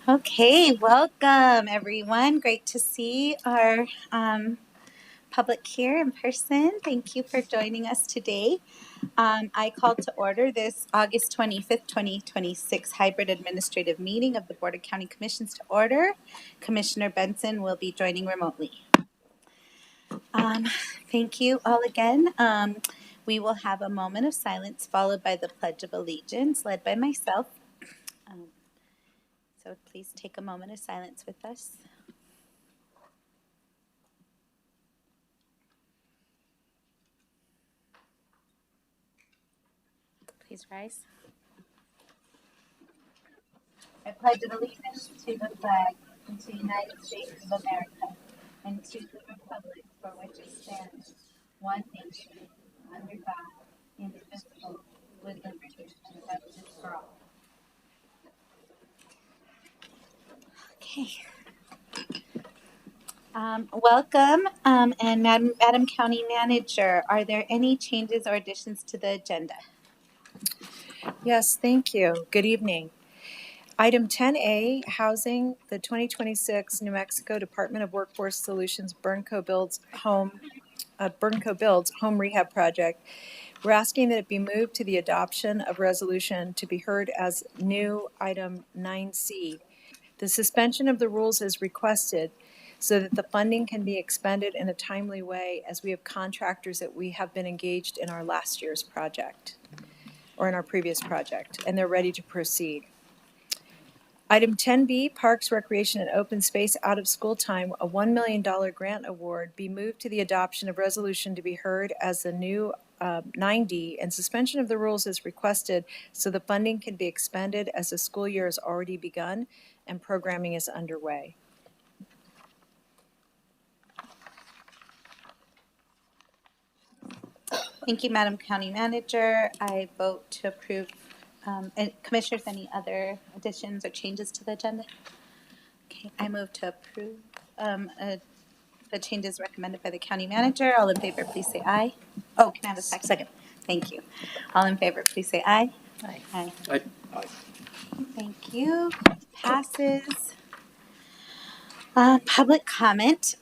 Okay, welcome everyone. Great to see our public here in person. Thank you for joining us today. I call to order this August 25th, 2026 hybrid administrative meeting of the Board of County Commissions to order. Commissioner Benson will be joining remotely. Thank you all again. We will have a moment of silence followed by the Pledge of Allegiance led by myself. So please take a moment of silence with us. Please rise. I pledge allegiance to the flag and to the United States of America and to the republic for which it stands, one nation, under God, indivisible, with liberty and justice for all. Okay. Welcome, and Madam County Manager, are there any changes or additions to the agenda? Yes, thank you. Good evening. Item 10A, Housing, the 2026 New Mexico Department of Workforce Solutions Bernco Builds Home Rehab Project. We're asking that it be moved to the adoption of resolution to be heard as new item 9C. The suspension of the rules is requested so that the funding can be expended in a timely way, as we have contractors that we have been engaged in our last year's project or in our previous project, and they're ready to proceed. Item 10B, Parks, Recreation, and Open Space out of school time, a $1 million grant award, be moved to the adoption of resolution to be heard as the new 9D, and suspension of the rules is requested so the funding can be expended as the school year has already begun and programming is underway. Thank you, Madam County Manager. I vote to approve. Commissioners, any other additions or changes to the agenda? Okay, I move to approve the changes recommended by the County Manager. All in favor, please say aye. Oh, can I have a second? Thank you. All in favor, please say aye. Aye. Aye. Aye. Aye. Thank you. Passes. Public comment.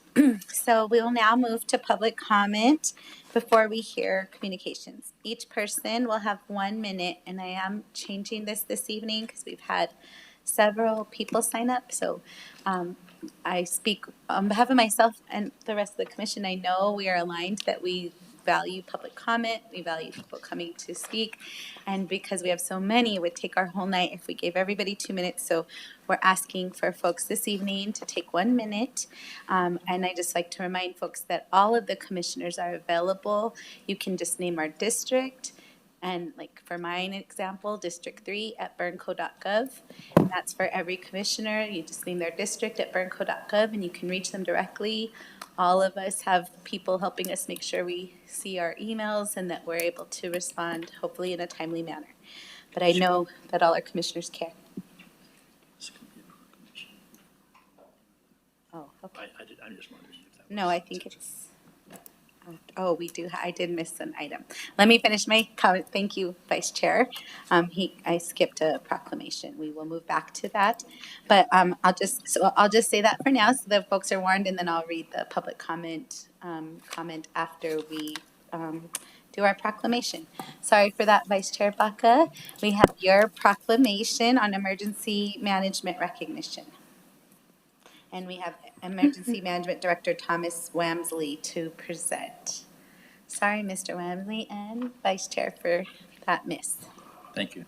So we will now move to public comment before we hear communications. Each person will have 1 minute, and I am changing this evening because we've had several people sign up. So I speak on behalf of myself and the rest of the commission. I know we are aligned that we value public comment. We value people coming to speak. And because we have so many, it would take our whole night if we gave everybody 2 minutes. So we're asking for folks this evening to take 1 minute. And I just like to remind folks that all of the commissioners are available. You can just name our district. And like for mine example, District 3 at bernco.gov. And that's for every commissioner. You just name their district at bernco.gov and you can reach them directly. All of us have people helping us make sure we see our emails and that we're able to respond, hopefully in a timely manner. But I know that all our commissioners care. Oh, okay. I just wanted to see if that No, I think it's... Oh, we do. I did miss an item. Let me finish my comment. Thank you, Vice Chair. I skipped a proclamation. We will move back to that, but I'll just say that for now, so that folks are warned, and then I'll read the public comment after we do our proclamation. Sorry for that, Vice Chair Baca. We have your proclamation on emergency management recognition. And we have Emergency Management Director Thomas Wamsley to present. Sorry, Mr. Wamsley and Vice Chair for that miss. Thank you,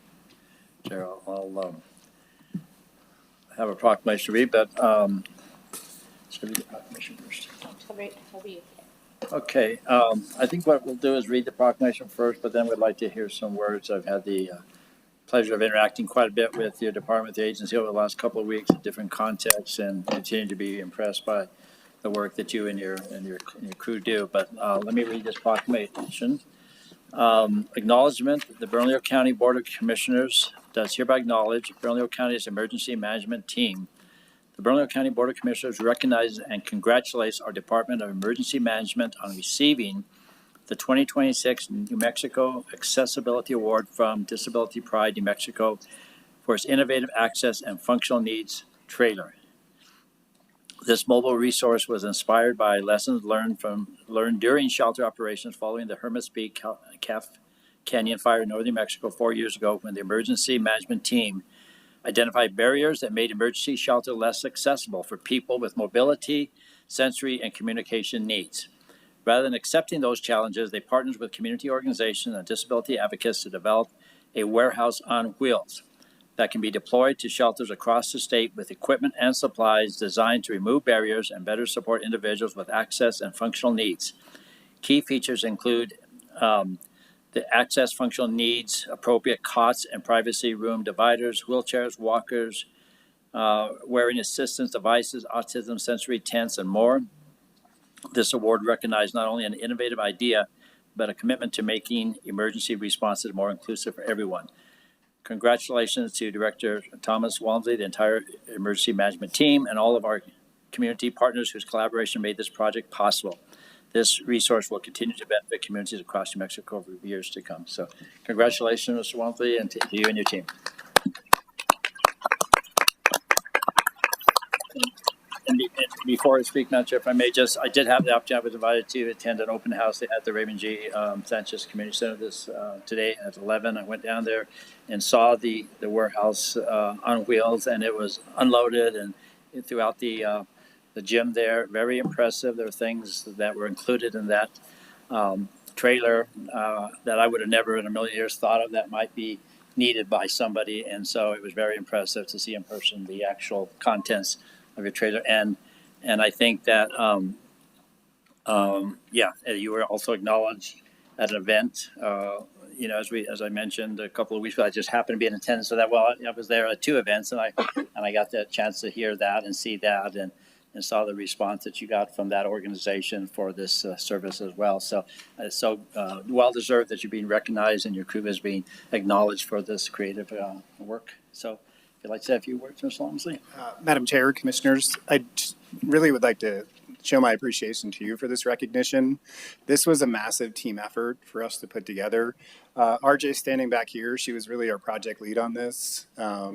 Chair. I'll have a proclamation to read, but should I read the proclamation first? Okay. I think what we'll do is read the proclamation first, but then we'd like to hear some words. I've had the pleasure of interacting quite a bit with your department, the agency over the last couple of weeks in different contexts, and continue to be impressed by the work that you and your crew do. But let me read this proclamation. Acknowledgement: the Bernalillo County Board of Commissioners does hereby acknowledge Bernalillo County's emergency management team. The Bernalillo County Board of Commissioners recognizes and congratulates our Department of Emergency Management on receiving the 2026 New Mexico Accessibility Award from Disability Pride New Mexico for its innovative access and functional needs trailer. This mobile resource was inspired by lessons learned during shelter operations following the Hermit Peak Calf Canyon fire in northern Mexico 4 years ago, when the emergency management team identified barriers that made emergency shelter less accessible for people with mobility, sensory, and communication needs. Rather than accepting those challenges, they partnered with community organizations and disability advocates to develop a warehouse on wheels that can be deployed to shelters across the state with equipment and supplies designed to remove barriers and better support individuals with access and functional needs. Key features include the access functional needs, appropriate cots and privacy room dividers, wheelchairs, walkers, wearing assistance devices, autism sensory tents, and more. This award recognized not only an innovative idea, but a commitment to making emergency responses more inclusive for everyone. Congratulations to Director Thomas Walmsley, the entire emergency management team, and all of our community partners whose collaboration made this project possible. This resource will continue to benefit communities across New Mexico for years to come. So congratulations, Mr. Walmsley, and to you and your team. And before I speak, Madam Chair, if I may I did have the opportunity, I was invited to attend an open house at the Raymond G. Sanchez Community Center today at 11. I went down there and saw the warehouse on wheels, and it was unloaded and throughout the gym there. Very impressive. There were things that were included in that trailer that I would have never in a million years thought of that might be needed by somebody. And so it was very impressive to see in person the actual contents of your trailer. And I think that, you were also acknowledged at an event, as I mentioned a couple of weeks ago, I just happened to be in attendance of that. Well, I was there at two events, and I got the chance to hear that and see that and saw the response that you got from that organization for this service as well. So it's so well deserved that you're being recognized and your crew is being acknowledged for this creative work. So if you'd like to say a few words, Mr. Walmsley. Madam Chair, Commissioners, I really would like to show my appreciation to you for this recognition. This was a massive team effort for us to put together. RJ standing back here, she was really our project lead on this.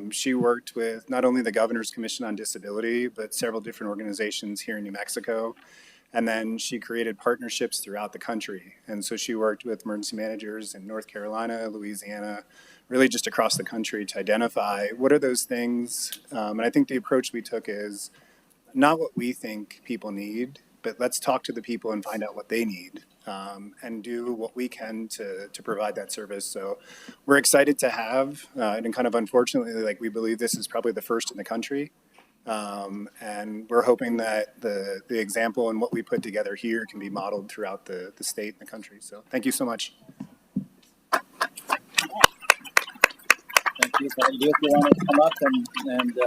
She worked with not only the Governor's Commission on Disability, but several different organizations here in New Mexico. And then she created partnerships throughout the country. And so she worked with emergency managers in North Carolina, Louisiana, really just across the country to identify what are those things. And I think the approach we took is not what we think people need, but let's talk to the people and find out what they need, and do what we can to provide that service. So we're excited to have, and kind of unfortunately, we believe this is probably the first in the country. And we're hoping that the example and what we put together here can be modeled throughout the state and the country. So thank you so much. Thank you. If you want to come up and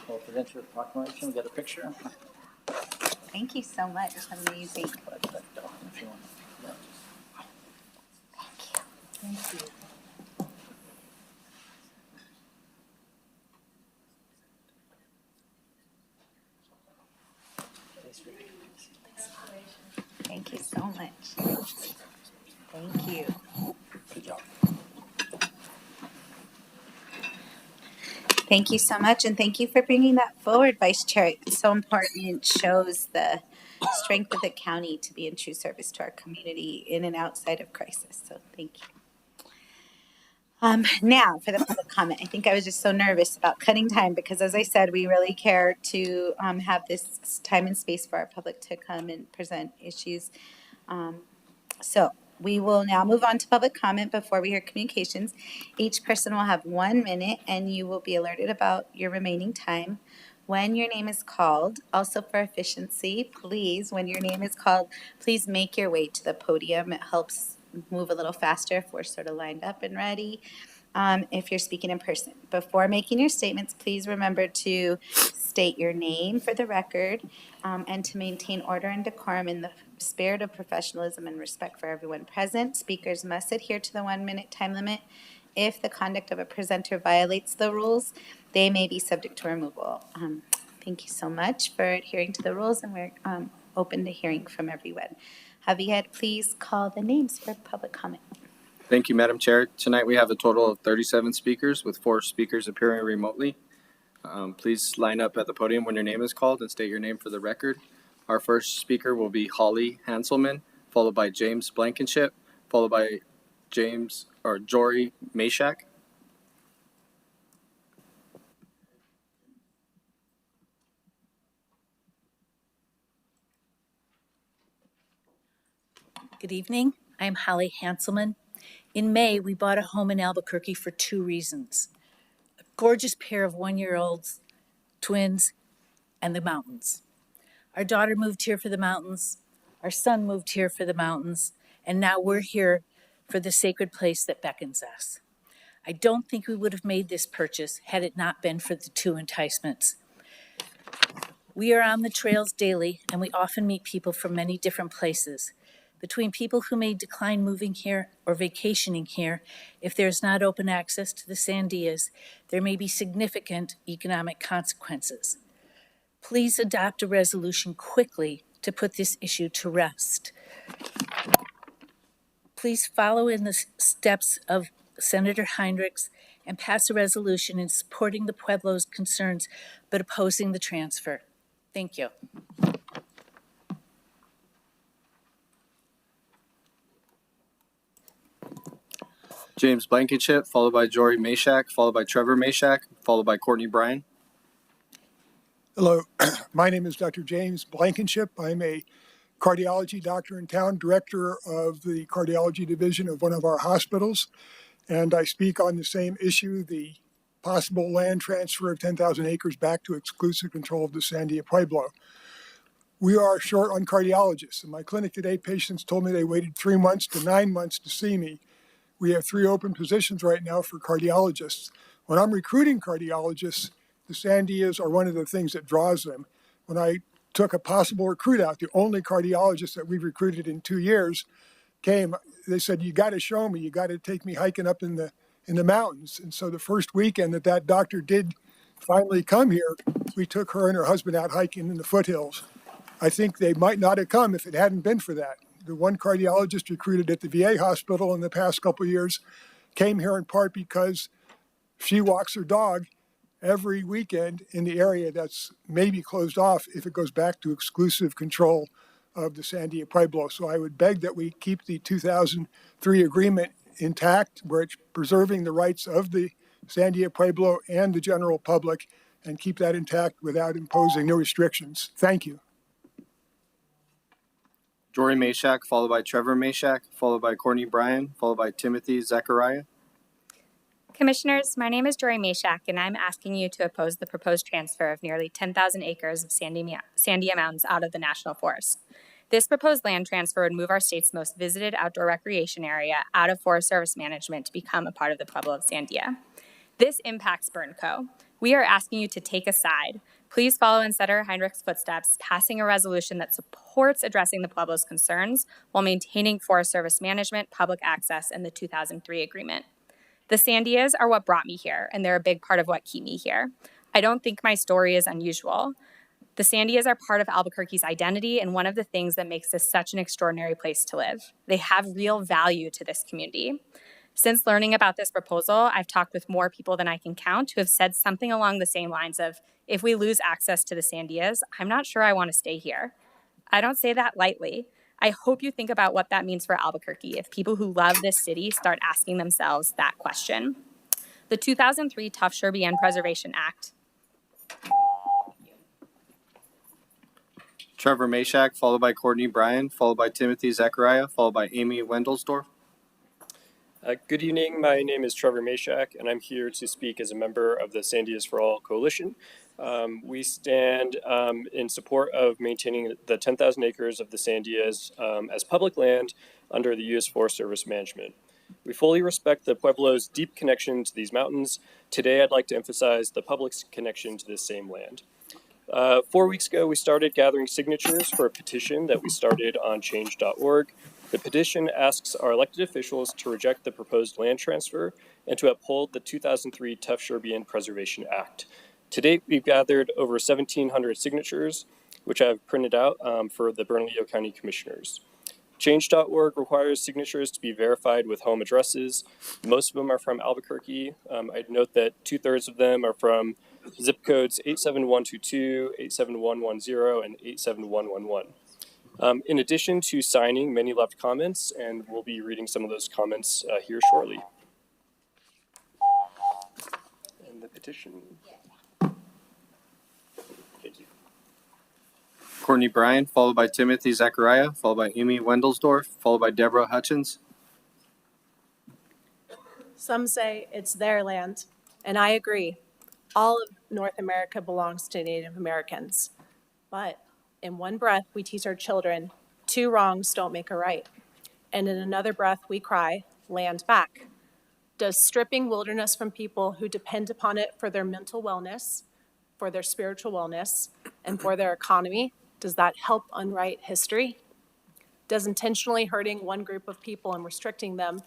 we'll present your proclamation, we'll get a picture. Thank you so much. Amazing. Thank you. Thank you so much. Thank you. Good job. Thank you so much, and thank you for bringing that forward, Vice Chair. It's so important. It shows the strength of the county to be in true service to our community in and outside of crisis. So thank you. Now for the public comment. I think I was just so nervous about cutting time because, as I said, we really care to have this time and space for our public to come and present issues. So we will now move on to public comment before we hear communications. Each person will have 1 minute, and you will be alerted about your remaining time when your name is called. Also, for efficiency, please, when your name is called, please make your way to the podium. It helps move a little faster if we're sort of lined up and ready. If you're speaking in person. Before making your statements, please remember to state your name for the record, and to maintain order and decorum in the spirit of professionalism and respect for everyone present. Speakers must adhere to the 1 minute time limit. If the conduct of a presenter violates the rules, they may be subject to removal. Thank you so much for adhering to the rules, and we're open to hearing from everyone. Javier, please call the names for public comment. Thank you, Madam Chair. Tonight we have a total of 37 speakers with 4 speakers appearing remotely. Please line up at the podium when your name is called and state your name for the record. Our first speaker will be Holly Hanselman, followed by James Blankenship, followed by Jory Mashak. Good evening. I'm Holly Hanselman. In May, we bought a home in Albuquerque for 2 reasons. A gorgeous pair of 1-year-olds, twins, and the mountains. Our daughter moved here for the mountains. Our son moved here for the mountains. And now we're here for the sacred place that beckons us. I don't think we would have made this purchase had it not been for the 2 enticements. We are on the trails daily, and we often meet people from many different places. Between people who may decline moving here or vacationing here, if there's not open access to the Sandias, there may be significant economic consequences. Please adopt a resolution quickly to put this issue to rest. Please follow in the steps of Senator Heinrichs and pass a resolution in supporting the Pueblo's concerns, but opposing the transfer. Thank you. James Blankenship, followed by Jory Mashak, followed by Trevor Mashak, followed by Courtney Bryan. Hello, my name is Dr. James Blankenship. I'm a cardiology doctor in town, director of the cardiology division of one of our hospitals, and I speak on the same issue, the possible land transfer of 10,000 acres back to exclusive control of the Sandia Pueblo. We are short on cardiologists. In my clinic today, patients told me they waited 3 months to 9 months to see me. We have 3 open positions right now for cardiologists. When I'm recruiting cardiologists, the Sandias are one of the things that draws them. When I took a possible recruit out, the only cardiologist that we've recruited in 2 years came, they said, you got to show me, you got to take me hiking up in the mountains. And so the first weekend that doctor did finally come here, we took her and her husband out hiking in the foothills. I think they might not have come if it hadn't been for that. The one cardiologist recruited at the VA hospital in the past couple of years came here in part because she walks her dog every weekend in the area that's maybe closed off if it goes back to exclusive control of the Sandia Pueblo. So I would beg that we keep the 2003 agreement intact, where it's preserving the rights of the Sandia Pueblo and the general public, and keep that intact without imposing new restrictions. Thank you. Jory Mashak, followed by Trevor Mashak, followed by Courtney Bryan, followed by Timothy Zechariah. Commissioners, my name is Jory Mashak, and I'm asking you to oppose the proposed transfer of nearly 10,000 acres of Sandia Mountains out of the National Forest. This proposed land transfer would move our state's most visited outdoor recreation area out of Forest Service management to become a part of the Pueblo of Sandia. This impacts BurnCo. We are asking you to take a side. Please follow in Senator Heinrich's footsteps, passing a resolution that supports addressing the Pueblo's concerns while maintaining Forest Service management, public access, and the 2003 agreement. The Sandias are what brought me here, and they're a big part of what keep me here. I don't think my story is unusual. The Sandias are part of Albuquerque's identity and one of the things that makes this such an extraordinary place to live. They have real value to this community. Since learning about this proposal, I've talked with more people than I can count who have said something along the same lines of, if we lose access to the Sandias, I'm not sure I want to stay here. I don't say that lightly. I hope you think about what that means for Albuquerque if people who love this city start asking themselves that question. The 2003 Tufts-Sherbian Preservation Act. Trevor Mashak, followed by Courtney Bryan, followed by Timothy Zechariah, followed by Amy Wendelsdorf. Good evening. My name is Trevor Mashak, and I'm here to speak as a member of the Sandias for All Coalition. We stand in support of maintaining the 10,000 acres of the Sandias as public land under the U.S. Forest Service management. We fully respect the Pueblo's deep connection to these mountains. Today, I'd like to emphasize the public's connection to this same land. 4 weeks ago, we started gathering signatures for a petition that we started on change.org. The petition asks our elected officials to reject the proposed land transfer and to uphold the 2003 Tufts-Sherbian Preservation Act. To date, we've gathered over 1,700 signatures, which I've printed out for the Bernalillo County Commissioners. Change.org requires signatures to be verified with home addresses. Most of them are from Albuquerque. I'd note that 2/3 of them are from zip codes 87122, 87110, and 87111. In addition to signing, many left comments, and we'll be reading some of those comments here shortly. And the petition. Thank you. Courtney Bryan, followed by Timothy Zachariah, followed by Amy Wendelsdorf, followed by Deborah Hutchins. Some say it's their land, and I agree. All of North America belongs to Native Americans. But in one breath, we teach our children, 2 wrongs don't make a right. And in another breath, we cry, land back. Does stripping wilderness from people who depend upon it for their mental wellness, for their spiritual wellness, and for their economy, does that help unwrite history? Does intentionally hurting one group of people and restricting them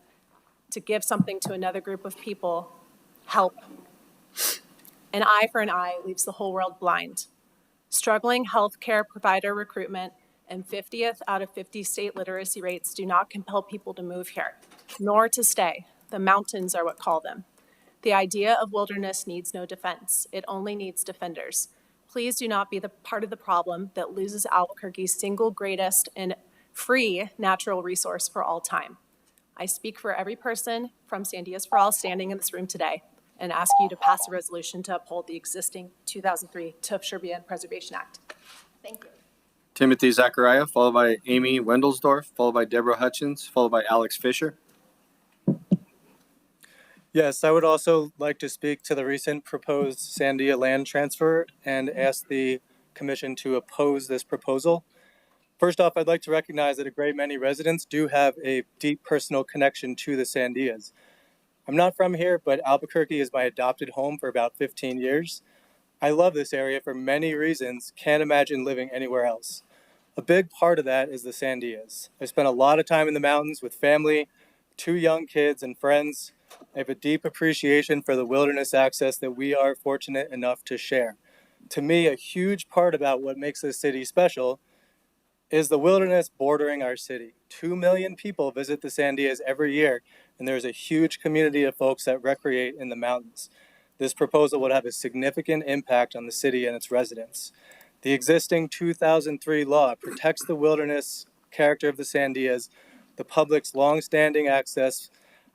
to give something to another group of people help? An eye for an eye leaves the whole world blind. Struggling healthcare provider recruitment and 50th out of 50 state literacy rates do not compel people to move here, nor to stay. The mountains are what call them. The idea of wilderness needs no defense. It only needs defenders. Please do not be the part of the problem that loses Albuquerque's single greatest and free natural resource for all time. I speak for every person from Sandias for All standing in this room today and ask you to pass a resolution to uphold the existing 2003 Tuff-Sherbian Preservation Act. Thank you. Timothy Zachariah, followed by Amy Wendelsdorf, followed by Deborah Hutchins, followed by Alex Fisher. Yes, I would also like to speak to the recent proposed Sandia land transfer and ask the commission to oppose this proposal. First off, I'd like to recognize that a great many residents do have a deep personal connection to the Sandias. I'm not from here, but Albuquerque is my adopted home for about 15 years. I love this area for many reasons, can't imagine living anywhere else. A big part of that is the Sandias. I spent a lot of time in the mountains with family, 2 young kids and friends. I have a deep appreciation for the wilderness access that we are fortunate enough to share. To me, a huge part about what makes this city special is the wilderness bordering our city. 2 million people visit the Sandias every year, and there's a huge community of folks that recreate in the mountains. This proposal would have a significant impact on the city and its residents. The existing 2003 law protects the wilderness character of the Sandias, the public's long-standing access,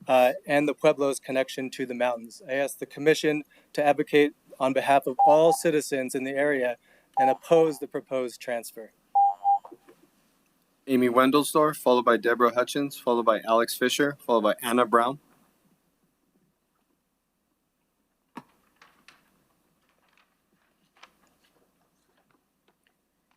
and the Pueblo's connection to the mountains. I ask the commission to advocate on behalf of all citizens in the area and oppose the proposed transfer. Amy Wendelsdorf, followed by Deborah Hutchins, followed by Alex Fisher, followed by Anna Brown.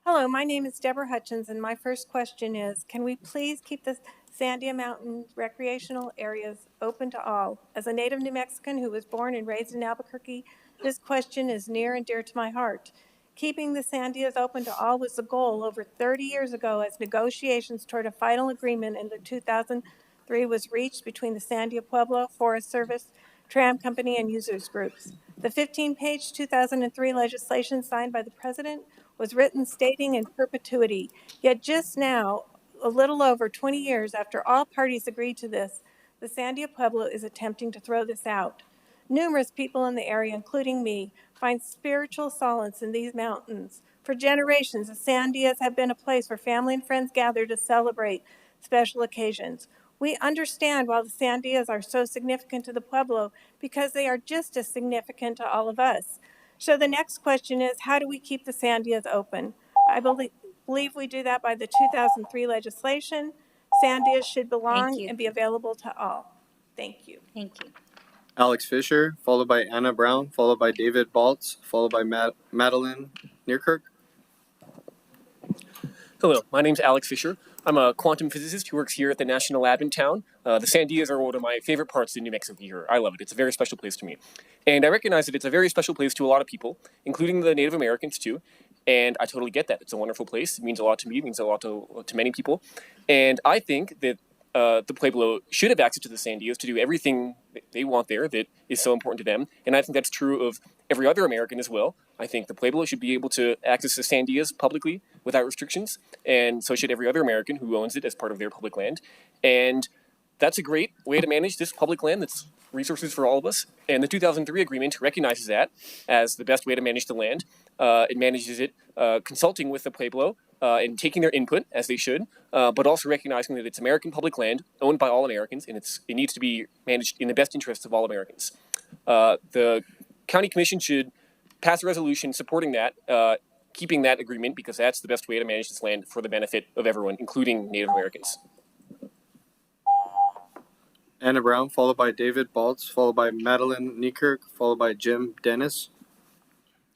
Hello, my name is Deborah Hutchins, and my first question is, can we please keep the Sandia Mountain recreational areas open to all? As a native New Mexican who was born and raised in Albuquerque, this question is near and dear to my heart. Keeping the Sandias open to all was the goal over 30 years ago as negotiations toward a final agreement in the 2003 was reached between the Sandia Pueblo Forest Service, Tram Company, and users groups. The 15-page 2003 legislation signed by the president was written stating in perpetuity. Yet just now, a little over 20 years after all parties agreed to this, the Sandia Pueblo is attempting to throw this out. Numerous people in the area, including me, find spiritual solace in these mountains. For generations, the Sandias have been a place where family and friends gather to celebrate special occasions. We understand why the Sandias are so significant to the Pueblo because they are just as significant to all of us. So the next question is, how do we keep the Sandias open? I believe we do that by the 2003 legislation. Sandias should belong and be available to all. Thank you. Thank you. Alex Fisher, followed by Anna Brown, followed by David Baltz, followed by Madeline Nierkirk. Hello, my name's Alex Fisher. I'm a quantum physicist who works here at the National Lab in town. The Sandias are one of my favorite parts of New Mexico here. I love it. It's a very special place to me. And I recognize that it's a very special place to a lot of people, including the Native Americans too. And I totally get that. It's a wonderful place. It means a lot to me. It means a lot to many people. And I think that the Pueblo should have access to the Sandias to do everything they want there that is so important to them. And I think that's true of every other American as well. I think the Pueblo should be able to access the Sandias publicly without restrictions, and so should every other American who owns it as part of their public land. And that's a great way to manage this public land that's resources for all of us. And the 2003 agreement recognizes that as the best way to manage the land. It manages it consulting with the Pueblo and taking their input, as they should, but also recognizing that it's American public land owned by all Americans, and it needs to be managed in the best interests of all Americans. The county commission should pass a resolution supporting that, keeping that agreement, because that's the best way to manage this land for the benefit of everyone, including Native Americans. Anna Brown, followed by David Baltz, followed by Madeline Niekirk, followed by Jim Dennis.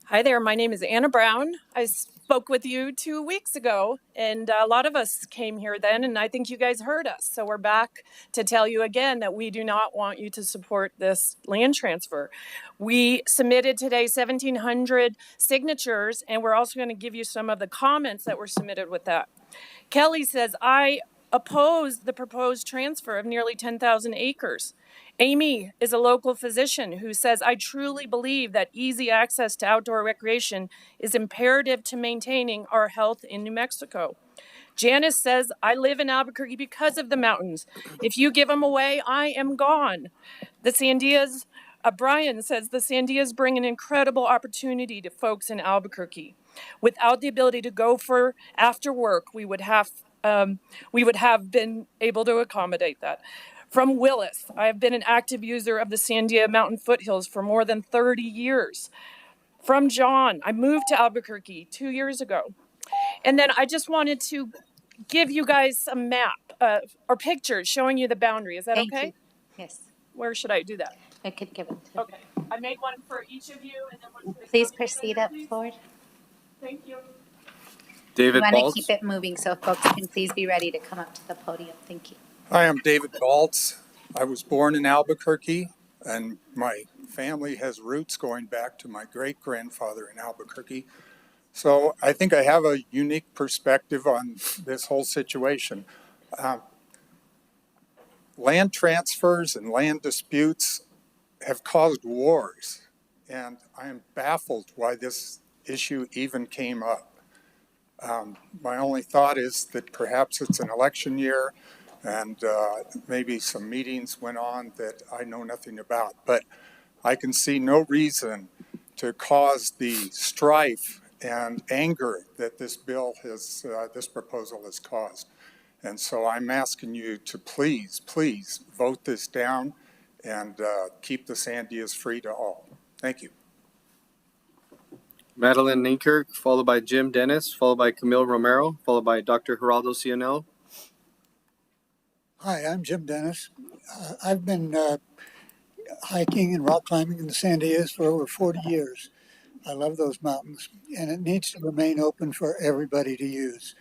Hi there, my name is Anna Brown. I spoke with you 2 weeks ago, and a lot of us came here then, and I think you guys heard us. So we're back to tell you again that we do not want you to support this land transfer. We submitted today 1,700 signatures, and we're also going to give you some of the comments that were submitted with that. Kelly says, I oppose the proposed transfer of nearly 10,000 acres. Amy is a local physician who says, I truly believe that easy access to outdoor recreation is imperative to maintaining our health in New Mexico. Janice says, I live in Albuquerque because of the mountains. If you give them away, I am gone. The Sandias, Brian says, the Sandias bring an incredible opportunity to folks in Albuquerque. Without the ability to go for after work, we would have been able to accommodate that. From Willis, I have been an active user of the Sandia Mountain foothills for more than 30 years. From John, I moved to Albuquerque 2 years ago. And then I just wanted to give you guys a map or pictures showing you the boundary. Is that Thank okay? you. Yes, Where should I do that? I could give it to. Okay. I made one for each of you. And then one for Please proceed up forward. Thank you. David We want to Baltz. keep it moving, so folks can please be ready to come up to the podium. Thank you. Hi, I'm David Baltz. I was born in Albuquerque, and my family has roots going back to my great-grandfather in Albuquerque. So I think I have a unique perspective on this whole situation. Land transfers and land disputes have caused wars, and I am baffled why this issue even came up. My only thought is that perhaps it's an election year and maybe some meetings went on that I know nothing about. But I can see no reason to cause the strife and anger that this bill has, this proposal has caused. And so I'm asking you to please, please vote this down and keep the Sandias free to all. Thank you. Madeline Niekirk, followed by Jim Dennis, followed by Camille Romero, followed by Dr. Geraldo Cionel. Hi, I'm Jim Dennis. I've been hiking and rock climbing in the Sandias for over 40 years. I love those mountains, and it needs to remain open for everybody to use.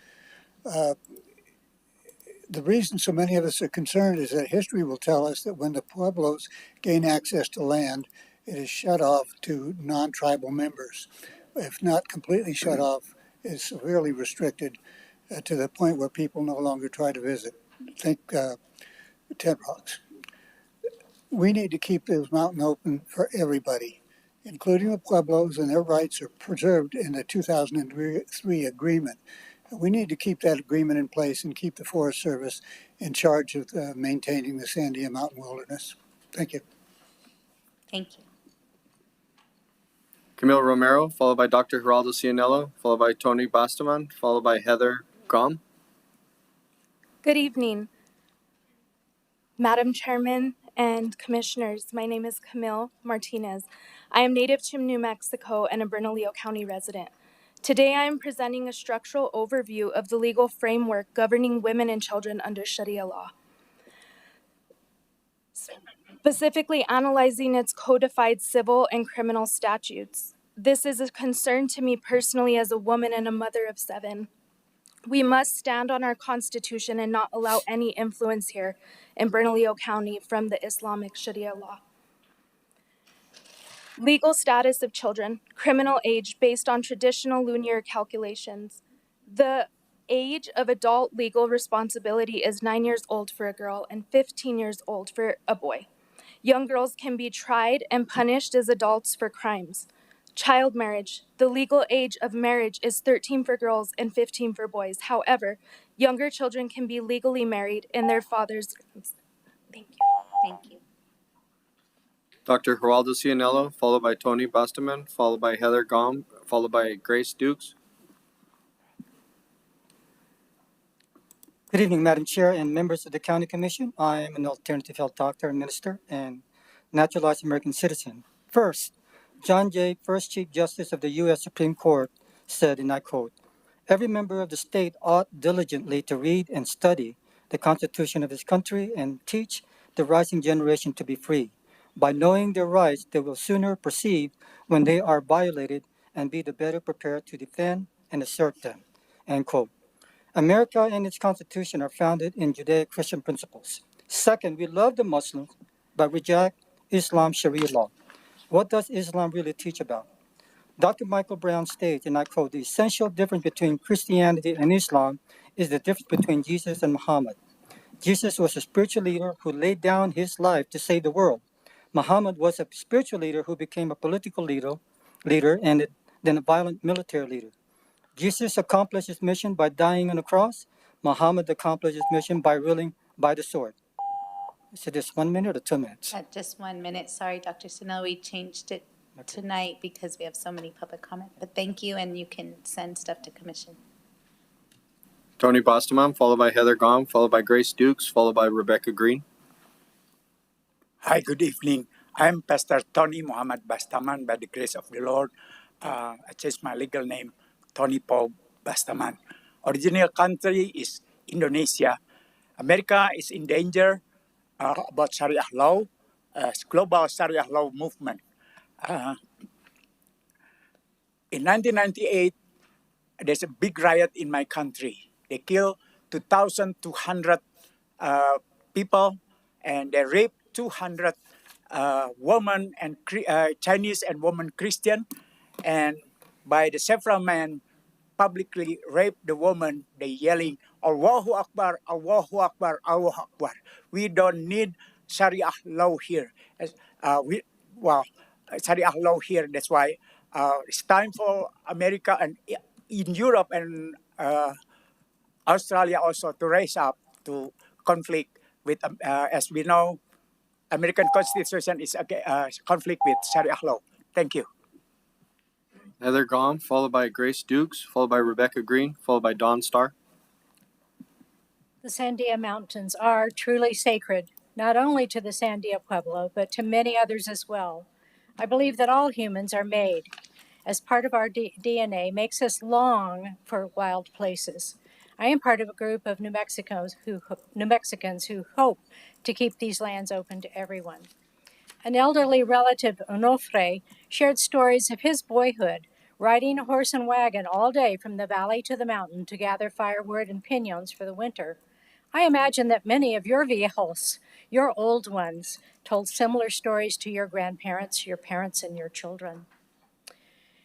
The reason so many of us are concerned is that history will tell us that when the Pueblos gain access to land, it is shut off to non-tribal members. If not completely shut off, it's severely restricted to the point where people no longer try to visit. Think Ted Rocks. We need to keep this mountain open for everybody, including the Pueblos, and their rights are preserved in the 2003 agreement. We need to keep that agreement in place and keep the Forest Service in charge of maintaining the Sandia Mountain Wilderness. Thank you. Thank you. Camille Romero, followed by Dr. Geraldo Cionello, followed by Tony Bastaman, followed by Heather Grom. Good evening, Madam Chairman and Commissioners. My name is Camille Martinez. I am native to New Mexico and a Bernalillo County resident. Today I am presenting a structural overview of the legal framework governing women and children under Sharia law, specifically analyzing its codified civil and criminal statutes. This is a concern to me personally as a woman and a mother of 7. We must stand on our Constitution and not allow any influence here in Bernalillo County from the Islamic Sharia law. Legal status of children, criminal age based on traditional linear calculations. The age of adult legal responsibility is 9 years old for a girl and 15 years old for a boy. Young girls can be tried and punished as adults for crimes. Child marriage. The legal age of marriage is 13 for girls and 15 for boys. However, younger children can be legally married in their father's. Thank you. Thank you. Dr. Geraldo Cianello, followed by Tony Bastaman, followed by Heather Gom, followed by Grace Dukes. Good evening, Madam Chair and members of the County Commission. I am an alternative health doctor, minister, and naturalized American citizen. First, John Jay, first Chief Justice of the U.S. Supreme Court, said, and I quote, "Every member of the state ought diligently to read and study the Constitution of his country and teach the rising generation to be free. By knowing their rights, they will sooner perceive when they are violated and be the better prepared to defend and assert them." End quote. America and its Constitution are founded in Judeo-Christian principles. Second, we love the Muslims, but reject Islam Sharia law. What does Islam really teach about? Dr. Michael Brown states, and I quote, "The essential difference between Christianity and Islam is the difference between Jesus and Muhammad. Jesus was a spiritual leader who laid down his life to save the world. Muhammad was a spiritual leader who became a political leader and then a violent military leader. Jesus accomplished his mission by dying on the cross. Muhammad accomplished his mission by ruling by the sword." Is it just 1 minute or 2 minutes? Just 1 minute. Sorry, Dr. Sinel, we changed it tonight because we have so many public comment. But thank you, and you can send stuff to commission. Tony Bastaman, followed by Heather Gom, followed by Grace Dukes, followed by Rebecca Green. Hi, good evening. I'm Pastor Tony Muhammad Bastaman by the grace of the Lord. I changed my legal name, Tony Paul Bastaman. Original country is Indonesia. America is in danger about Sharia law, global Sharia law movement. In 1998, there's a big riot in my country. They killed 2,200 people, and they raped 200 women and Chinese and women Christian, and by the several men publicly raped the woman. They yelling, "Allahu Akbar, Allahu Akbar, Allahu Akbar." We don't need Sharia law here. Sharia law here. That's why it's time for America and in Europe and Australia also to raise up to conflict with, as we know, American Constitution is a conflict with Sharia law. Thank you. Heather Gom, followed by Grace Dukes, followed by Rebecca Green, followed by Dawn Starr. The Sandia Mountains are truly sacred, not only to the Sandia Pueblo, but to many others as well. I believe that all humans are made, as part of our DNA, makes us long for wild places. I am part of a group of New Mexicans who hope to keep these lands open to everyone. An elderly relative, Onofre, shared stories of his boyhood, riding a horse and wagon all day from the valley to the mountain to gather firewood and piñons for the winter. I imagine that many of your viejos, your old ones, told similar stories to your grandparents, your parents, and your children.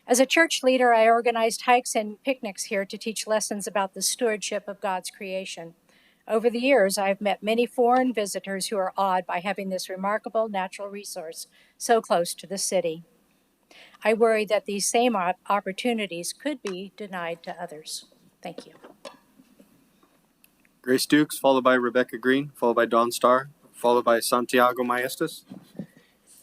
As a church leader, I organized hikes and picnics here to teach lessons about the stewardship of God's creation. Over the years, I've met many foreign visitors who are awed by having this remarkable natural resource so close to the city. I worry that these same opportunities could be denied to others. Thank you. Grace Dukes, followed by Rebecca Green, followed by Dawn Starr, followed by Santiago Maestas.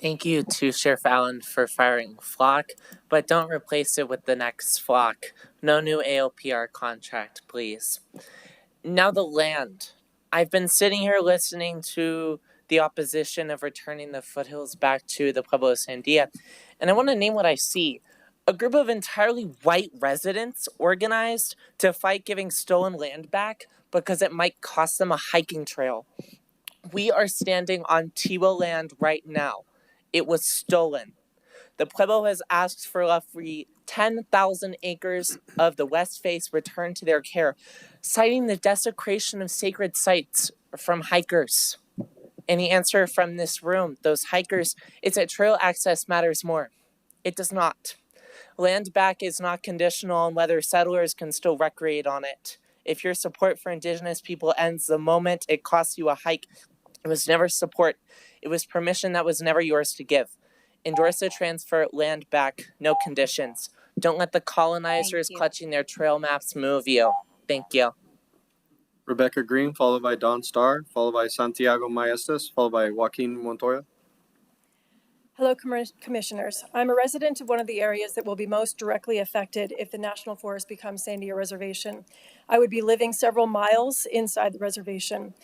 Thank you to Sheriff Allen for firing Flock, but don't replace it with the next Flock. No new AOPR contract, please. Now the land. I've been sitting here listening to the opposition of returning the foothills back to the Pueblo of Sandia, and I want to name what I see. A group of entirely white residents organized to fight giving stolen land back because it might cost them a hiking trail. We are standing on Tiwa land right now. It was stolen. The Pueblo has asked for roughly 10,000 acres of the West Face returned to their care, citing the desecration of sacred sites from hikers. Any answer from this room, those hikers, is that trail access matters more. It does not. Land back is not conditional on whether settlers can still recreate on it. If your support for Indigenous people ends the moment it costs you a hike, it was never support. It was permission that was never yours to give. Endorse the transfer, land back, no conditions. Don't let the colonizers clutching their trail maps move you. Thank you. Rebecca Green, followed by Don Starr, followed by Santiago Maestas, followed by Joaquin Montoya. Hello, Commissioners. I'm a resident of one of the areas that will be most directly affected if the National Forest becomes Sandia Reservation. I would be living several miles inside the reservation.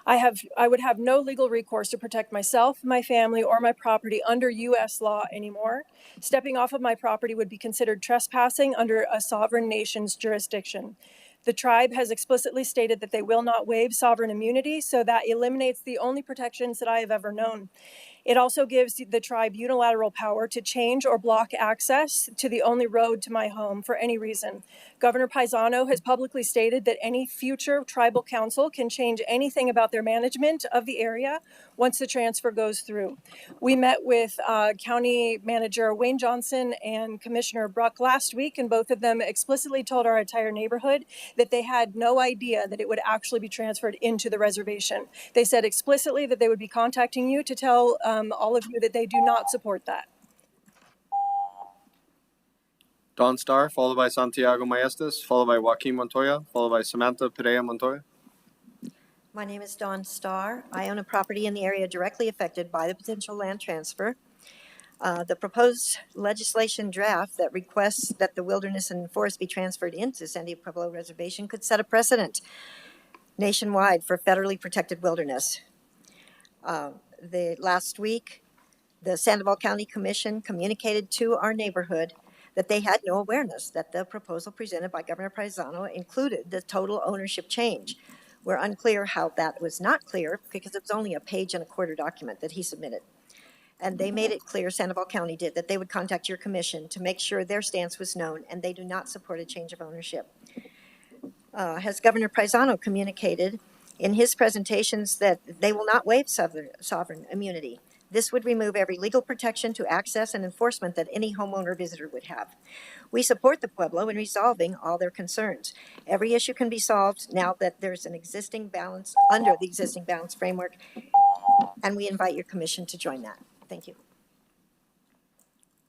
I would have no legal recourse to protect myself, my family, or my property under U.S. law anymore. Stepping off of my property would be considered trespassing under a sovereign nation's jurisdiction. The tribe has explicitly stated that they will not waive sovereign immunity, so that eliminates the only protections that I have ever known. It also gives the tribe unilateral power to change or block access to the only road to my home for any reason. Governor Paisano has publicly stated that any future tribal council can change anything about their management of the area once the transfer goes through. We met with County Manager Wayne Johnson and Commissioner Bruck last week, and both of them explicitly told our entire neighborhood that they had no idea that it would actually be transferred into the reservation. They said explicitly that they would be contacting you to tell all of you that they do not support that. Don Starr, followed by Santiago Maestas, followed by Joaquin Montoya, followed by Samantha Perea Montoya. My name is Dawn Starr. I own a property in the area directly affected by the potential land transfer. The proposed legislation draft that requests that the wilderness and forest be transferred into Sandia Pueblo Reservation could set a precedent nationwide for federally protected wilderness. Last week, the Sandoval County Commission communicated to our neighborhood that they had no awareness that the proposal presented by Governor Paisano included the total ownership change. We're unclear how that was not clear because it was only a page and a quarter document that he submitted. And they made it clear, Sandoval County did, that they would contact your commission to make sure their stance was known, and they do not support a change of ownership. Has Governor Paisano communicated in his presentations that they will not waive sovereign immunity? This would remove every legal protection to access and enforcement that any homeowner visitor would have. We support the Pueblo in resolving all their concerns. Every issue can be solved now that there's an existing balance under the existing balance framework, and we invite your commission to join that. Thank you.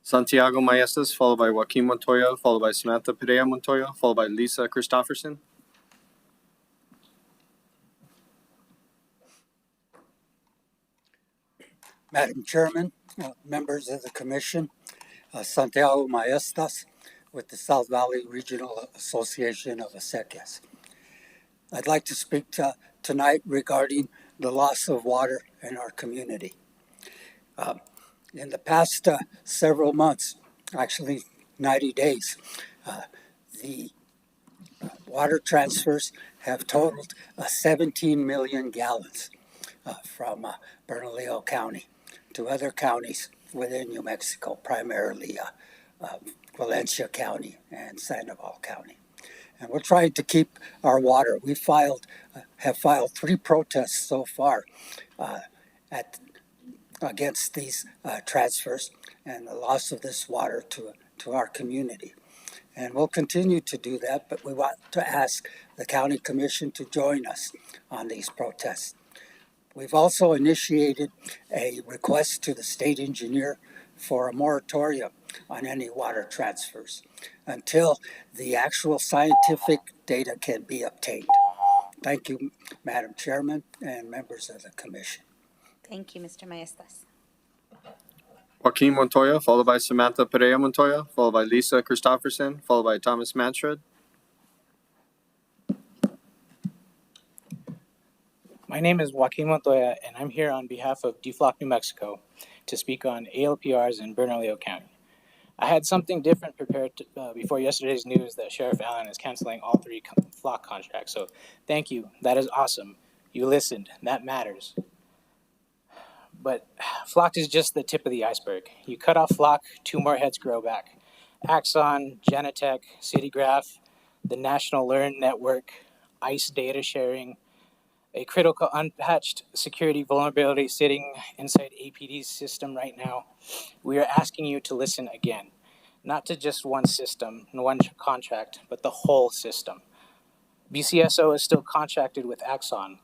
Santiago Maestas, followed by Joaquin Montoya, followed by Samantha Perea Montoya, followed by Lisa Christofferson. Madam Chairman, members of the Commission, Santiago Maestas with the South Valley Regional Association of Acequias. I'd like to speak tonight regarding the loss of water in our community. In the past several months, actually 90 days, the water transfers have totaled 17 million gallons from Bernalillo County to other counties within New Mexico, primarily Valencia County and Sandoval County. And we're trying to keep our water. We have filed 3 protests so far against these transfers and the loss of this water to our community. And we'll continue to do that, but we want to ask the County Commission to join us on these protests. We've also initiated a request to the state engineer for a moratorium on any water transfers until the actual scientific data can be obtained. Thank you, Madam Chairman and members of the Commission. Thank you, Mr. Maestas. Joaquin Montoya, followed by Samantha Perea Montoya, followed by Lisa Christofferson, followed by Thomas Manfred. My name is Joaquin Montoya, and I'm here on behalf of DFLOC New Mexico to speak on ALPRs in Bernalillo County. I had something different prepared before yesterday's news that Sheriff Allen is canceling all 3 flock contracts. So thank you. That is awesome. You listened. That matters. But flock is just the tip of the iceberg. You cut off flock, 2 more heads grow back. Axon, Genetec, CityGraph, the National Learn Network, ICE data sharing, a critical unpatched security vulnerability sitting inside APD's system right now. We are asking you to listen again, not to just one system and one contract, but the whole system. BCSO is still contracted with Axon.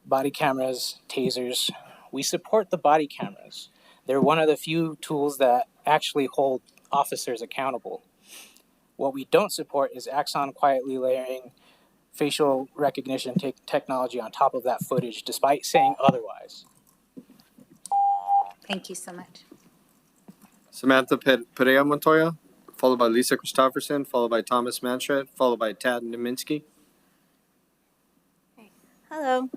Body cameras, tasers. We support the body cameras. They're one of the few tools that actually hold officers accountable. What we don't support is Axon quietly layering facial recognition technology on top of that footage, despite saying otherwise. Thank you so much. Samantha Perea Montoya, followed by Lisa Christopherson, followed by Thomas Manshred, followed by Tad Neminsky. Hello.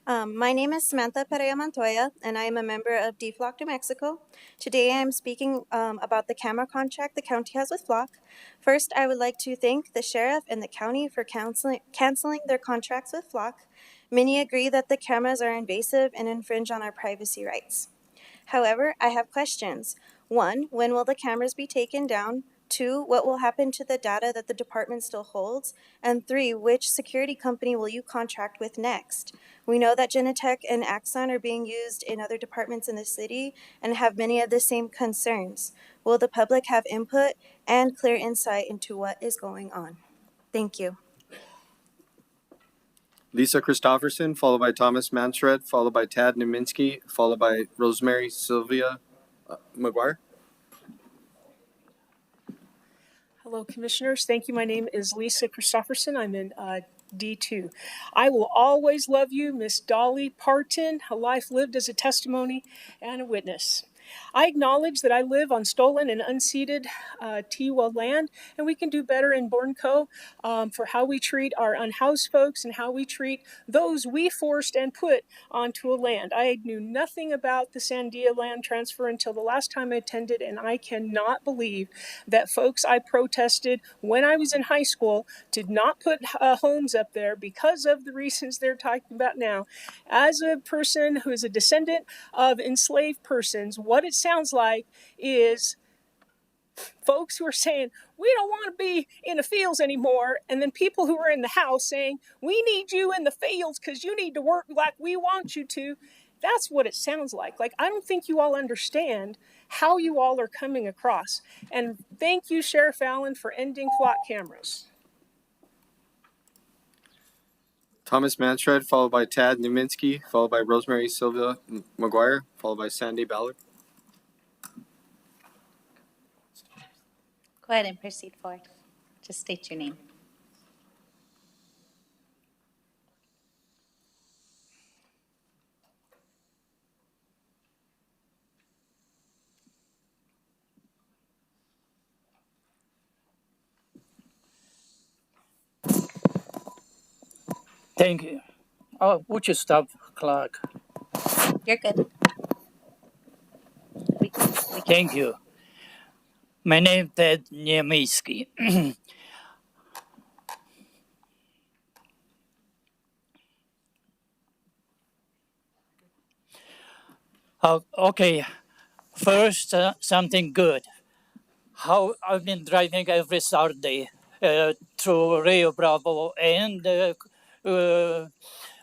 My name is Samantha Perea Montoya, and I am a member of DFLOC New Mexico. Today I am speaking about the camera contract the county has with FLOC. First, I would like to thank the sheriff and the county for canceling their contracts with FLOC. Many agree that the cameras are invasive and infringe on our privacy rights. However, I have questions. 1, when will the cameras be taken down? 2, what will happen to the data that the department still holds? And 3, which security company will you contract with next? We know that Genetech and Axon are being used in other departments in the city and have many of the same concerns. Will the public have input and clear insight into what is going on? Thank you. Lisa Christopherson, followed by Thomas Manshred, followed by Tad Neminsky, followed by Rosemary Sylvia McGuire. Hello, Commissioners. Thank you. My name is Lisa Christopherson. I'm in D2. I will always love you, Miss Dolly Parton, a life lived as a testimony and a witness. I acknowledge that I live on stolen and unceded Tiwa land, and we can do better in Bornco for how we treat our unhoused folks and how we treat those we forced and put onto a land. I knew nothing about the Sandia land transfer until the last time I attended, and I cannot believe that folks I protested when I was in high school did not put homes up there because of the reasons they're talking about now. As a person who is a descendant of enslaved persons, what it sounds like is folks who are saying, we don't want to be in the fields anymore, and then people who are in the house saying, we need you in the fields because you need to work like we want you to. That's what it sounds like. Like, I don't think you all understand how you all are coming across. And thank you, Sheriff Allen, for ending FLOC cameras. Thomas Manshred, followed by Tad Neminsky, followed by Rosemary Sylvia McGuire, followed by Sandy Ballard. Go ahead and proceed forward. Just state your name. Thank you. Oh, would you stop, Clark? You're good. Thank you. My name is Ted Niemiecki. Okay, first, something good. How I've been driving every Saturday through Rio Bravo and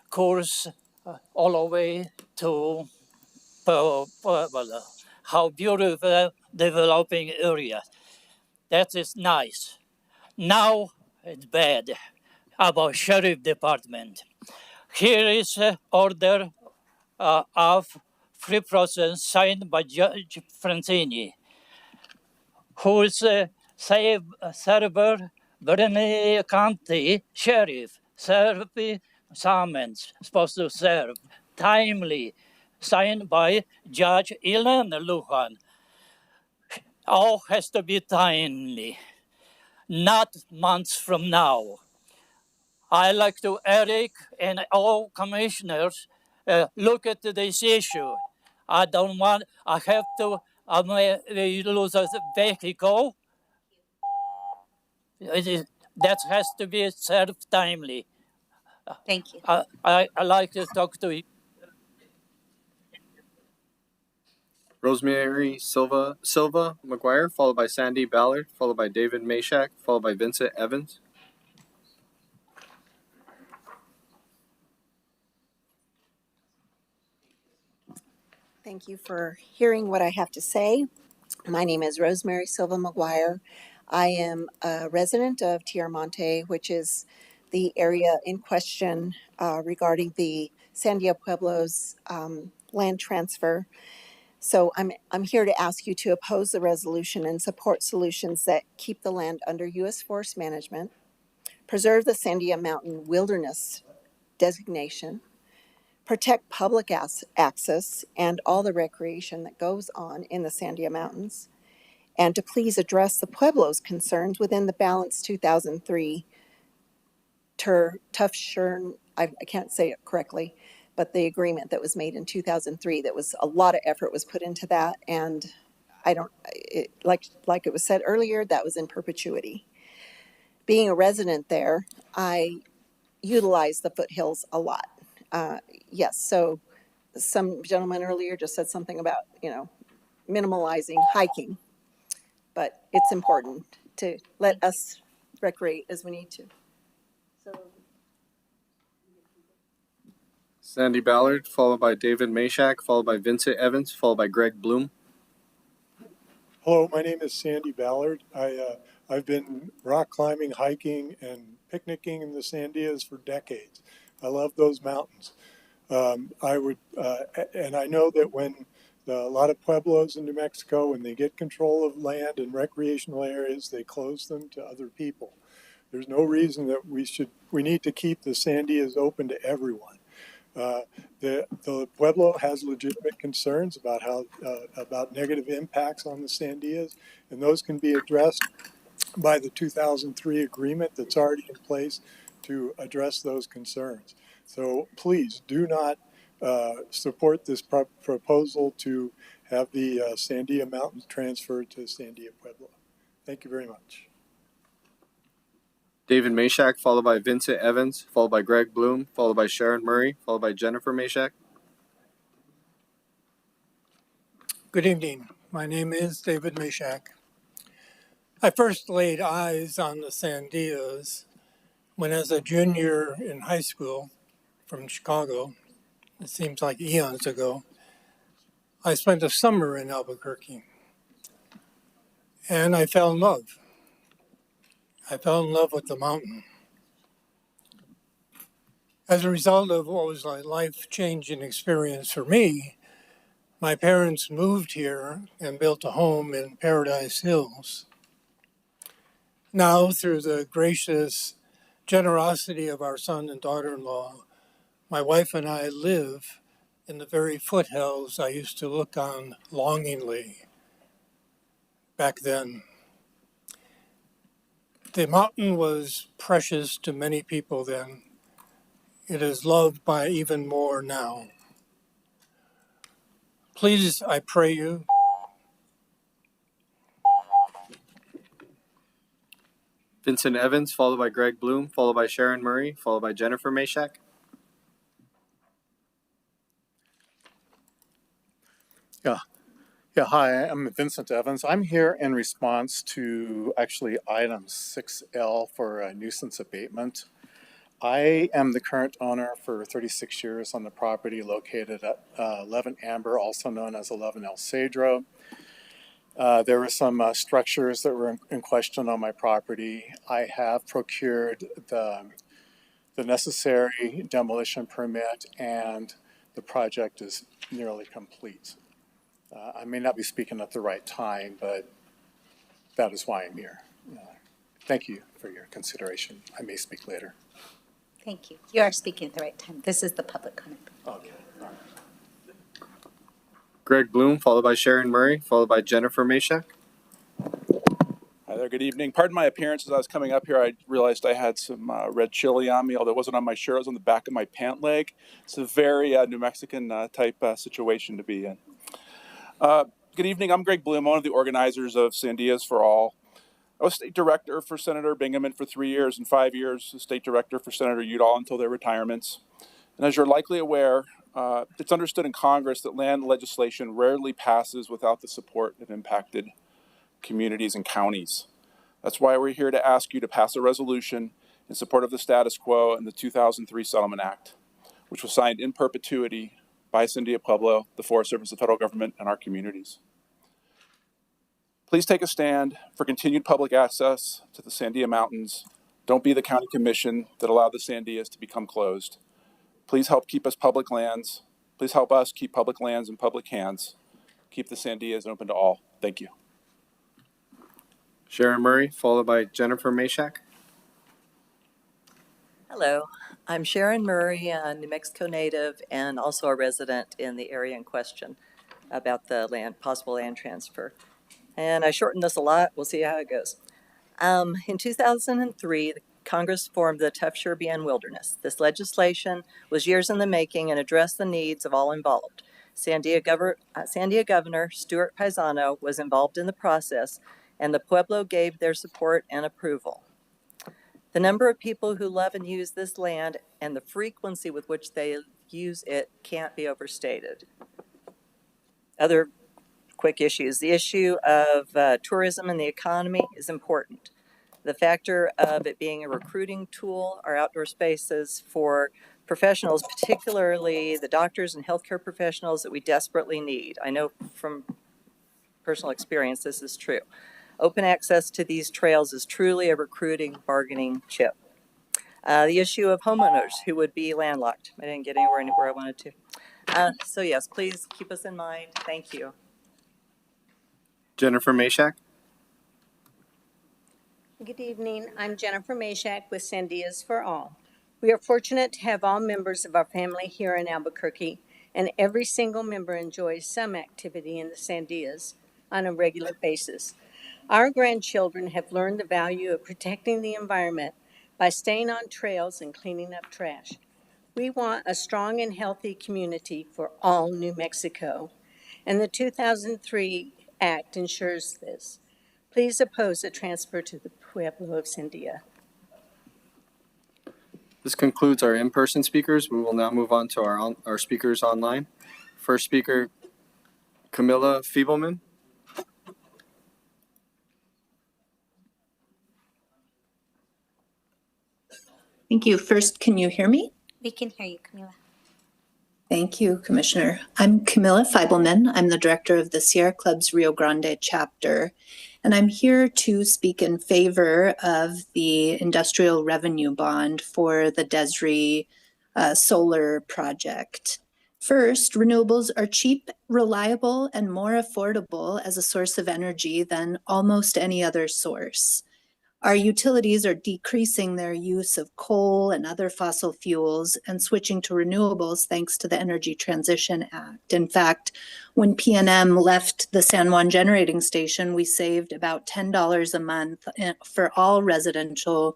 course all the way to Puebla. How beautiful developing area. That is nice. Now it's bad about sheriff department. Here is an order of free process signed by Judge Francini, who is server Bernalillo County Sheriff, serve summons, supposed to serve, timely, signed by Judge Elena Lujan. All has to be timely, not months from now. I like to Eric and all commissioners look at this issue. I don't want, I have to, I may lose a vehicle. That has to be served timely. Thank you. I like to talk to you. Rosemary Silva McGuire, followed by Sandy Ballard, followed by David Mashak, followed by Vincent Evans. Thank you for hearing what I have to say. My name is Rosemary Silva McGuire. I am a resident of Tiermonte, which is the area in question regarding the Sandia Pueblos land transfer. So I'm here to ask you to oppose the resolution and support solutions that keep the land under U.S. Forest Management, preserve the Sandia Mountain Wilderness designation, protect public access and all the recreation that goes on in the Sandia Mountains, and to please address the Pueblo's concerns within the Balance 2003 Tuff-Shern, I can't say it correctly, but the agreement that was made in 2003, that was a lot of effort was put into that, and like it was said earlier, that was in perpetuity. Being a resident there, I utilize the foothills a lot. Yes, so some gentleman earlier just said something about, minimalizing hiking, but it's important to let us recreate as we need to. Sandy Ballard, followed by David Mashak, followed by Vincent Evans, followed by Greg Bloom. Hello, my name is Sandy Ballard. I've been rock climbing, hiking, and picnicking in the Sandias for decades. I love those mountains. And I know that when a lot of pueblos in New Mexico, when they get control of land and recreational areas, they close them to other people. There's no reason that we need to keep the Sandias open to everyone. The Pueblo has legitimate concerns about negative impacts on the Sandias, and those can be addressed by the 2003 agreement that's already in place to address those concerns. So please do not support this proposal to have the Sandia Mountains transferred to Sandia Pueblo. Thank you very much. David Mashak, followed by Vincent Evans, followed by Greg Bloom, followed by Sharon Murray, followed by Jennifer Mashak. Good evening. My name is David Mashak. I first laid eyes on the Sandias when, as a junior in high school from Chicago, it seems like eons ago, I spent a summer in Albuquerque. And I fell in love. I fell in love with the mountain. As a result of what was a life-changing experience for me, my parents moved here and built a home in Paradise Hills. Now, through the gracious generosity of our son and daughter-in-law, my wife and I live in the very foothills I used to look on longingly back then. The mountain was precious to many people then. It is loved by even more now. Please, I pray you, Vincent Evans, followed by Greg Bloom, followed by Sharon Murray, followed by Jennifer Mashak. Hi, I'm Vincent Evans. I'm here in response to actually item 6L for a nuisance abatement. I am the current owner for 36 years on the property located at 11 Amber, also known as 11 El Cedro. There were some structures that were in question on my property. I have procured the necessary demolition permit, and the project is nearly complete. I may not be speaking at the right time, but that is why I'm here. Thank you for your consideration. I may speak later. Thank you. You are speaking at the right time. This is the public comment. Okay. All right. Greg Bloom, followed by Sharon Murray, followed by Jennifer Mashak. Hi there, good evening. Pardon my appearance. As I was coming up here, I realized I had some red chili on me, although it wasn't on my shirt, it was on the back of my pant leg. It's a very New Mexican type situation to be in. Good evening, I'm Greg Bloom, one of the organizers of Sandias for All. I was state director for Senator Bingaman for 3 years, and 5 years state director for Senator Udall until their retirements. And as you're likely aware, it's understood in Congress that land legislation rarely passes without the support of impacted communities and counties. That's why we're here to ask you to pass a resolution in support of the status quo and the 2003 Settlement Act, which was signed in perpetuity by Sandia Pueblo, the Forest Service, the federal government, and our communities. Please take a stand for continued public access to the Sandia Mountains Don't be the county commission that allowed the Sandias to become closed. Please help keep us public lands. Please help us keep public lands in public hands. Keep the Sandias open to all. Thank you. Sharon Murray, followed by Jennifer Mashak. Hello, I'm Sharon Murray, a New Mexico native and also a resident in the area in question about the possible land transfer. And I shortened this a lot. We'll see how it goes. In 2003, Congress formed the Tough Sherbian Wilderness. This legislation was years in the making and addressed the needs of all involved. Sandia Governor Stuart Paisano was involved in the process, and the Pueblo gave their support and approval. The number of people who love and use this land and the frequency with which they use it can't be overstated. Other quick issues. The issue of tourism and the economy is important. The factor of it being a recruiting tool, our outdoor spaces for professionals, particularly the doctors and healthcare professionals that we desperately need. I know from personal experience this is true. Open access to these trails is truly a recruiting bargaining chip. The issue of homeowners who would be landlocked. I didn't get anywhere I wanted to. So yes, please keep us in mind. Thank you. Jennifer Mashak. Good evening. I'm Jennifer Mashak with Sandias for All. We are fortunate to have all members of our family here in Albuquerque, and every single member enjoys some activity in the Sandias on a regular basis. Our grandchildren have learned the value of protecting the environment by staying on trails and cleaning up trash. We want a strong and healthy community for all New Mexico, and the 2003 Act ensures this. Please oppose a transfer to the Pueblo of Sandia. This concludes our in-person speakers. We will now move on to our speakers online. First speaker, Camilla Feebleman. Thank you. First, can you hear me? We can hear you, Camila. Thank you, Commissioner. I'm Camilla Feibelman. I'm the director of the Sierra Club's Rio Grande chapter, and I'm here to speak in favor of the industrial revenue bond for the Desri solar project. First, renewables are cheap, reliable, and more affordable as a source of energy than almost any other source. Our utilities are decreasing their use of coal and other fossil fuels and switching to renewables thanks to the Energy Transition Act. In fact, when PNM left the San Juan generating station, we saved about $10 a month for all residential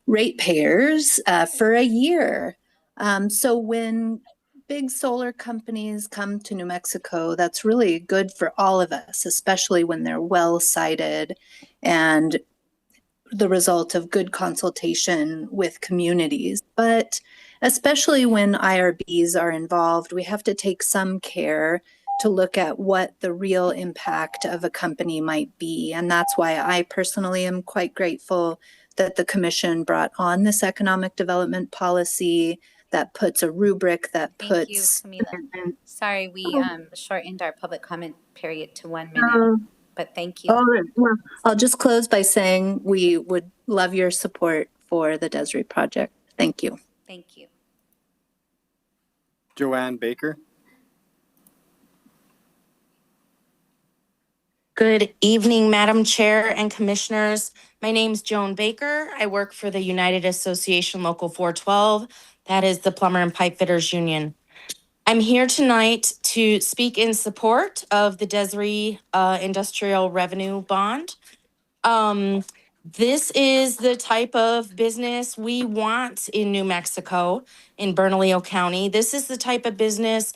ratepayers for a year. So when big solar companies come to New Mexico, that's really good for all of us, especially when they're well-sited and the result of good consultation with communities. But especially when IRBs are involved, we have to take some care to look at what the real impact of a company might be. And that's why I personally am quite grateful that the Commission brought on this economic development policy that puts a rubric that puts... Thank you, Camila. Sorry, we shortened our public comment period to 1 minute. But thank you. Well, I'll just close by saying we would love your support for the Desri project. Thank you. Thank you. Joanne Baker. Good evening, Madam Chair and Commissioners. My name's Joan Baker. I work for the United Association Local 412. That is the Plumber and Pipe Fitters Union. I'm here tonight to speak in support of the Desri Industrial Revenue Bond. This is the type of business we want in New Mexico, in Bernalillo County. This is the type of business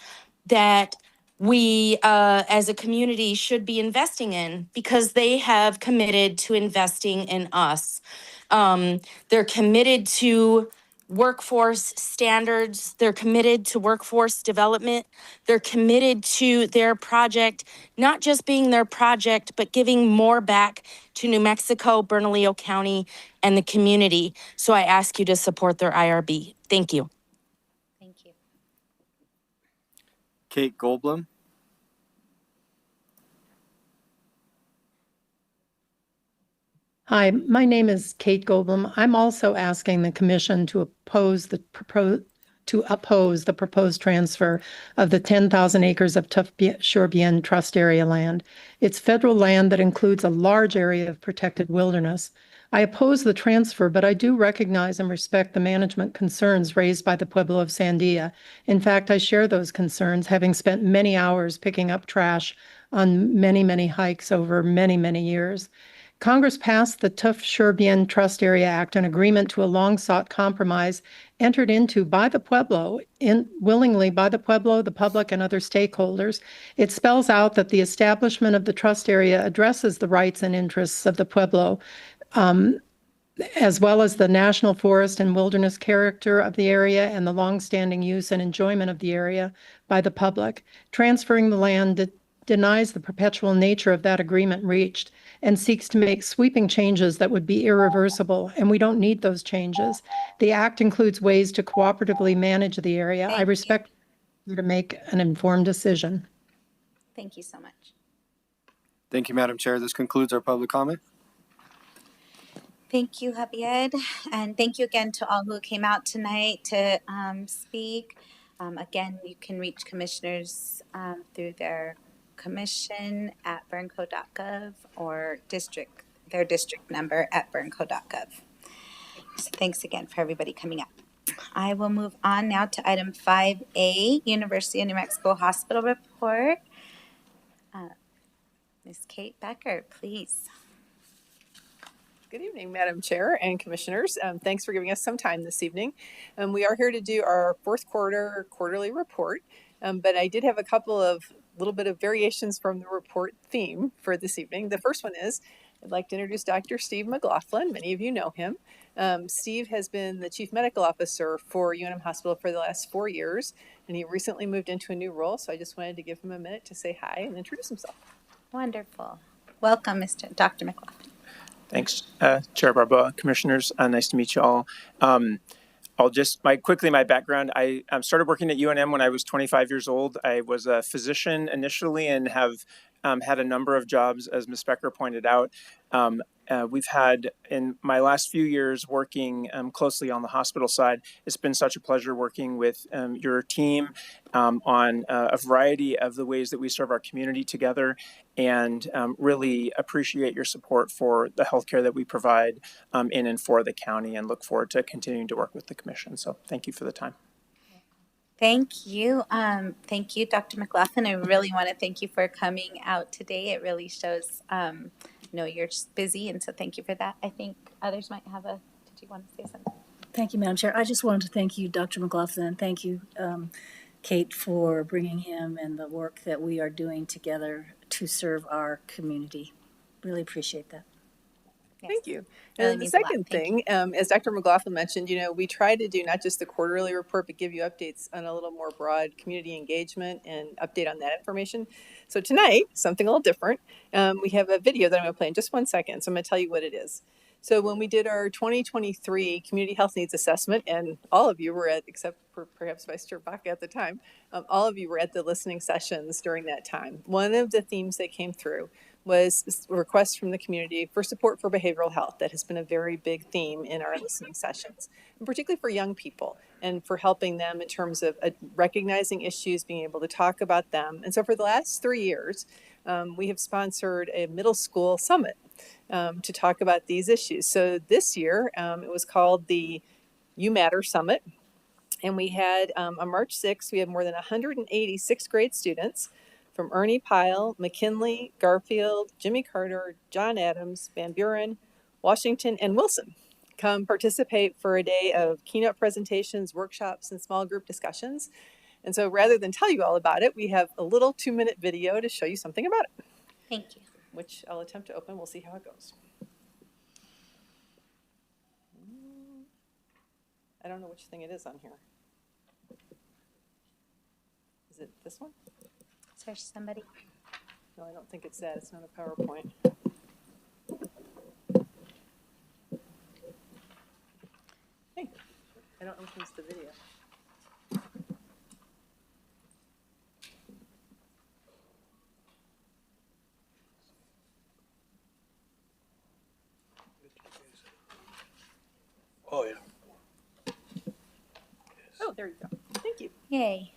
that we as a community should be investing in because they have committed to investing in us. They're committed to workforce standards. They're committed to workforce development. They're committed to their project, not just being their project, but giving more back to New Mexico, Bernalillo County, and the community. So I ask you to support their IRB. Thank you. Thank you. Kate Goldblum. Hi, my name is Kate Goldblum. I'm also asking the commission to oppose the proposed transfer of the 10,000 acres of Shore Bien Trust Area land. It's federal land that includes a large area of protected wilderness. I oppose the transfer, but I do recognize and respect the management concerns raised by the Pueblo of Sandia. In fact, I share those concerns, having spent many hours picking up trash on many, many hikes over many, many years. Congress passed the Tuf Shore Bien Trust Area Act, an agreement to a long-sought compromise entered into by the Pueblo, willingly by the Pueblo, the public, and other stakeholders. It spells out that the establishment of the trust area addresses the rights and interests of the Pueblo, as well as the national forest and wilderness character of the area and the longstanding use and enjoyment of the area by the public. Transferring the land denies the perpetual nature of that agreement reached and seeks to make sweeping changes that would be irreversible, and we don't need those changes. The act includes ways to cooperatively manage the area. I respect you to make an informed decision. Thank you so much. Thank you, Madam Chair. This concludes our public comment. Thank you, Javier, and thank you again to all who came out tonight to speak. Again, you can reach commissioners through their commission at burnco.gov or their district number at burnco.gov. So thanks again for everybody coming up. I will move on now to item 5A, University of New Mexico Hospital Report. Ms. Kate Becker, please. Good evening, Madam Chair and Commissioners. Thanks for giving us some time this evening. We are here to do our fourth quarter quarterly report, but I did have a couple of little bit of variations from the report theme for this evening. The first one is I'd like to introduce Dr. Steve McLaughlin. Many of you know him. Steve has been the Chief Medical Officer for UNM Hospital for the last 4 years, and he recently moved into a new role, so I just wanted to give him a minute to say hi and introduce himself. Wonderful. Welcome, Dr. McLaughlin. Thanks, Chair Barba, Commissioners. Nice to meet you all. I'll just quickly my background. I started working at UNM when I was 25 years old. I was a physician initially and have had a number of jobs, as Ms. Becker pointed out. We've had, in my last few years working closely on the hospital side, it's been such a pleasure working with your team on a variety of the ways that we serve our community together, and really appreciate your support for the healthcare that we provide in and for the county, and look forward to continuing to work with the commission. So thank you for the time. Thank you. Thank you, Dr. McLaughlin. I really want to thank you for coming out today. It really shows, you're just busy, and so thank you for that. I think others might have did you want to say something? Thank you, Madam Chair. I just wanted to thank you, Dr. McLaughlin, and thank you, Kate, for bringing him and the work that we are doing together to serve our community. Really appreciate that. Yes. Thank you. And the second thing, as Dr. McLaughlin mentioned, we try to do not just the quarterly report, but give you updates on a little more broad community engagement and update on that information. So tonight, something a little different. We have a video that I'm going to play in just 1 second. So I'm going to tell you what it is. So when we did our 2023 Community Health Needs Assessment, and all of you were except for perhaps Vice Chair Baca at the time, all of you were at the listening sessions during that time. One of the themes that came through was requests from the community for support for behavioral health. That has been a very big theme in our listening sessions, and particularly for young people, and for helping them in terms of recognizing issues, being able to talk about them. And so for the last 3 years, we have sponsored a middle school summit to talk about these issues. So this year, it was called the You Matter Summit. And we had, on March 6th, we had more than 180 sixth grade students from Ernie Pyle, McKinley, Garfield, Jimmy Carter, John Adams, Van Buren, Washington, and Wilson come participate for a day of keynote presentations, workshops, and small group discussions. And so rather than tell you all about it, we have a little 2-minute video to show you something about it. Thank you. Which I'll attempt to open. We'll see how it goes. I don't know which thing it is on here. Is it this one? Is there somebody? No, I don't think it's that. It's not a PowerPoint. Hey, I don't know if it's the video. there you go. Thank you. Yay.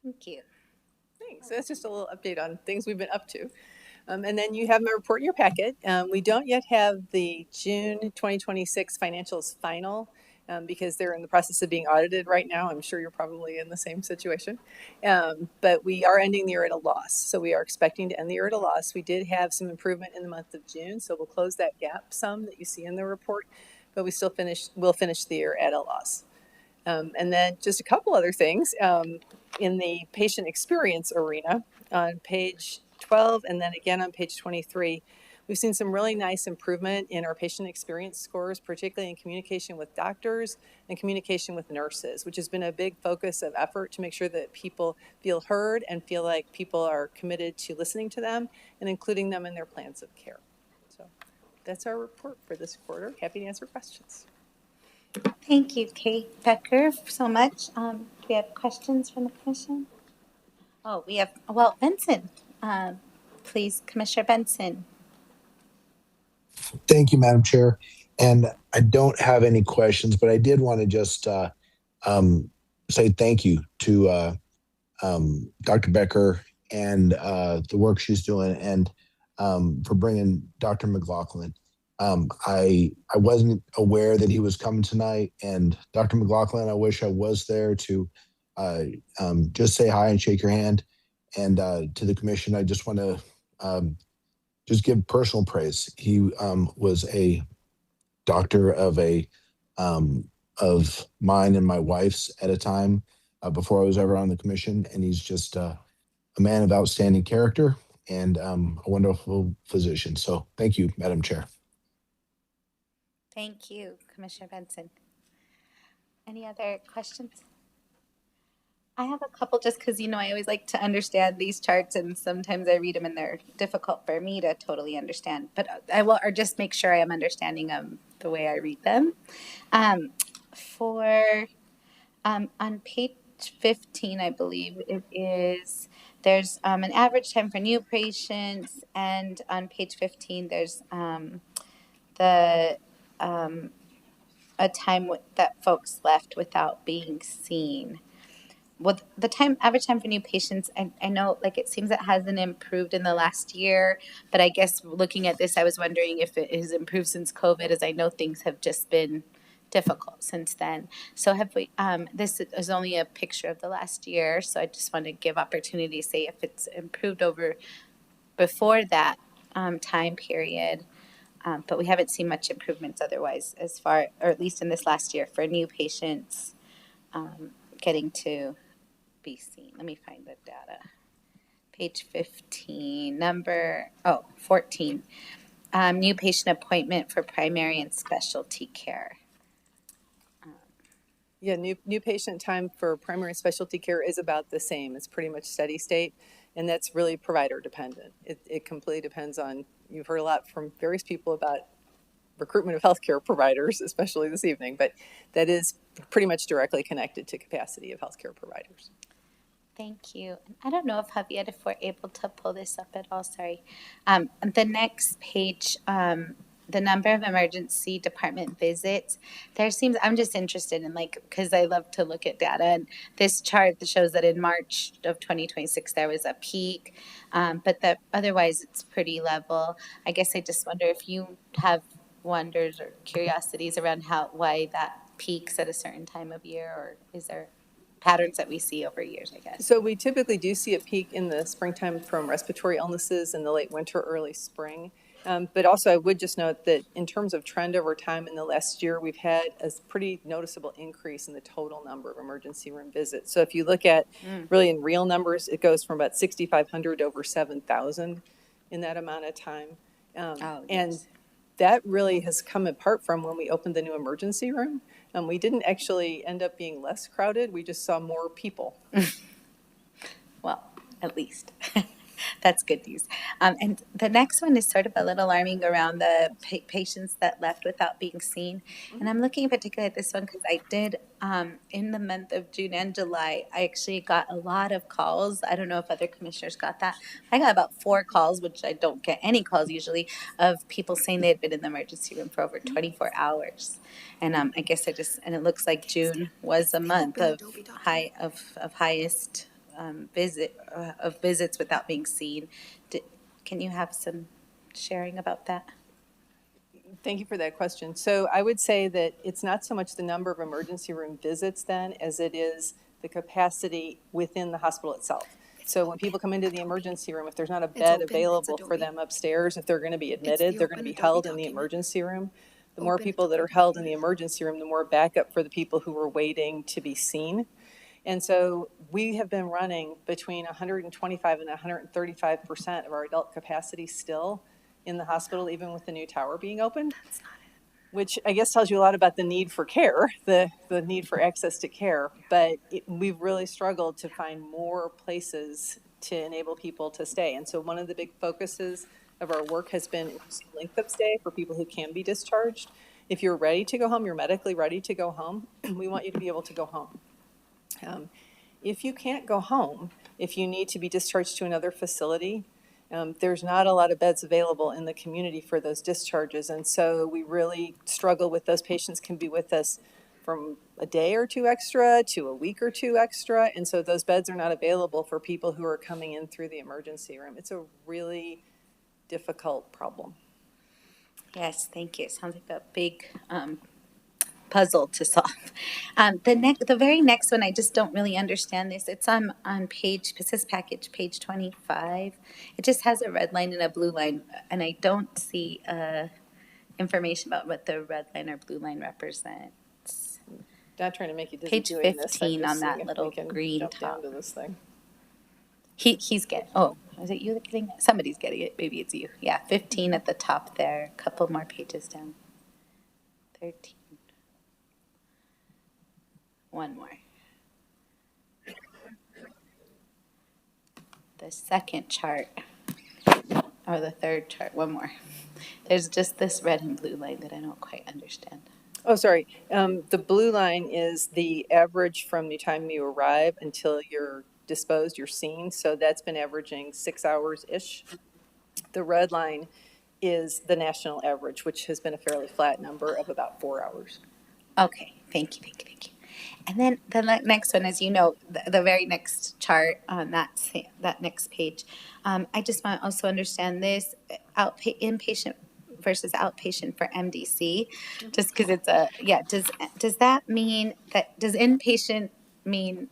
Thank you. Thanks. So that's just a little update on things we've been up to. And then you have my report in your packet. We don't yet have the June 2026 financials final because they're in the process of being audited right now. I'm sure you're probably in the same situation. But we are ending the year at a loss. So we are expecting to end the year at a loss. We did have some improvement in the month of June, so we'll close that gap some that you see in the report, but we'll finish the year at a loss. And then just a couple other things in the patient experience arena on page 12 and then again on page 23, we've seen some really nice improvement in our patient experience scores, particularly in communication with doctors and communication with nurses, which has been a big focus of effort to make sure that people feel heard and feel like people are committed to listening to them and including them in their plans of care. So that's our report for this quarter. Happy to answer questions. Thank you, Kate Becker, so much. Do we have questions from the commission? Oh, we have, well, Benson. Please, Commissioner Benson. Thank you, Madam Chair. And I don't have any questions, but I did want to just say thank you to Dr. Becker and the work she's doing and for bringing Dr. McLaughlin. I wasn't aware that he was coming tonight, and Dr. McLaughlin, I wish I was there to just say hi and shake your hand. And to the commission, I just want to just give personal praise. He was a doctor of mine and my wife's at a time before I was ever on the commission, and he's just a man of outstanding character and a wonderful physician. So thank you, Madam Chair. Thank you, Commissioner Benson. Any other questions? I have a couple just because, I always like to understand these charts and sometimes I read them and they're difficult for me to totally understand. But I will, or just make sure I am understanding them the way I read them. Um, for on page 15, I believe it is, there's an average time for new patients, and on page 15, there's the a time that folks left without being seen. Well, the average time for new patients, I know, like, it seems it hasn't improved in the last year, but I guess looking at this, I was wondering if it has improved since COVID, as I know things have just been difficult since then. So have we, this is only a picture of the last year, so I just want to give opportunity to say if it's improved over before that time period. But we haven't seen much improvements otherwise as far, or at least in this last year, for new patients getting to be seen. Let me find the data. Page 15, 14. New patient appointment for primary and specialty care. Yeah, new patient time for primary and specialty care is about the same. It's pretty much steady state, and that's really provider dependent. It completely depends on, you've heard a lot from various people about recruitment of healthcare providers, especially this evening, but that is pretty much directly connected to capacity of healthcare providers. Thank you. I don't know if Javier, if we're able to pull this up at all, sorry. The next page, the number of emergency department visits, I'm just interested in, like, because I love to look at data, and this chart that shows that in March of 2026 there was a peak, but that otherwise it's pretty level. I guess I just wonder if you have wonders or curiosities around why that peaks at a certain time of year, or is there patterns that we see over years, I guess. So we typically do see a peak in the springtime from respiratory illnesses in the late winter, early spring. But also I would just note that in terms of trend over time in the last year, we've had a pretty noticeable increase in the total number of emergency room visits. So if you look at really in real numbers, it goes from about 6,500 to over 7,000 in that amount of time. And that really has come apart from when we opened the new emergency room. We didn't actually end up being less crowded. We just saw more people. Well, at least. That's good news. And the next one is sort of a little alarming around the patients that left without being seen. And I'm looking in particular at this one because I did, in the month of June and July, I actually got a lot of calls. I don't know if other commissioners got that. I got about 4 calls, which I don't get any calls usually, of people saying they had been in the emergency room for over 24 hours. And I guess and it looks like June was a month of highest of visits without being seen. Can you have some sharing about that? Thank you for that question. So I would say that it's not so much the number of emergency room visits then as it is the capacity within the hospital itself. So when people come into the emergency room, if there's not a bed available for them upstairs, if they're going to be admitted, they're going to be held in the emergency room. The more people that are held in the emergency room, the more backup for the people who are waiting to be seen. And so we have been running between 125 and 135% of our adult capacity still in the hospital, even with the new tower being opened, which I guess tells you a lot about the need for care, the need for access to care. But we've really struggled to find more places to enable people to stay. And so one of the big focuses of our work has been increasing length of stay for people who can be discharged. If you're ready to go home, you're medically ready to go home, we want you to be able to go home. If you can't go home, if you need to be discharged to another facility, there's not a lot of beds available in the community for those discharges. And so we really struggle with those patients can be with us from a day or 2 extra to a week or 2 extra. And so those beds are not available for people who are coming in through the emergency room. It's a really difficult problem. Yes, thank you. It sounds like a big puzzle to solve. The very next one, I just don't really understand this. It's on page, it says package, page 25. It just has a red line and a blue line, and I don't see information about what the red line or blue line represents. Not trying to make you dizzy Page doing 15 this. on that little green jump top. down to this thing. He's getting, oh, is it you that getting it? Somebody's getting it. Maybe it's you. Yeah, 15 at the top there. A couple more pages down. 13. One more. the second chart, or the third chart, one more. There's just this red and blue line that I don't quite understand. Oh, sorry. The blue line is the average from the time you arrive until you're disposed, you're seen. So that's been averaging 6 hours-ish. The red line is the national average, which has been a fairly flat number of about 4 hours. Okay, thank you. And then the next one, as you know, the very next chart on that next page, I just want to also understand this inpatient versus outpatient for MDC, just because it's does that mean that, does inpatient mean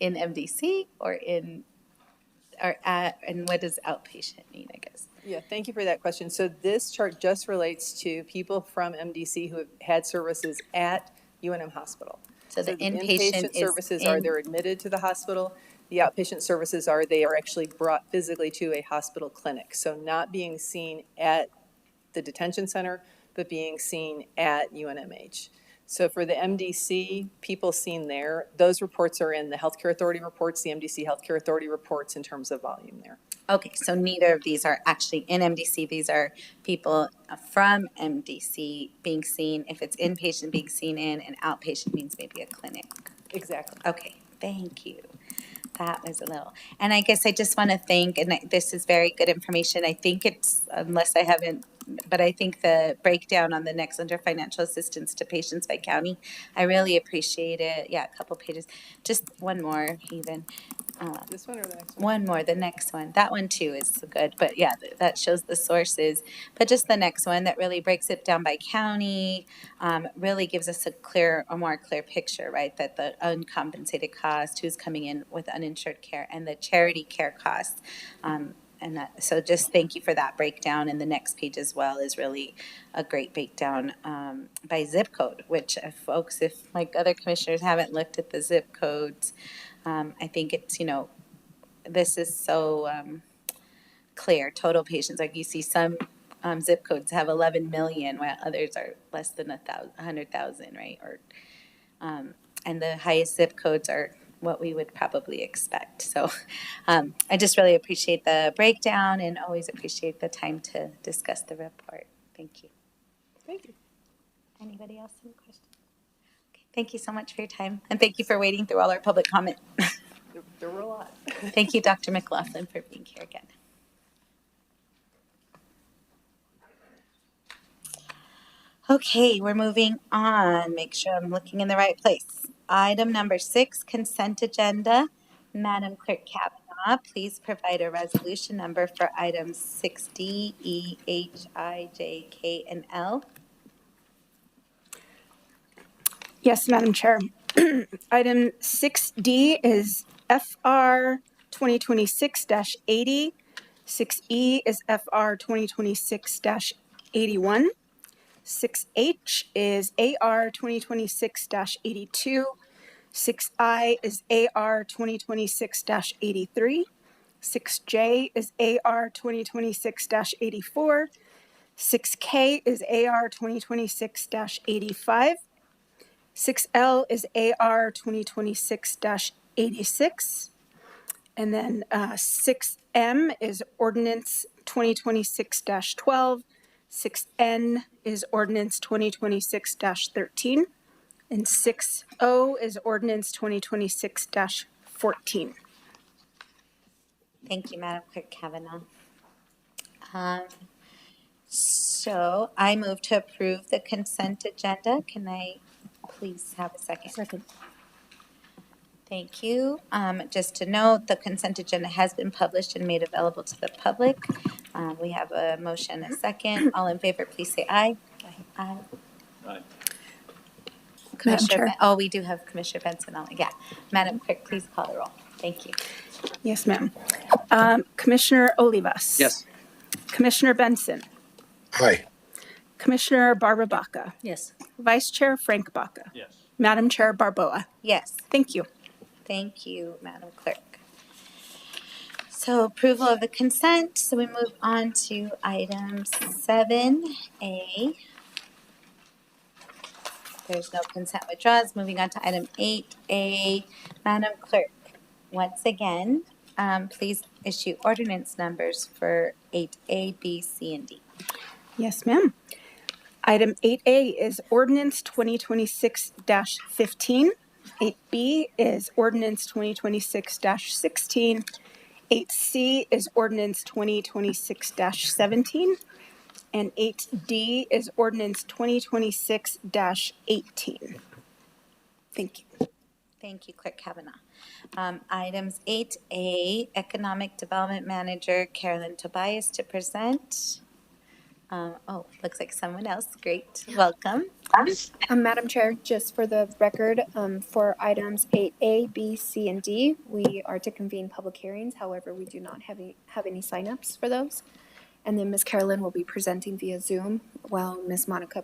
in MDC and what does outpatient mean, I guess? Yeah, thank you for that question. So this chart just relates to people from MDC who have had services at UNM Hospital. So the inpatient services are they're admitted to the hospital. The outpatient services are they are actually brought physically to a hospital clinic. So not being seen at the detention center, but being seen at UNMH. So for the MDC, people seen there, those reports are in the Healthcare Authority reports, the MDC Healthcare Authority reports in terms of volume there. Okay, so neither of these are actually in MDC. These are people from MDC being seen. If it's inpatient being seen in, and outpatient means maybe a clinic. Exactly. Okay, thank you. That was a little, and I guess I just want to thank, and this is very good information. I think it's, unless I haven't, but I think the breakdown on the next under financial assistance to patients by county, I really appreciate it. Yeah, a couple pages. Just one more even. This one or the next one? One more, the next one. That one too is good, but yeah, that shows the sources. But just the next one that really breaks it down by county, really gives us a more clear picture, right? That the uncompensated cost, who's coming in with uninsured care, and the charity care costs. So just thank you for that breakdown. And the next page as well is really a great breakdown by zip code, which folks, if my other commissioners haven't looked at the zip codes, I think it's, this is so clear. Total patients, like you see some zip codes have 11 million, while others are less than 100,000, right? Or and the highest zip codes are what we would probably expect. So I just really appreciate the breakdown and always appreciate the time to discuss the report. Thank you. Thank you. Anybody else have a question? Okay, thank you so much for your time, and thank you for waiting through all our public comment. There were a lot. Thank you, Dr. McLaughlin, for being here again. Okay, we're moving on. Make sure I'm looking in the right place. Item number 6, consent agenda. Madam Clerk Kavanaugh, please provide a resolution number for items 6D, E, H, I, J, K, and L. Yes, Madam Chair. Item 6D is FR 2026-80. 6E is FR 2026-81. 6H is AR 2026-82. 6I is AR 2026-83. 6J is AR 2026-84. 6K is AR 2026-85. 6L is AR 2026-86. And then 6M is Ordinance 2026-12. 6N is Ordinance 2026-13. And 6O is Ordinance 2026-14. Thank you, Madam Clerk Kavanaugh. So I move to approve the consent agenda. Can I please have a second? Second. Thank you. Just to note, the consent agenda has been published and made available to the public. We have a motion, a second. All in favor, please say aye. Aye. Aye. Commissioner, we do have Commissioner Benson on. Yeah. Madam Clerk, please call the roll. Thank you. Yes, ma'am. Commissioner Olivas. Yes. Commissioner Benson. Aye. Commissioner Barbara Baca. Yes. Vice Chair Frank Baca. Yes. Madam Chair Barboa. Yes. Thank you. Thank you, Madam Clerk. So approval of the consent. So we move on to item 7A. There's no consent withdrawals. Moving on to item 8A. Madam Clerk, once again, please issue ordinance numbers for 8A, B, C, and D. Yes, ma'am. Item 8A is ordinance 2026-15. 8B is ordinance 2026-16. 8C is ordinance 2026-17. And 8D is ordinance 2026-18. Thank you. Thank you, Clerk Kavanaugh. Items 8A, Economic Development Manager Carolyn Tobias to present. Looks like someone else. Great. Welcome. Madam Chair, just for the record, for items 8A, B, C, and D, we are to convene public hearings. However, we do not have any signups for those. And then Ms. Carolyn will be presenting via Zoom while Ms. Monica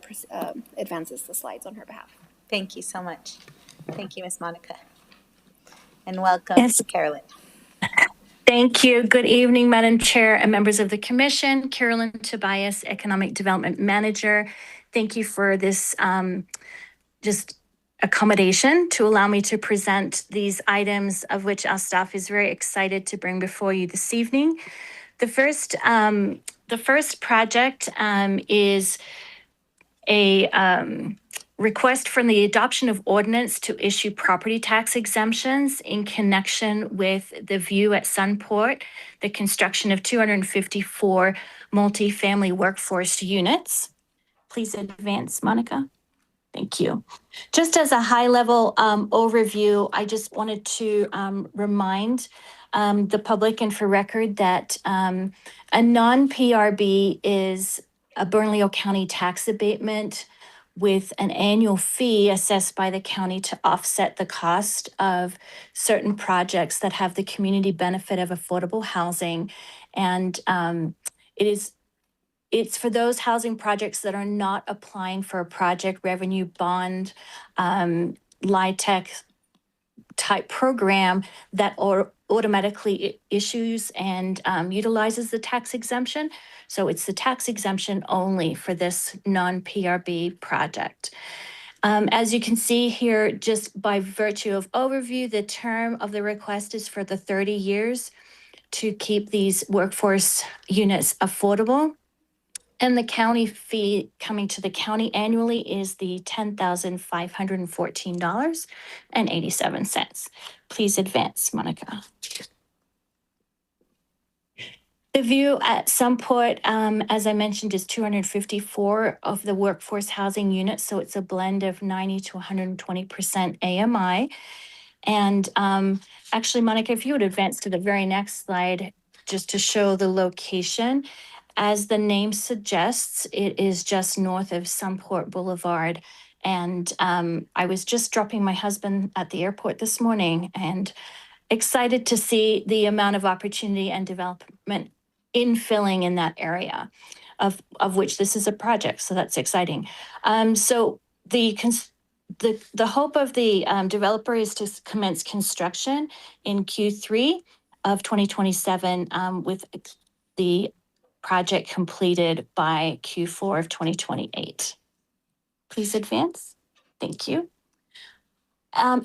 advances the slides on her behalf. Thank you so much. Thank you, Ms. Monica. And welcome, Yes. Carolyn. Thank you. Good evening, Madam Chair and members of the Commission. Carolyn Tobias, Economic Development Manager. Thank you for this just accommodation to allow me to present these items, of which our staff is very excited to bring before you this evening. The first project is a request from the adoption of ordinance to issue property tax exemptions in connection with the View at Sunport, the construction of 254 multifamily workforce units. Please advance, Monica. Thank you. Just as a high-level overview, I just wanted to remind the public and for record that a non-PRB is a Bernalillo County tax abatement with an annual fee assessed by the county to offset the cost of certain projects that have the community benefit of affordable housing. And it's for those housing projects that are not applying for a project revenue bond, LIHTC type program that automatically issues and utilizes the tax exemption. So it's the tax exemption only for this non-PRB project. As you can see here, just by virtue of overview, the term of the request is for the 30 years to keep these workforce units affordable. And the county fee coming to the county annually is the $10,514.87. Please advance, Monica. The View at Sunport, as I mentioned, is 254 of the workforce housing units. So it's a blend of 90 to 120% AMI. And actually, Monica, if you would advance to the very next slide, just to show the location. As the name suggests, it is just north of Sunport Boulevard. And I was just dropping my husband at the airport this morning and excited to see the amount of opportunity and development infilling in that area, of which this is a project. So that's exciting. So the hope of the developer is to commence construction in Q3 of 2027 with the project completed by Q4 of 2028. Please advance. Thank you.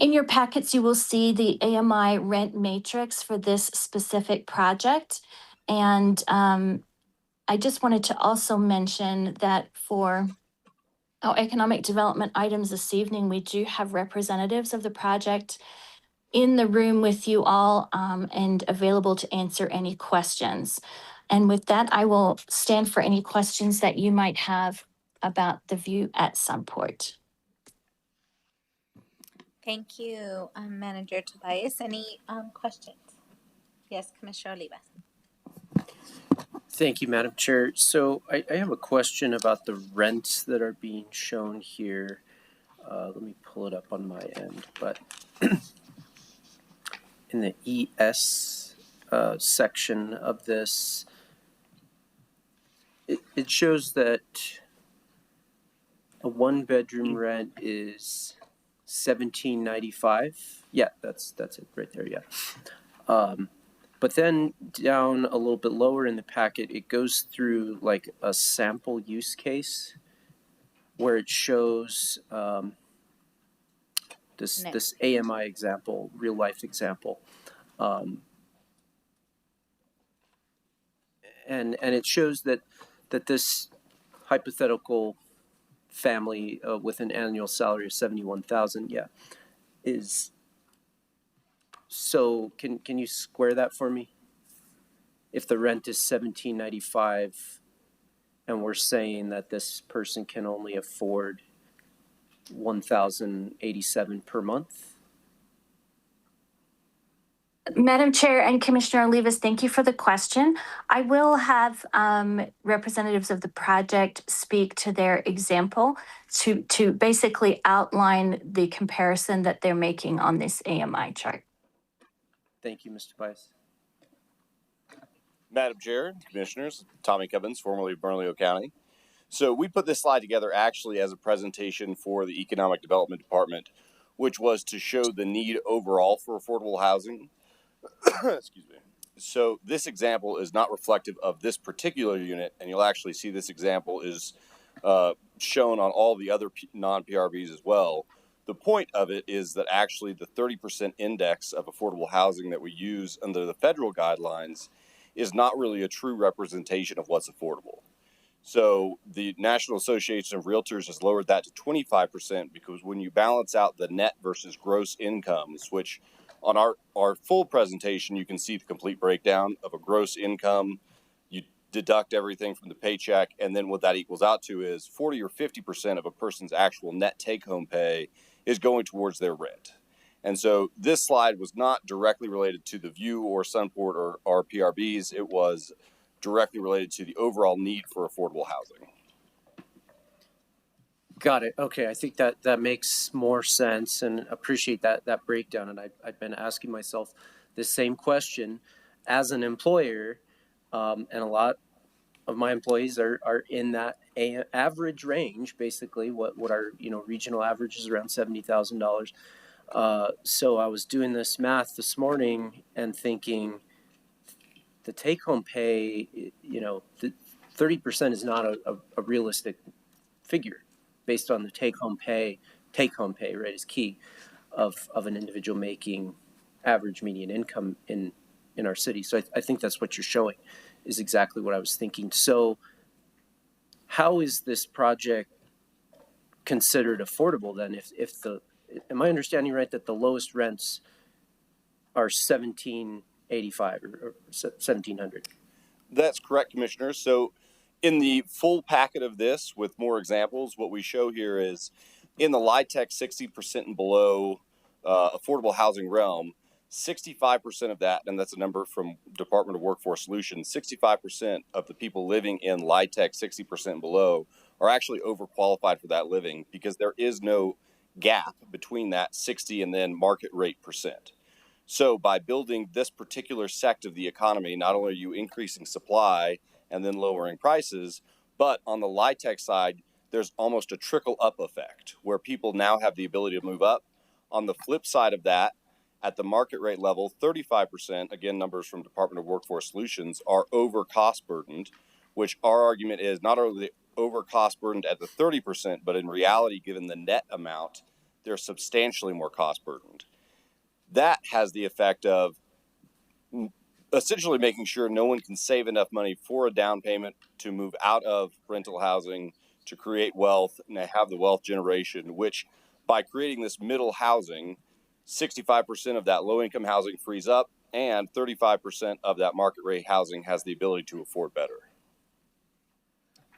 In your packets, you will see the AMI rent matrix for this specific project. And I just wanted to also mention that for our economic development items this evening, we do have representatives of the project in the room with you all and available to answer any questions. And with that, I will stand for any questions that you might have about the View at Sunport. Thank you, Manager Tobias. Any questions? Yes, Commissioner Olivas. Thank you, Madam Chair. So I have a question about the rents that are being shown here. Let me pull it up on my end, but in the ES section of this, it shows that a one-bedroom rent is $17.95. Yeah, that's it right there. Yeah. But then down a little bit lower in the packet, it goes through like a sample use case where it shows this AMI example, real life example. and it shows that this hypothetical family with an annual salary of 71,000, is. So can you square that for me? If the rent is $1,795, and we're saying that this person can only afford $1,087 per month. Madam Chair and Commissioner Olivas, thank you for the question. I will have representatives of the project speak to their example to basically outline the comparison that they're making on this AMI chart. Thank you, Mr. Bice. Madam Chair, Commissioners, Tommy Cubbins, formerly of Bernalillo County. So we put this slide together actually as a presentation for the Economic Development Department, which was to show the need overall for affordable housing. Excuse me. So this example is not reflective of this particular unit, and you'll actually see this example is shown on all the other non-PRBs as well. The point of it is that actually the 30% index of affordable housing that we use under the federal guidelines is not really a true representation of what's affordable. So the National Association of Realtors has lowered that to 25% because when you balance out the net versus gross incomes, which on our full presentation, you can see the complete breakdown of a gross income. You deduct everything from the paycheck, and then what that equals out to is 40 or 50% of a person's actual net take-home pay is going towards their rent. And so this slide was not directly related to the View or Sunport or our PRBs. It was directly related to the overall need for affordable housing. Got it. Okay, I think that makes more sense, and appreciate that breakdown. And I've been asking myself this same question as an employer, and a lot of my employees are in that average range, basically what our regional average is around $70,000. So I was doing this math this morning and thinking the take-home pay, the 30% is not a realistic figure based on the take-home pay, right, is key of an individual making average median income in our city. So I think that's what you're showing is exactly what I was thinking. So how is this project considered affordable then? Am I understanding right that the lowest rents are $1,785 or $1,700? That's correct, Commissioner. So in the full packet of this with more examples, what we show here is in the LIHTC 60% and below affordable housing realm, 65% of that, and that's a number from Department of Workforce Solutions, 65% of the people living in LIHTC 60% and below are actually overqualified for that living because there is no gap between that 60 and then market rate percent. So by building this particular sect of the economy, not only are you increasing supply and then lowering prices, but on the LIHTC side, there's almost a trickle up effect where people now have the ability to move up. On the flip side of that, at the market rate level, 35%, again, numbers from Department of Workforce Solutions, are over cost burdened, which our argument is not only over cost burdened at the 30%, but in reality, given the net amount, they're substantially more cost burdened. That has the effect of essentially making sure no one can save enough money for a down payment to move out of rental housing, to create wealth, and to have the wealth generation, which by creating this middle housing, 65% of that low-income housing frees up, and 35% of that market rate housing has the ability to afford better.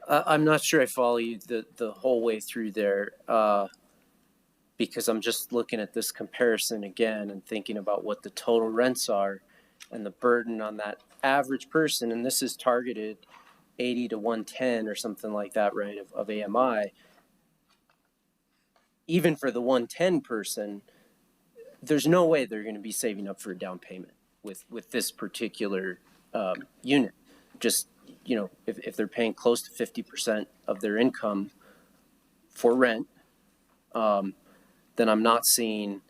I'm not sure I follow you the whole way through there because I'm just looking at this comparison again and thinking about what the total rents are and the burden on that average person. And this is targeted 80 to 110 or something like that, right, of AMI. Even for the 110 person, there's no way they're going to be saving up for a down payment with this particular unit. Just, if they're paying close to 50% of their income for rent, then I'm not seeing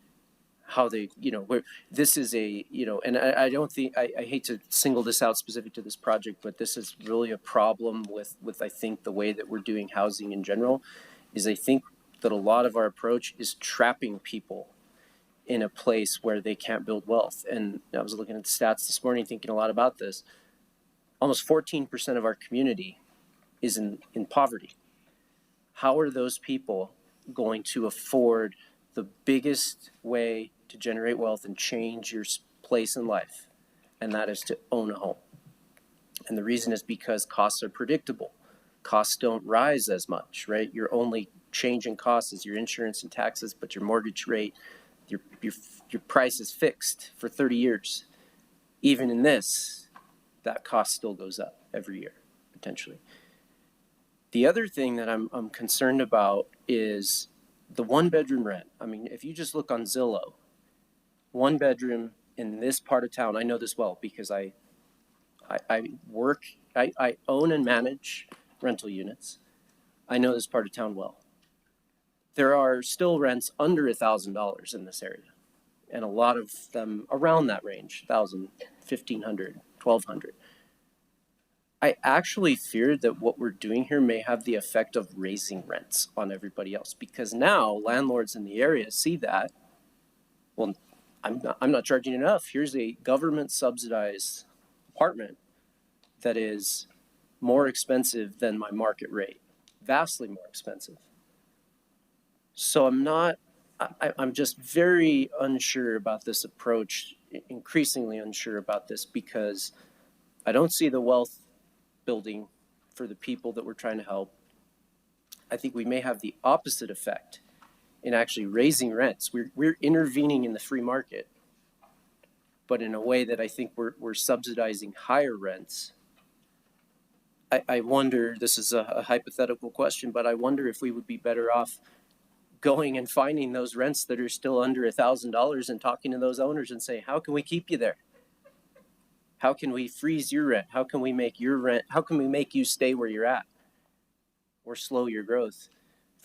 how they, where this is and I don't think, I hate to single this out specific to this project, but this is really a problem with I think the way that we're doing housing in general is I think that a lot of our approach is trapping people in a place where they can't build wealth. And I was looking at the stats this morning, thinking a lot about this. almost 14% of our community is in poverty. How are those people going to afford the biggest way to generate wealth and change your place in life? And that is to own a home. And the reason is because costs are predictable. Costs don't rise as much, right? Your only change in costs is your insurance and taxes, but your mortgage rate, your price is fixed for 30 years. Even in this, that cost still goes up every year, potentially. The other thing that I'm concerned about is the one-bedroom rent. I mean, if you just look on Zillow, one bedroom in this part of town, I know this well because I own and manage rental units. I know this part of town well. There are still rents under $1,000 in this area, and a lot of them around that range, $1,000, $1,500, $1,200. I actually fear that what we're doing here may have the effect of raising rents on everybody else, because now landlords in the area see that, well, I'm not charging enough. Here's a government subsidized apartment that is more expensive than my market rate, vastly more expensive. So I'm just very unsure about this approach, increasingly unsure about this, because I don't see the wealth building for the people that we're trying to help. I think we may have the opposite effect in actually raising rents. We're intervening in the free market, but in a way that I think we're subsidizing higher rents. I wonder, this is a hypothetical question, but I wonder if we would be better off going and finding those rents that are still under $1,000 and talking to those owners and say, how can we keep you there? How can we freeze your rent? How can we make your rent? How can we make you stay where you're at or slow your growth?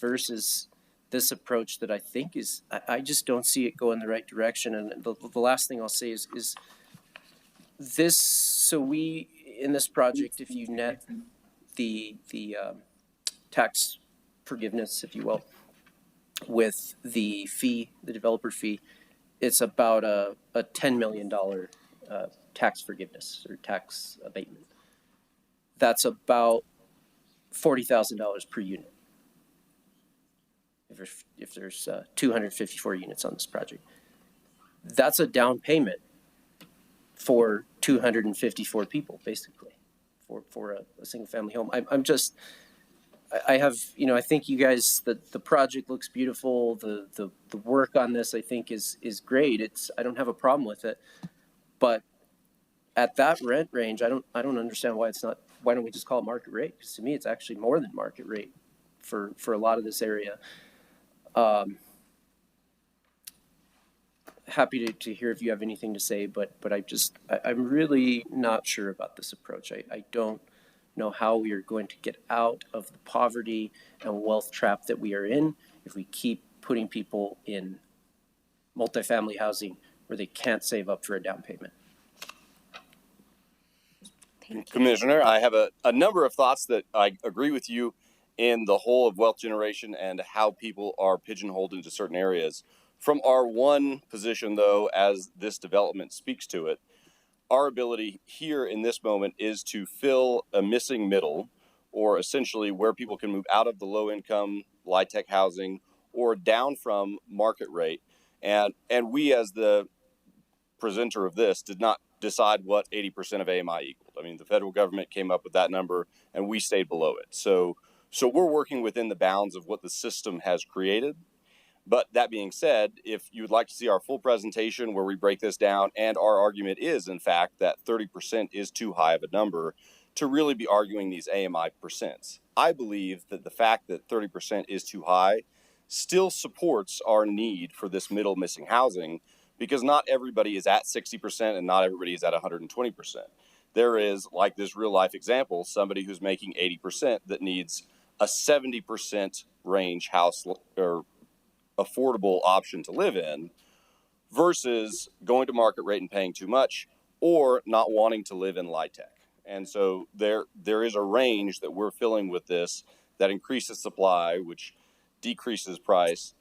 Versus this approach that I think is, I just don't see it go in the right direction. And the last thing I'll say is this, so we, in this project, if you net the tax forgiveness, if you will, with the fee, the developer fee, it's about a $10 million tax forgiveness or tax abatement. That's about $40,000 per unit. If there's 254 units on this project, that's a down payment for 254 people, basically, for a single family home. I have, I think you guys, the project looks beautiful. The work on this, I think, is great. I don't have a problem with it, but at that rent range, I don't understand why it's not. Why don't we just call it market rate? Because to me, it's actually more than market rate for a lot of this area. Happy to hear if you have anything to say, but I'm really not sure about this approach. I don't know how we are going to get out of the poverty and wealth trap that we are in if we keep putting people in multifamily housing where they can't save up for a down payment. Commissioner, I have a number of thoughts that I agree with you in the whole of wealth generation and how people are pigeonholed into certain areas. From our one position, though, as this development speaks to it, our ability here in this moment is to fill a missing middle, or essentially where people can move out of the low-income, LIHTC housing or down from market rate. And we, as the presenter of this, did not decide what 80% of AMI equaled. I mean, the federal government came up with that number and we stayed below it. So we're working within the bounds of what the system has created. But that being said, if you would like to see our full presentation where we break this down, and our argument is, in fact, that 30% is too high of a number to really be arguing these AMI percents. I believe that the fact that 30% is too high still supports our need for this middle missing housing, because not everybody is at 60% and not everybody is at 120%. There is, like this real life example, somebody who's making 80% that needs a 70% range house or affordable option to live in, versus going to market rate and paying too much, or not wanting to live in LIHTC. And so there is a range that we're filling with this that increases supply, which decreases price,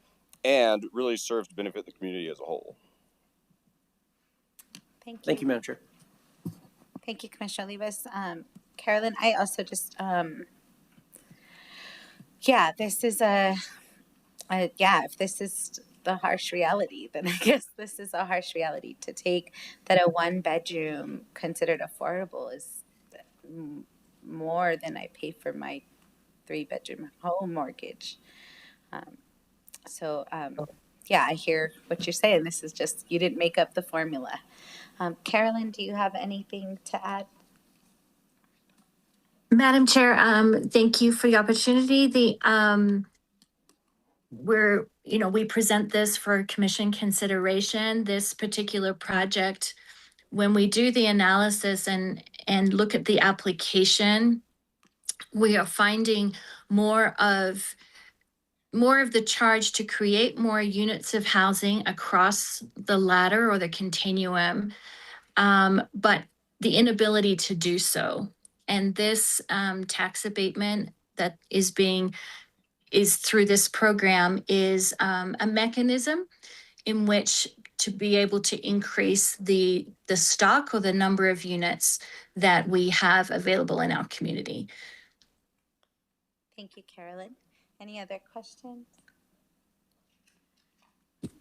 and really serves to benefit the community as a whole. Thank you, Madam Chair. Thank you, Commissioner Olivas. Carolyn, I also just, this is if this is the harsh reality, then I guess this is a harsh reality to take that a 1-bedroom considered affordable is more than I pay for my 3-bedroom home mortgage. I hear what you're saying. This is just, you didn't make up the formula. Carolyn, do you have anything to add? Madam Chair, thank you for the opportunity. We present this for commission consideration. This particular project, when we do the analysis and look at the application, we are finding more of the charge to create more units of housing across the ladder or the continuum, but the inability to do so. And this tax abatement that is through this program is a mechanism in which to be able to increase the stock or the number of units that we have available in our community. Thank you, Carolyn. Any other questions?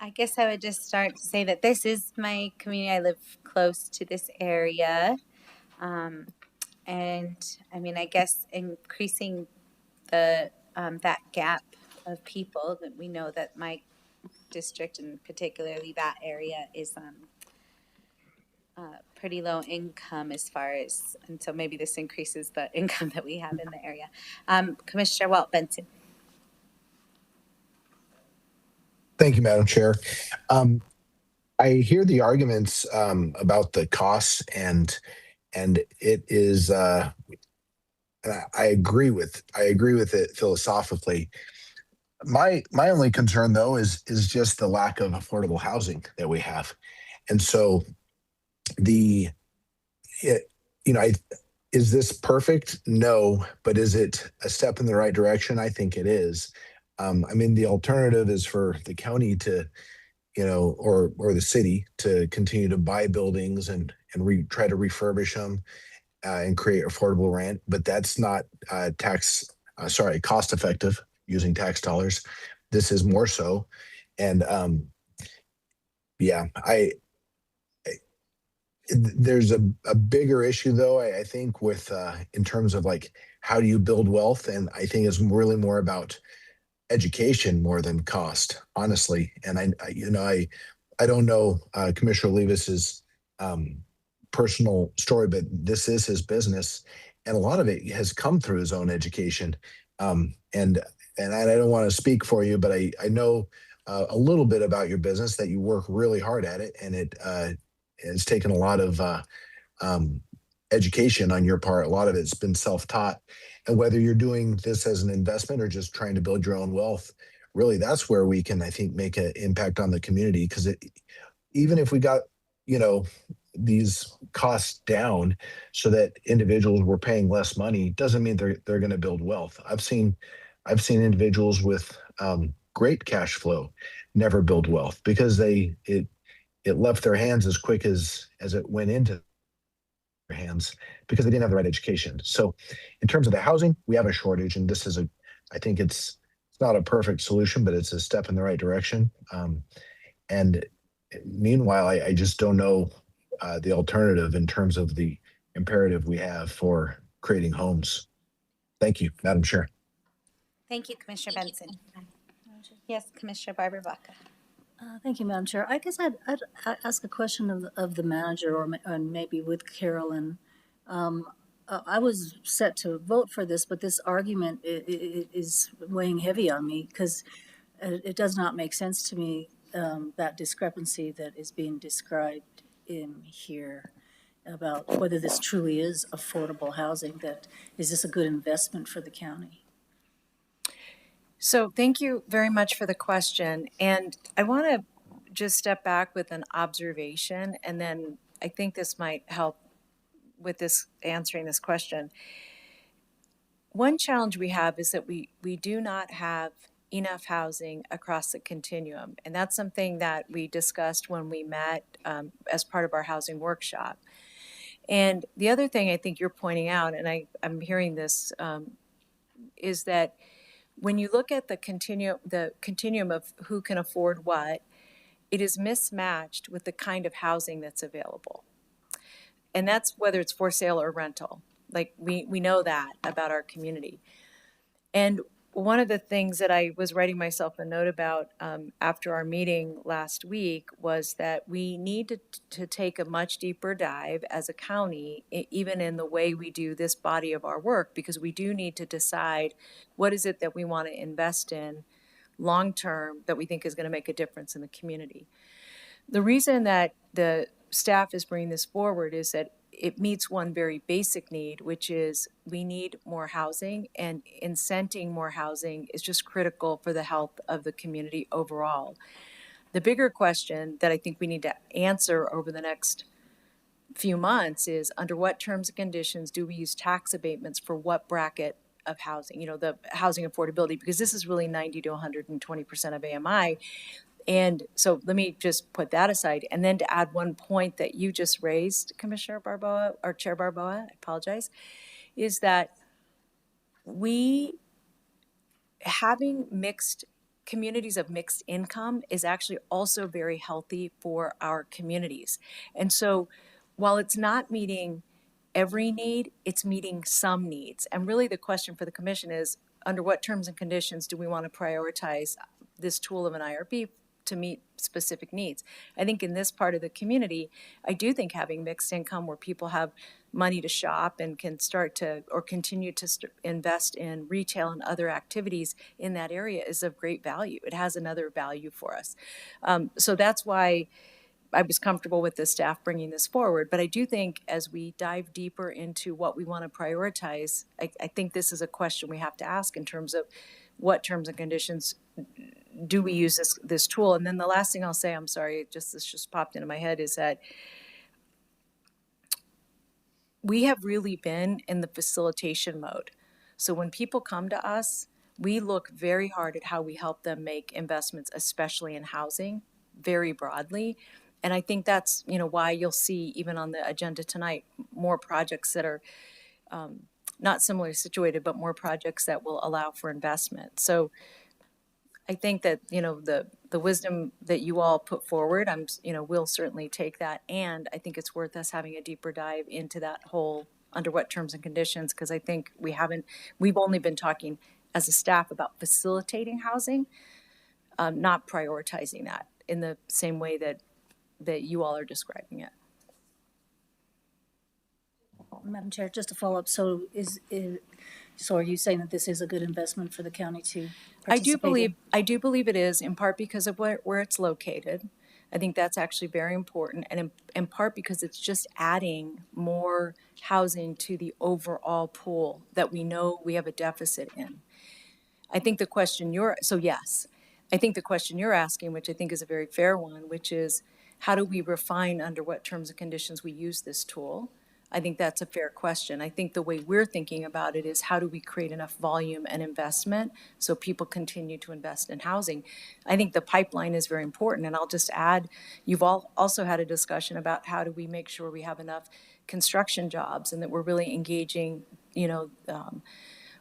I guess I would just start to say that this is my community. I live close to this area. And I mean, I guess increasing the that gap of people that we know that my district and particularly that area is pretty low income as far as, and so maybe this increases the income that we have in the area. Commissioner Walt Benson. Thank you, Madam Chair. I hear the arguments about the costs, and it is. I agree with it philosophically. My only concern, though, is just the lack of affordable housing that we have, and so is this perfect? No, but is it a step in the right direction? I think it is. I mean, the alternative is for the county to, or the city to continue to buy buildings and try to refurbish them and create affordable rent, but that's not cost effective using tax dollars. This is more so, and there's a bigger issue though. I think with in terms of like how do you build wealth, and I think it's really more about education more than cost, honestly. And I don't know Commissioner Olivas's personal story, but this is his business, and a lot of it has come through his own education. And I don't want to speak for you, but I know a little bit about your business, that you work really hard at it, and it has taken a lot of education on your part. A lot of it's been self-taught. And whether you're doing this as an investment or just trying to build your own wealth, really that's where we can, I think, make an impact on the community. Because even if we got, these costs down so that individuals were paying less money, doesn't mean they're going to build wealth. I've seen individuals with great cash flow never build wealth because it left their hands as quick as it went into their hands because they didn't have the right education. So in terms of the housing, we have a shortage, and this is I think it's not a perfect solution, but it's a step in the right direction. And meanwhile, I just don't know the alternative in terms of the imperative we have for creating homes. Thank you, Madam Chair. Thank you, Commissioner Benson. Yes, Commissioner Barbara Baca. Thank you, Madam Chair. I guess I'd ask a question of the manager, or maybe with Carolyn. I was set to vote for this, but this argument is weighing heavy on me because it does not make sense to me, that discrepancy that is being described in here about whether this truly is affordable housing. Is this a good investment for the county? So thank you very much for the question. And I want to just step back with an observation, and then I think this might help with this answering this question. One challenge we have is that we do not have enough housing across the continuum. And that's something that we discussed when we met as part of our housing workshop. And the other thing I think you're pointing out, and I'm hearing this, is that when you look at the continuum of who can afford what, it is mismatched with the kind of housing that's available. And that's whether it's for sale or rental. Like we know that about our community. And one of the things that I was writing myself a note about after our meeting last week was that we need to take a much deeper dive as a county, even in the way we do this body of our work, because we do need to decide what is it that we want to invest in long term that we think is going to make a difference in the community. The reason that the staff is bringing this forward is that it meets one very basic need, which is we need more housing, and incenting more housing is just critical for the health of the community overall. The bigger question that I think we need to answer over the next few months is under what terms and conditions do we use tax abatements for what bracket of housing, the housing affordability, because this is really 90 to 120% of AMI. And so let me just put that aside. And then to add one point that you just raised, Commissioner Barboa, or Chair Barboa, I apologize, is that having mixed communities of mixed income is actually also very healthy for our communities. And so while it's not meeting every need, it's meeting some needs. And really the question for the commission is, under what terms and conditions do we want to prioritize this tool of an IRB to meet specific needs? I think in this part of the community, I do think having mixed income where people have money to shop and can start to or continue to invest in retail and other activities in that area is of great value. It has another value for us. So that's why I was comfortable with the staff bringing this forward. But I do think as we dive deeper into what we want to prioritize, I think this is a question we have to ask in terms of what terms and conditions do we use this tool. And then the last thing I'll say, I'm sorry, this just popped into my head, is that we have really been in the facilitation mode. So when people come to us, we look very hard at how we help them make investments, especially in housing, very broadly. And I think that's why you'll see even on the agenda tonight more projects that are not similarly situated, but more projects that will allow for investment. So I think that the wisdom that you all put forward, we'll certainly take that, and I think it's worth us having a deeper dive into that whole under what terms and conditions, because I think we've only been talking as a staff about facilitating housing, not prioritizing that in the same way that you all are describing it. Madam Chair, just to follow up, so are you saying that this is a good investment for the county to participate? I do believe it is, in part because of where it's located. I think that's actually very important, and in part because it's just adding more housing to the overall pool that we know we have a deficit in. I think the question I think the question you're asking, which I think is a very fair one, which is how do we refine under what terms and conditions we use this tool? I think that's a fair question. I think the way we're thinking about it is how do we create enough volume and investment so people continue to invest in housing? I think the pipeline is very important. And I'll just add, you've all also had a discussion about how do we make sure we have enough construction jobs and that we're really engaging,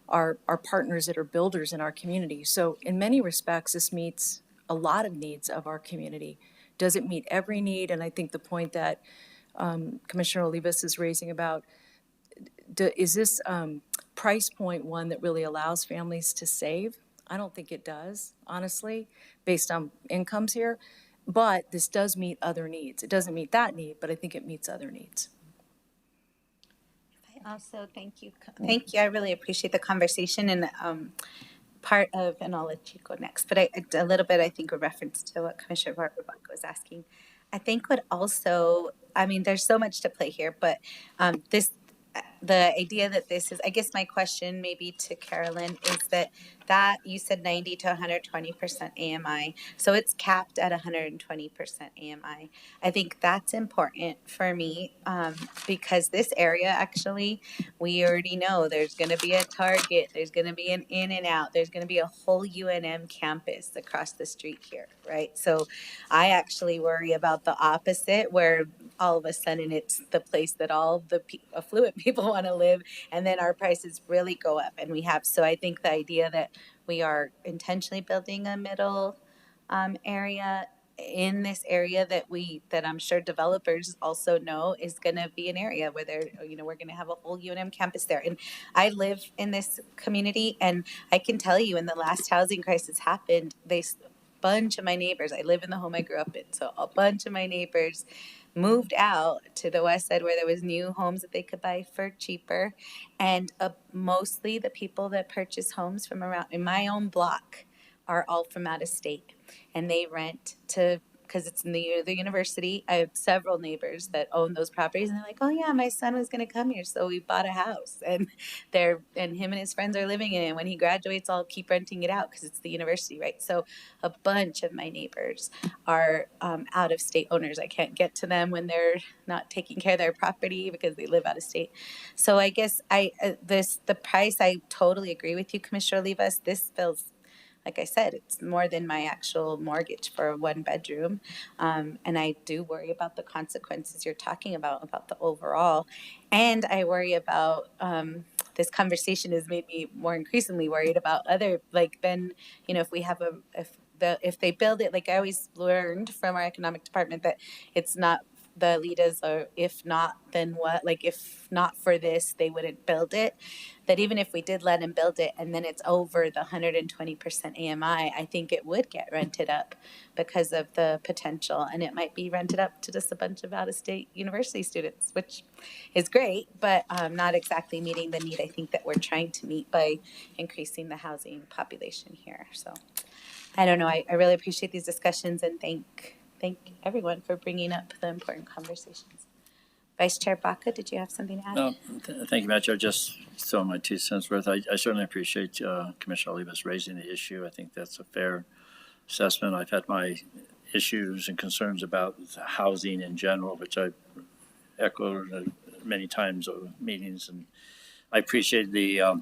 our partners that are builders in our community. So in many respects, this meets a lot of needs of our community. Does it meet every need? And I think the point that Commissioner Olivas is raising about, is this price point one that really allows families to save? I don't think it does, honestly, based on incomes here. But this does meet other needs. It doesn't meet that need, but I think it meets other needs. Also, thank you. I really appreciate the conversation and and I'll let you go next, but a little bit, I think, a reference to what Commissioner Barboa was asking. I think there's so much to play here, but the idea that this is, I guess my question maybe to Carolyn is that you said 90 to 120% AMI, so it's capped at 120% AMI. I think that's important for me because this area, actually, we already know there's going to be a Target, there's going to be an In-N-Out, there's going to be a whole UNM campus across the street here, right? So I actually worry about the opposite, where all of a sudden it's the place that all the affluent people want to live, and then our prices really go up. And so I think the idea that we are intentionally building a middle area in this area that I'm sure developers also know is going to be an area where we're going to have a whole UNM campus there. And I live in this community, and I can tell you, when the last housing crisis happened, bunch of my neighbors, I live in the home I grew up in, so a bunch of my neighbors moved out to the west side where there was new homes that they could buy for cheaper. And mostly the people that purchase homes from around in my own block are all from out of state, and they rent because it's in the university. I have several neighbors that own those properties, and they're like, "Oh yeah, my son was going to come here, so we bought a house," and him and his friends are living in it. And when he graduates, I'll keep renting it out because it's the university, right? So a bunch of my neighbors are out of state owners. I can't get to them when they're not taking care of their property because they live out of state. So I guess the price, I totally agree with you, Commissioner Olivas. This feels, like I said, it's more than my actual mortgage for a 1 bedroom. And I do worry about the consequences you're talking about the overall. And I worry about, this conversation has made me more increasingly worried about if they build it, like I always learned from our economic department, that it's not the leaders, or if not, then what? Like, if not for this, they wouldn't build it. That even if we did let them build it and then it's over the 120% AMI, I think it would get rented up because of the potential. And it might be rented up to just a bunch of out-of-state university students, which is great, but not exactly meeting the need I think that we're trying to meet by increasing the housing population here. So I don't know. I really appreciate these discussions, and thank everyone for bringing up the important conversations. Vice Chair Baca, did you have something to add? Thank you, Madam Chair. Just throw my 2 cents worth. I certainly appreciate Commissioner Olivas raising the issue. I think that's a fair assessment. I've had my issues and concerns about housing in general, which I've echoed many times over meetings, and I appreciate the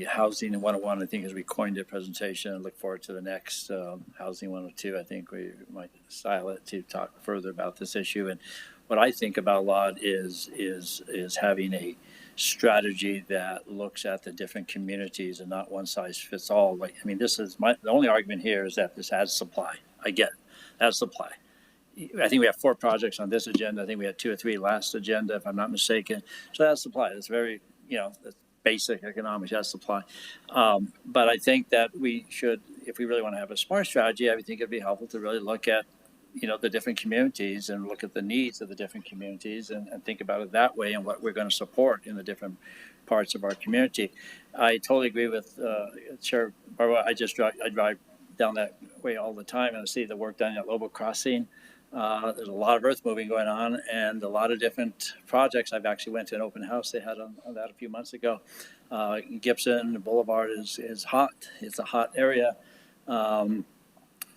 Housing 101, I think, as we coined it, presentation. I look forward to the next Housing 102. I think we might style it to talk further about this issue. And what I think about a lot is having a strategy that looks at the different communities and not one size fits all. Like, I mean, the only argument here is that this adds supply. I get it. Adds supply. I think we have 4 projects on this agenda. I think we had 2 or 3 last agenda, if I'm not mistaken. So that's supply. That's very, that's basic economics, that's supply. But I think that we should, if we really want to have a smart strategy, I would think it'd be helpful to really look at, the different communities and look at the needs of the different communities and think about it that way and what we're going to support in the different parts of our community. I totally agree with Chair Barbara. I drive down that way all the time, and I see the work done at Lobo Crossing. There's a lot of earth moving going on and a lot of different projects. I've actually went to an open house they had on that a few months ago. Gibson Boulevard is hot. It's a hot area.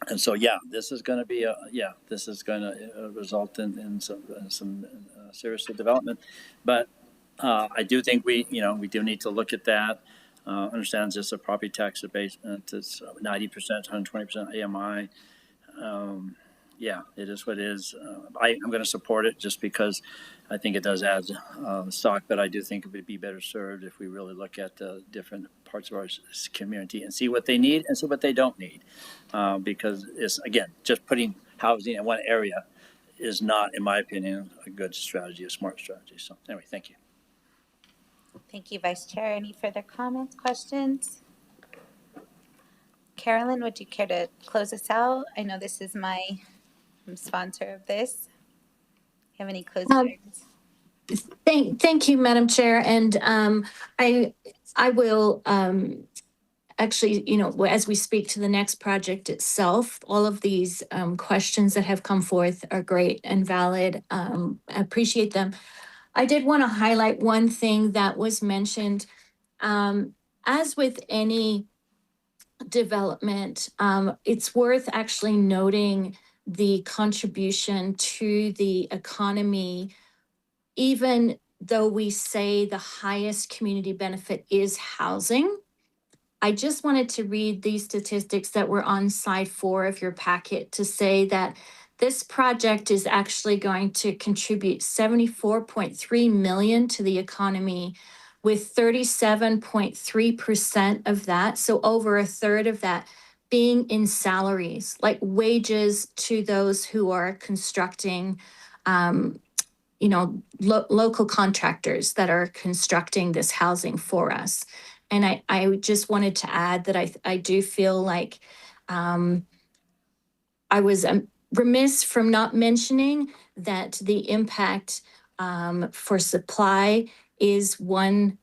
And so, this is going to result in some serious development. But I do think we do need to look at that. Understand just a property tax abatement. It's 90%, 120% AMI. It is what it is. I'm going to support it just because I think it does add stock, but I do think it would be better served if we really look at the different parts of our community and see what they need and see what they don't need. Because it's, again, just putting housing in one area is not, in my opinion, a good strategy, a smart strategy. So anyway, thank you. Thank you, Vice Chair. Any further comments, questions? Carolyn, would you care to close us out? I know this is I'm sponsor of this. Have any closing words? Thank you, Madam Chair. And I will actually, as we speak to the next project itself, all of these questions that have come forth are great and valid. I appreciate them. I did want to highlight one thing that was mentioned. As with any development, it's worth actually noting the contribution to the economy, even though we say the highest community benefit is housing. I just wanted to read these statistics that were on slide 4 of your packet to say that This project is actually going to contribute 74.3 million to the economy, with 37.3% of that, so over a third of that, being in salaries, like wages to those who are constructing, local contractors that are constructing this housing for us. And I just wanted to add that I do feel like I was remiss from not mentioning that the impact for supply is one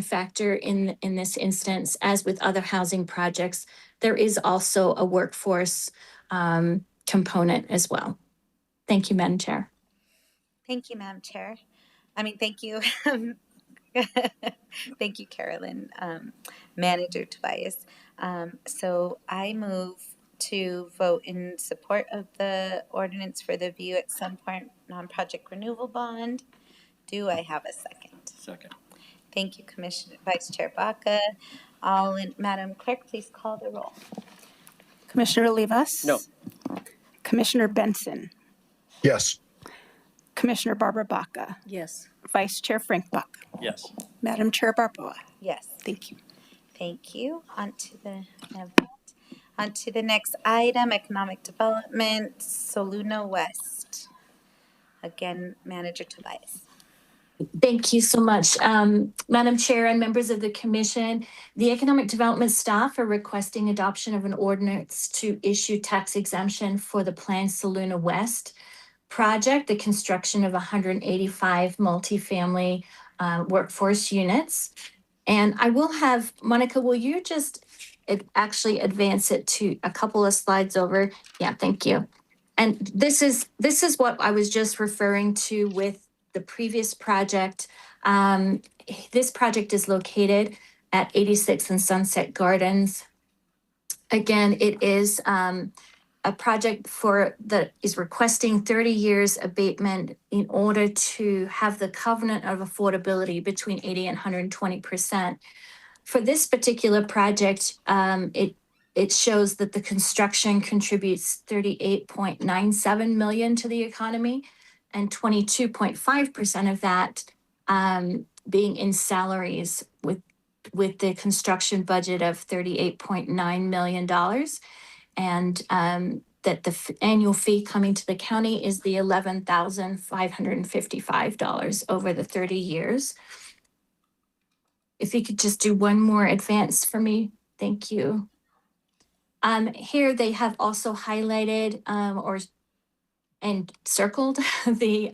factor in this instance. As with other housing projects, there is also a workforce component as well. Thank you, Madam Chair. Thank you, Madam Chair. Thank you. Thank you, Carolyn. Manager Tobias. So I move to vote in support of the ordinance for the View at Sunpoint non-project renewal bond. Do I have a second? Second. Thank you, Commissioner Vice Chair Baca. Madam Clerk, please call the roll. Commissioner Olivas? No. Commissioner Benson? Yes. Commissioner Barbara Baca? Yes. Vice Chair Frank Baca? Yes. Madam Chair Barboa? Yes. Thank you. Thank you. On to the next item, economic development, Soluna West. Again, Manager Tobias. Thank you so much. Madam Chair and members of the Commission, the Economic Development staff are requesting adoption of an ordinance to issue tax exemption for the planned Soluna West project, the construction of 185 multifamily workforce units. And I will have, Monica, will you just actually advance it to a couple of slides over? Yeah, thank you. And this is what I was just referring to with the previous project. This project is located at 86 and Sunset Gardens. Again, it is a project that is requesting 30 years abatement in order to have the covenant of affordability between 80 and 120%. For this particular project, it shows that the construction contributes 38.97 million to the economy, and 22.5% of that being in salaries, with the construction budget of $38.9 million. And that the annual fee coming to the county is the $11,555 over the 30 years. If you could just do one more advance for me, thank you. Here they have also highlighted and circled the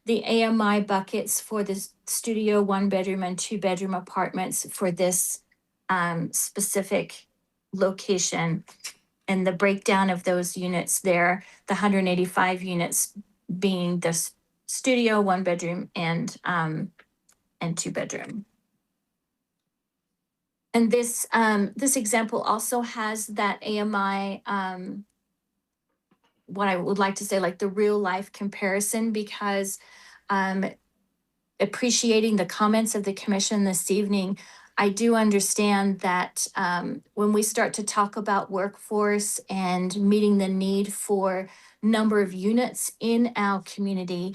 AMI buckets for the studio 1-bedroom and 2-bedroom apartments for this specific location, and the breakdown of those units there, the 185 units being the studio 1-bedroom and 2-bedroom. And this example also has that AMI, what I would like to say, like the real life comparison, because appreciating the comments of the commission this evening, I do understand that when we start to talk about workforce and meeting the need for number of units in our community,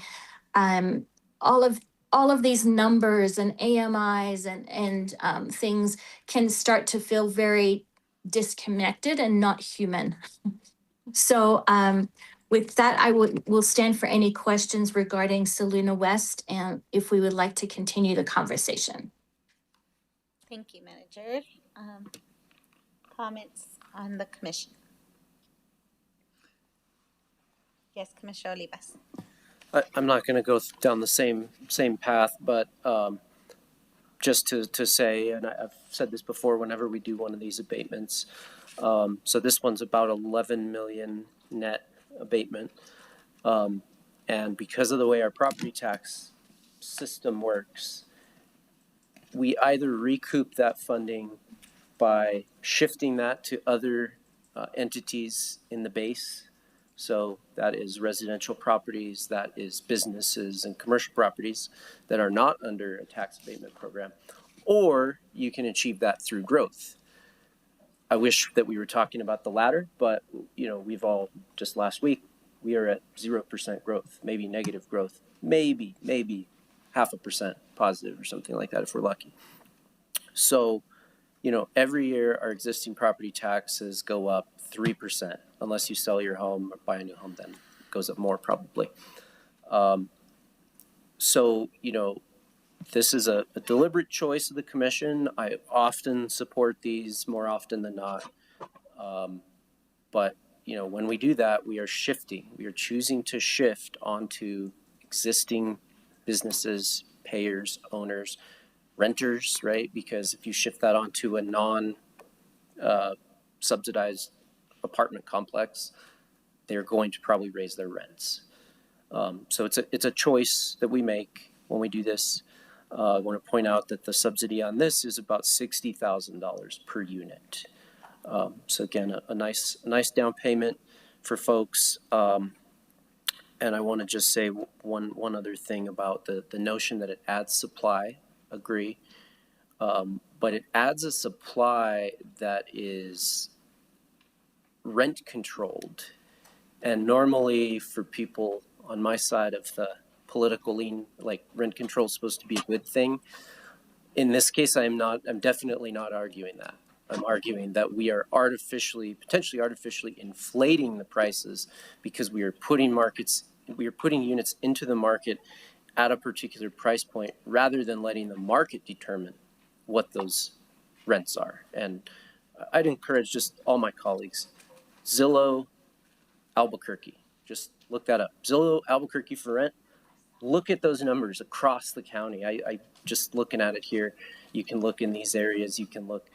all of these numbers and AMIs and things can start to feel very disconnected and not human. So with that, will stand for any questions regarding Soluna West, and if we would like to continue the conversation. Thank you, Manager. Comments on the commission? Yes, Commissioner Olivas. I'm not going to go down the same path, but just to say, and I've said this before, whenever we do one of these abatements, so this one's about 11 million net abatement, and because of the way our property tax system works, we either recoup that funding by shifting that to other entities in the base. So that is residential properties, that is businesses and commercial properties that are not under a tax abatement program, or you can achieve that through growth. I wish that we were talking about the latter, but we've all just last week, we are at 0% growth, maybe negative growth, maybe 0.5% positive or something like that if we're lucky. So, every year our existing property taxes go up 3%, unless you sell your home or buy a new home, then it goes up more probably. So, this is a deliberate choice of the commission. I often support these more often than not. But, when we do that, we are shifting. We are choosing to shift onto existing businesses, payers, owners, renters, right? Because if you shift that onto a non-subsidized apartment complex, they're going to probably raise their rents. So it's a choice that we make when we do this. I want to point out that the subsidy on this is about $60,000 per unit. So again, a nice down payment for folks. And I want to just say one other thing about the notion that it adds supply. Agree. But it adds a supply that is rent controlled. And normally for people on my side of the political lean, like rent control is supposed to be a good thing. In this case, I'm definitely not arguing that. I'm arguing that we are potentially artificially inflating the prices because we are putting units into the market at a particular price point rather than letting the market determine what those rents are. And I'd encourage just all my colleagues, Zillow, Albuquerque, just look that up. Zillow, Albuquerque for rent. Look at those numbers across the county. I just looking at it here. You can look in these areas. You can look.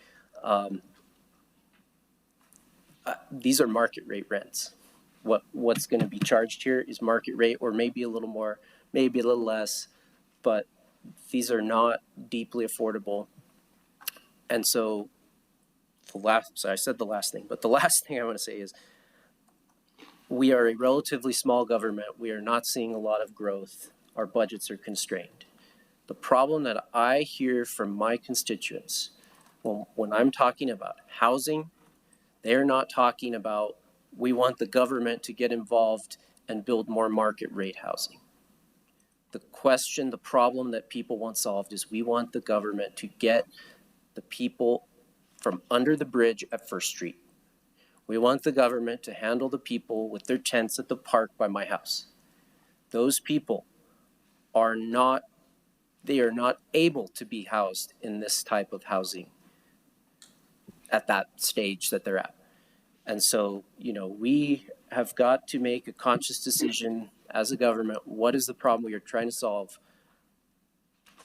These are market rate rents. What's going to be charged here is market rate, or maybe a little more, maybe a little less, but these are not deeply affordable. And so I said the last thing, but the last thing I want to say is we are a relatively small government. We are not seeing a lot of growth. Our budgets are constrained. The problem that I hear from my constituents when I'm talking about housing, they're not talking about we want the government to get involved and build more market rate housing. The problem that people want solved is we want the government to get the people from under the bridge at First Street. We want the government to handle the people with their tents at the park by my house. Those people are not able to be housed in this type of housing at that stage that they're at. And so, we have got to make a conscious decision as a government. What is the problem we are trying to solve?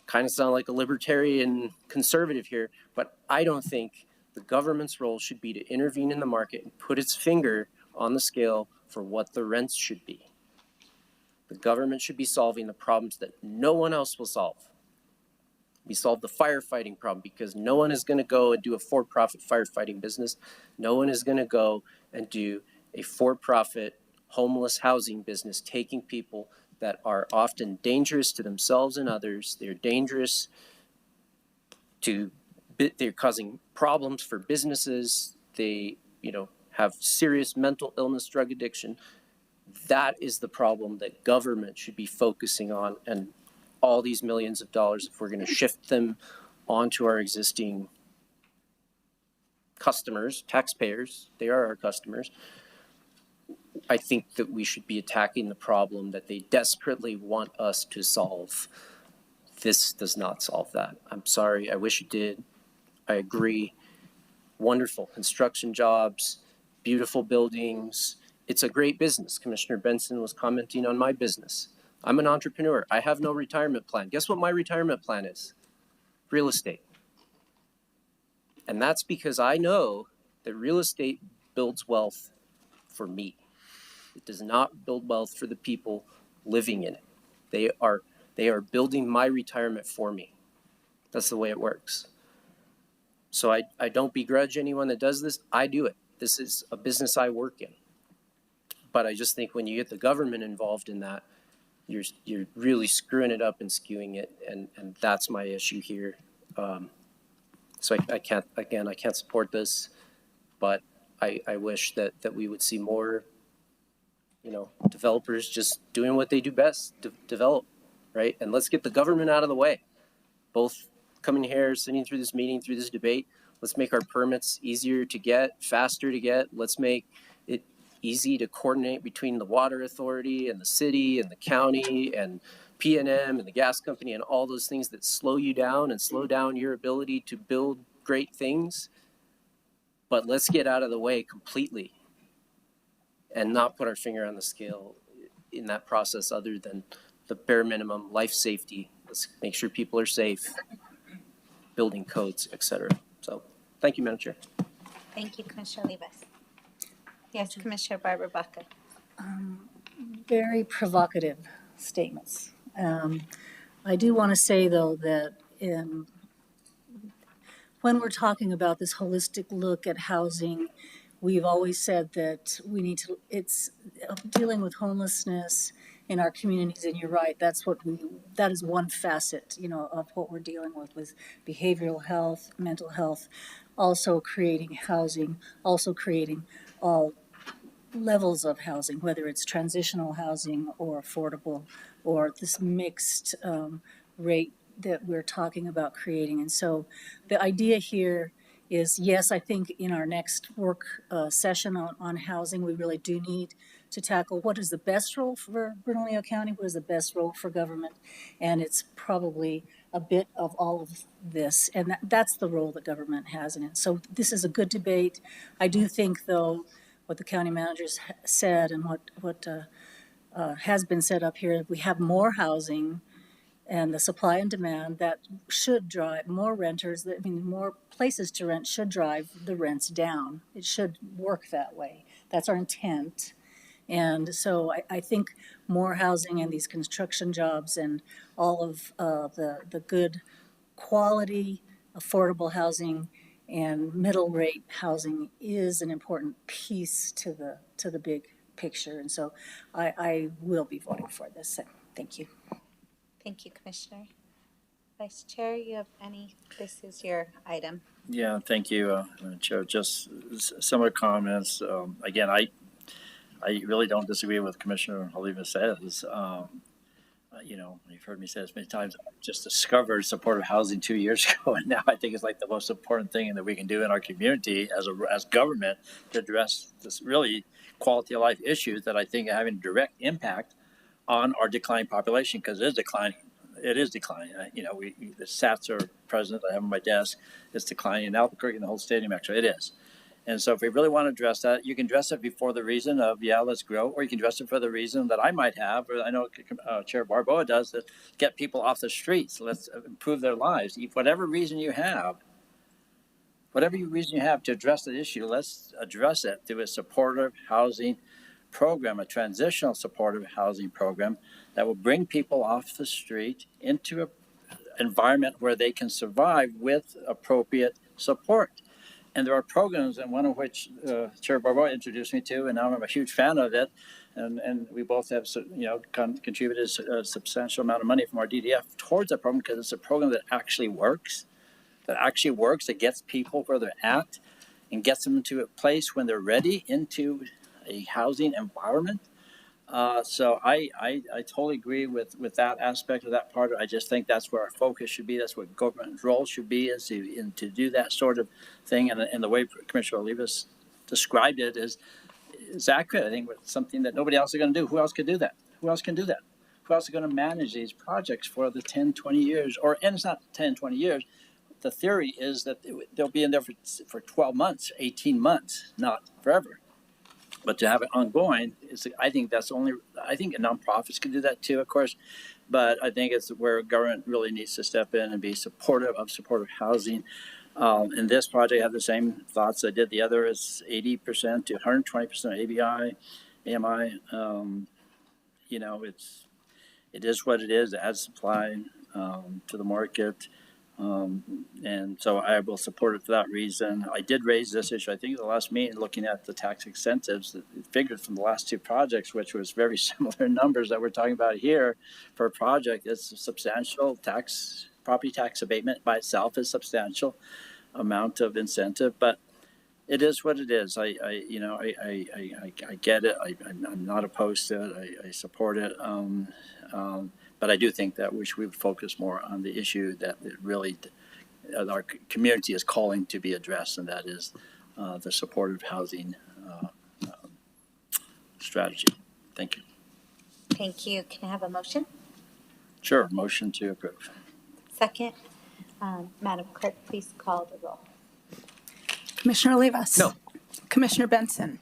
Kind of sound like a libertarian conservative here, but I don't think the government's role should be to intervene in the market and put its finger on the scale for what the rents should be. The government should be solving the problems that no one else will solve. We solve the firefighting problem because no one is going to go and do a for-profit firefighting business. No one is going to go and do a for-profit homeless housing business, taking people that are often dangerous to themselves and others. They're dangerous they're causing problems for businesses. They, have serious mental illness, drug addiction. That is the problem that government should be focusing on, and all these millions of dollars, if we're going to shift them onto our existing customers, taxpayers, they are our customers, I think that we should be attacking the problem that they desperately want us to solve. This does not solve that. I'm sorry. I wish it did. I agree. Wonderful construction jobs, beautiful buildings. It's a great business. Commissioner Benson was commenting on my business. I'm an entrepreneur. I have no retirement plan. Guess what my retirement plan is? Real estate. And that's because I know that real estate builds wealth for me. It does not build wealth for the people living in it. They are building my retirement for me. That's the way it works. So I don't begrudge anyone that does this. I do it. This is a business I work in. But I just think when you get the government involved in that, you're really screwing it up and skewing it, and that's my issue here. So I can't support this. but I wish that we would see more, developers just doing what they do best, develop, right? And let's get the government out of the way. Both coming here, sitting through this meeting, through this debate, let's make our permits easier to get, faster to get. Let's make it easy to coordinate between the water authority and the city and the county and P&M and the gas company and all those things that slow you down and slow down your ability to build great things. But let's get out of the way completely and not put our finger on the scale in that process other than the bare minimum life safety. Let's make sure people are safe, building codes, etc. So thank you, Madam Chair. Thank you, Commissioner Olivas. Yes, Commissioner Barbara Baca. Very provocative statements. I do want to say, though, that when we're talking about this holistic look at housing, we've always said that it's dealing with homelessness in our communities, and you're right, that is one facet, of what we're dealing with behavioral health, mental health, also creating housing, also creating all levels of housing, whether it's transitional housing or affordable, or this mixed rate that we're talking about creating. And so the idea here is, yes, I think in our next work session on housing, we really do need to tackle what is the best role for Bernalillo County, what is the best role for government, and it's probably a bit of all of this, and that's the role that government has in it. So this is a good debate. I do think, though, what the county managers said and what has been said up here, we have more housing and the supply and demand that should drive more renters. More places to rent should drive the rents down. It should work that way. That's our intent. And so I think more housing and these construction jobs and all of the good quality, affordable housing and middle rate housing is an important piece to the big picture. And so I will be voting for this. So thank you. Thank you, Commissioner. Vice Chair, you have this is your item. Yeah, thank you, Chair. Just similar comments. Again, I really don't disagree with Commissioner Oliva says. You've heard me say this many times. I just discovered supportive housing 2 years ago, and now I think it's like the most important thing that we can do in our community as government to address this really quality of life issues that I think are having a direct impact on our declining population, because it is declining. It is declining. The stats are present. I have on my desk. It's declining in Albuquerque and the whole state of New Mexico. It is. And so if we really want to address that, you can address it before the reason of, let's grow, or you can address it for the reason that I might have, or I know Chair Barboa does, that get people off the streets. Let's improve their lives. Whatever reason you have to address the issue, let's address it through a supportive housing program, a transitional supportive housing program that will bring people off the street into an environment where they can survive with appropriate support. And there are programs, and one of which Chair Barboa introduced me to, and now I'm a huge fan of it. And we both have, contributed a substantial amount of money from our DDF towards that program, because it's a program that actually works, that gets people where they're at and gets them into a place when they're ready into a housing environment. So I totally agree with that aspect of that part. I just think that's where our focus should be. That's what government's role should be, is to do that sort of thing. And the way Commissioner Olivas described it is accurate. I think it's something that nobody else is going to do. Who else could do that? Who else can do that? Who else is going to manage these projects for the 10, 20 years? And it's not 10, 20 years. The theory is that they'll be in there for 12 months, 18 months, not forever. But to have it ongoing, I think nonprofits can do that too, of course. But I think it's where government really needs to step in and be supportive housing. In this project, I have the same thoughts I did. The other is 80% to 120% AMI. It is what it is. It adds supply to the market. And so I will support it for that reason. I did raise this issue, I think, at the last meeting, looking at the tax incentives that figured from the last two projects, which was very similar numbers that we're talking about here for a project. It's a substantial property tax abatement by itself is substantial amount of incentive, but It is what it is. I get it. I'm not opposed to it. I support it. But I do think that we should focus more on the issue that it really our community is calling to be addressed, and that is the supportive housing strategy. Thank you. Thank you. Can I have a motion? Sure. Motion to approve. Second. Madam Clerk, please call the roll. Commissioner Olivas? No. Commissioner Benson?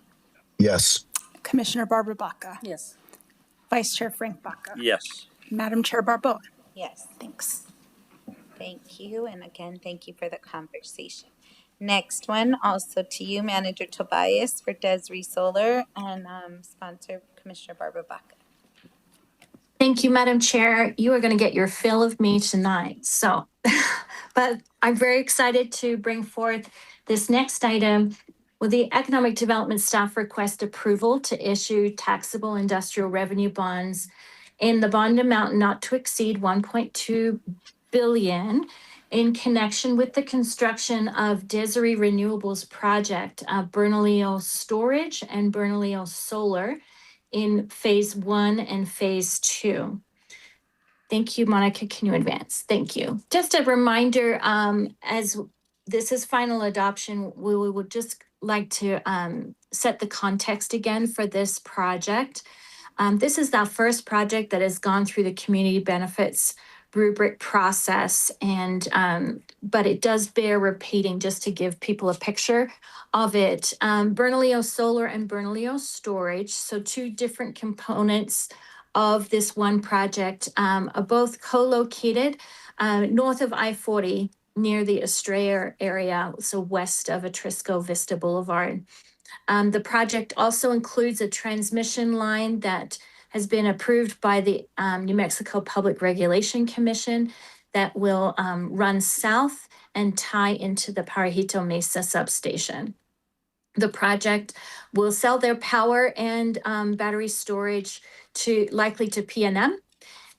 Yes. Commissioner Barbara Baca? Yes. Vice Chair Frank Baca? Yes. Madam Chair Barbeau? Yes. Thanks. Thank you. And again, thank you for the conversation. Next one, also to you, Manager Tobias for Desiree Solar, and sponsor Commissioner Barbara Baca. Thank you, Madam Chair. You are going to get your fill of me tonight. So, but I'm very excited to bring forth this next item. Will the Economic Development staff request approval to issue taxable industrial revenue bonds in the bond amount not to exceed 1.2 billion in connection with the construction of Desiree Renewables project, Bernalillo Storage and Bernalillo Solar in phase 1 and phase 2. Thank you, Monica. Can you advance? Thank you. Just a reminder, as this is final adoption, we would just like to set the context again for this project. This is the first project that has gone through the community benefits rubric process, and but it does bear repeating just to give people a picture of it. Bernalillo Solar and Bernalillo Storage, so two different components of this one project, are both co-located north of I-40 near the Estrella area, so west of Atrisco Vista Boulevard. The project also includes a transmission line that has been approved by the New Mexico Public Regulation Commission that will run south and tie into the Parajito Mesa substation. The project will sell their power and battery storage likely to PNM.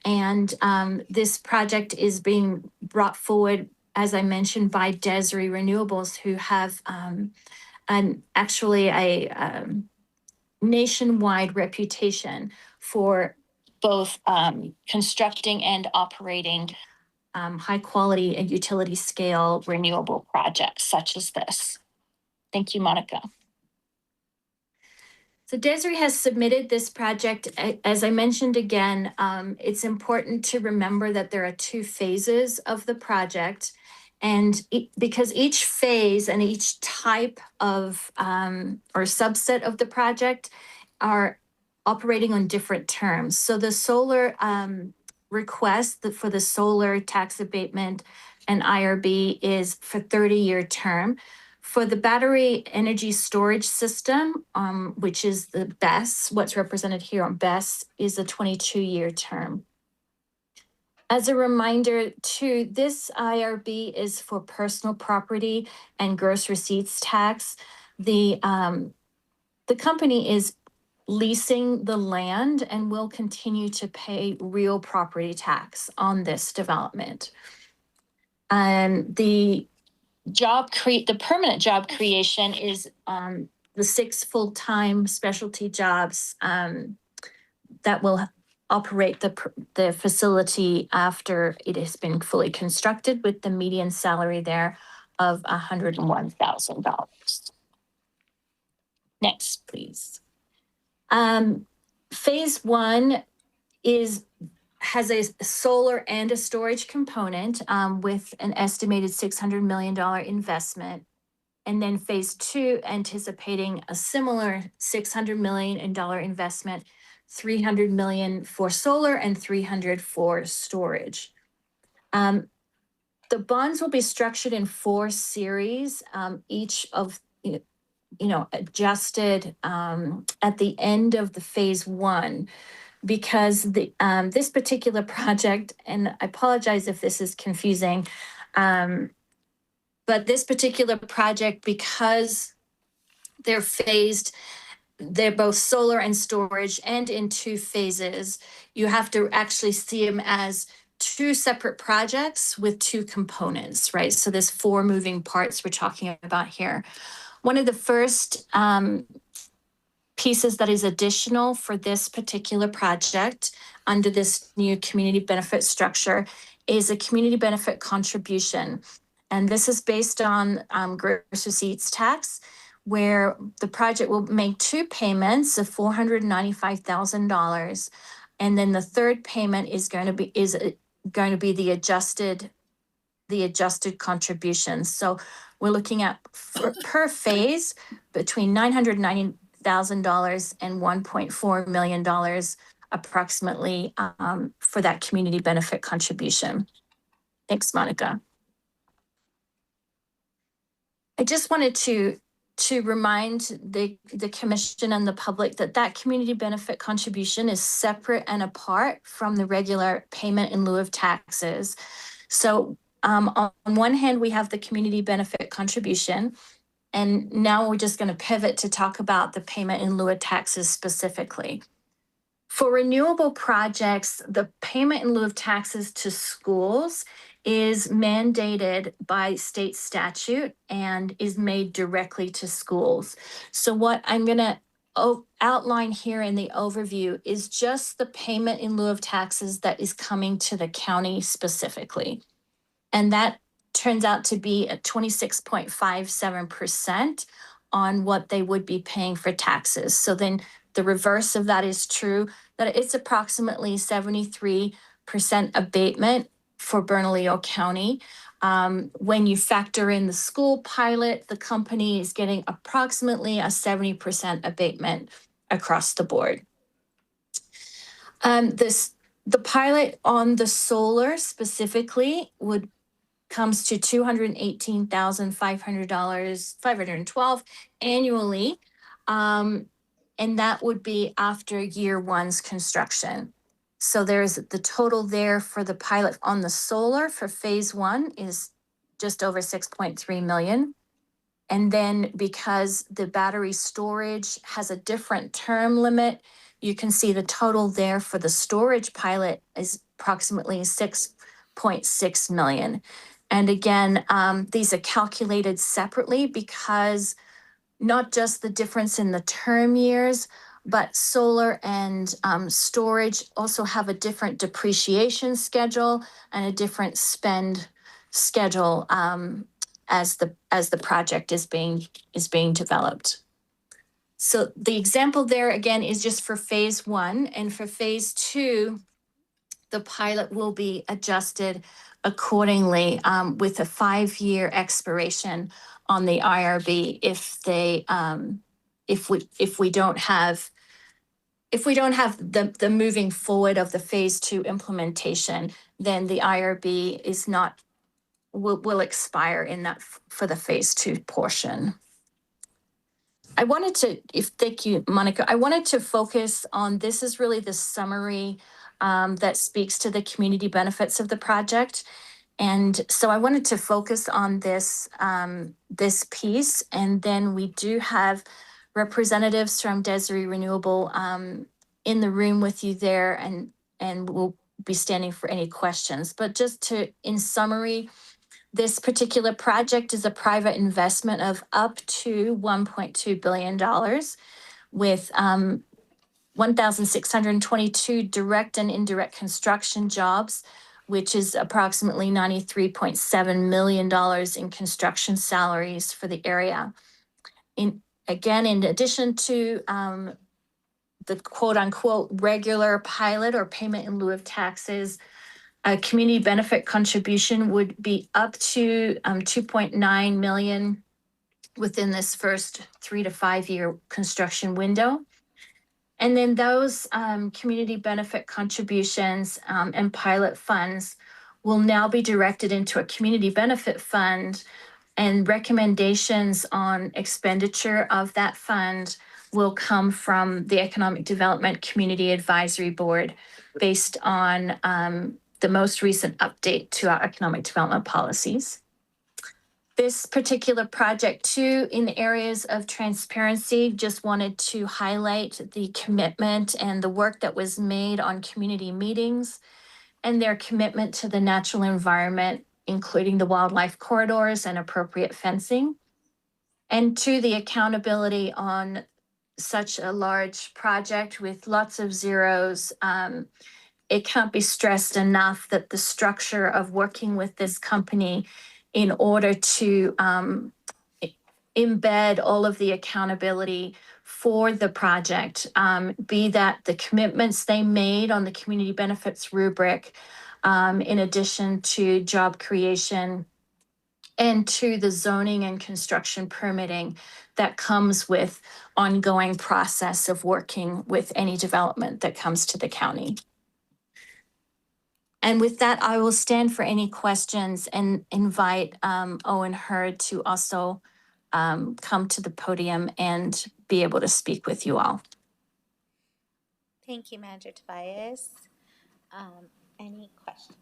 And this project is being brought forward, as I mentioned, by Desiree Renewables, who have actually a nationwide reputation for both constructing and operating high quality and utility scale renewable projects such as this. Thank you, Monica. So Desiree has submitted this project. As I mentioned again, it's important to remember that there are two phases of the project. And because each phase and each type of or subset of the project are operating on different terms. So the solar request for the solar tax abatement and IRB is for 30-year term. For the battery energy storage system, which is the BESS, what's represented here on BESS is a 22-year term. As a reminder too, this IRB is for personal property and gross receipts tax. The company is leasing the land and will continue to pay real property tax on this development. The permanent job creation is the 6 full-time specialty jobs that will operate the facility after it has been fully constructed, with the median salary there of $101,000. Next, please. Phase 1 has a solar and a storage component with an estimated $600 million investment. And then phase 2 anticipating a similar $600 million investment, $300 million for solar and $300 for storage. The bonds will be structured in 4 series, each of adjusted at the end of the phase 1. Because this particular project, and I apologize if this is confusing, but this particular project, because they're phased, they're both solar and storage and in 2 phases, you have to actually see them as two separate projects with two components, right? So there's four moving parts we're talking about here. One of the first pieces that is additional for this particular project under this new community benefit structure is a community benefit contribution. And this is based on gross receipts tax, where the project will make two payments of $495,000. And then the third payment is going to be the adjusted contributions. So we're looking at per phase between $990,000 and $1.4 million approximately for that community benefit contribution. Thanks, Monica. I just wanted to remind the commission and the public that community benefit contribution is separate and apart from the regular payment in lieu of taxes. So on one hand, we have the community benefit contribution, and now we're just going to pivot to talk about the payment in lieu of taxes specifically. For renewable projects, the payment in lieu of taxes to schools is mandated by state statute and is made directly to schools. So what I'm going to outline here in the overview is just the payment in lieu of taxes that is coming to the county specifically. And that turns out to be at 26.57% on what they would be paying for taxes. So then the reverse of that is true, that it's approximately 73% abatement for Bernalillo County. When you factor in the school pilot, the company is getting approximately a 70% abatement across the board. The pilot on the solar specifically comes to $512 annually. And that would be after year one's construction. So there's the total there for the pilot on the solar for phase one is just over 6.3 million. And then because the battery storage has a different term limit, you can see the total there for the storage pilot is approximately 6.6 million. And again, these are calculated separately because not just the difference in the term years, but solar and storage also have a different depreciation schedule and a different spend schedule as the project is being developed. So the example there again is just for phase one, and for phase two, the pilot will be adjusted accordingly with a 5-year expiration on the IRB if we don't have the moving forward of the phase two implementation, then the IRB will expire in that for the phase two portion. Thank you, Monica. I wanted to focus on, this is really the summary that speaks to the community benefits of the project. And so I wanted to focus on this piece, and then we do have representatives from Desiree Renewable in the room with you there, and we'll be standing for any questions. But just in summary, this particular project is a private investment of up to $1.2 billion with 1,622 direct and indirect construction jobs, which is approximately $93.7 million in construction salaries for the area. In addition to the quote unquote regular pilot or payment in lieu of taxes, a community benefit contribution would be up to $2.9 million within this first 3 to 5 year construction window. And then those community benefit contributions and pilot funds will now be directed into a community benefit fund, and recommendations on expenditure of that fund will come from the Economic Development Community Advisory Board based on the most recent update to our economic development policies. This particular project too, in the areas of transparency, just wanted to highlight the commitment and the work that was made on community meetings and their commitment to the natural environment, including the wildlife corridors and appropriate fencing. And 2, the accountability on such a large project with lots of zeros. It can't be stressed enough that the structure of working with this company in order to embed all of the accountability for the project, be that the commitments they made on the community benefits rubric, in addition to job creation, and to the zoning and construction permitting that comes with ongoing process of working with any development that comes to the county. And with that, I will stand for any questions and invite Owen Hurd to also come to the podium and be able to speak with you all. Thank you, Manager Tobias. Any questions?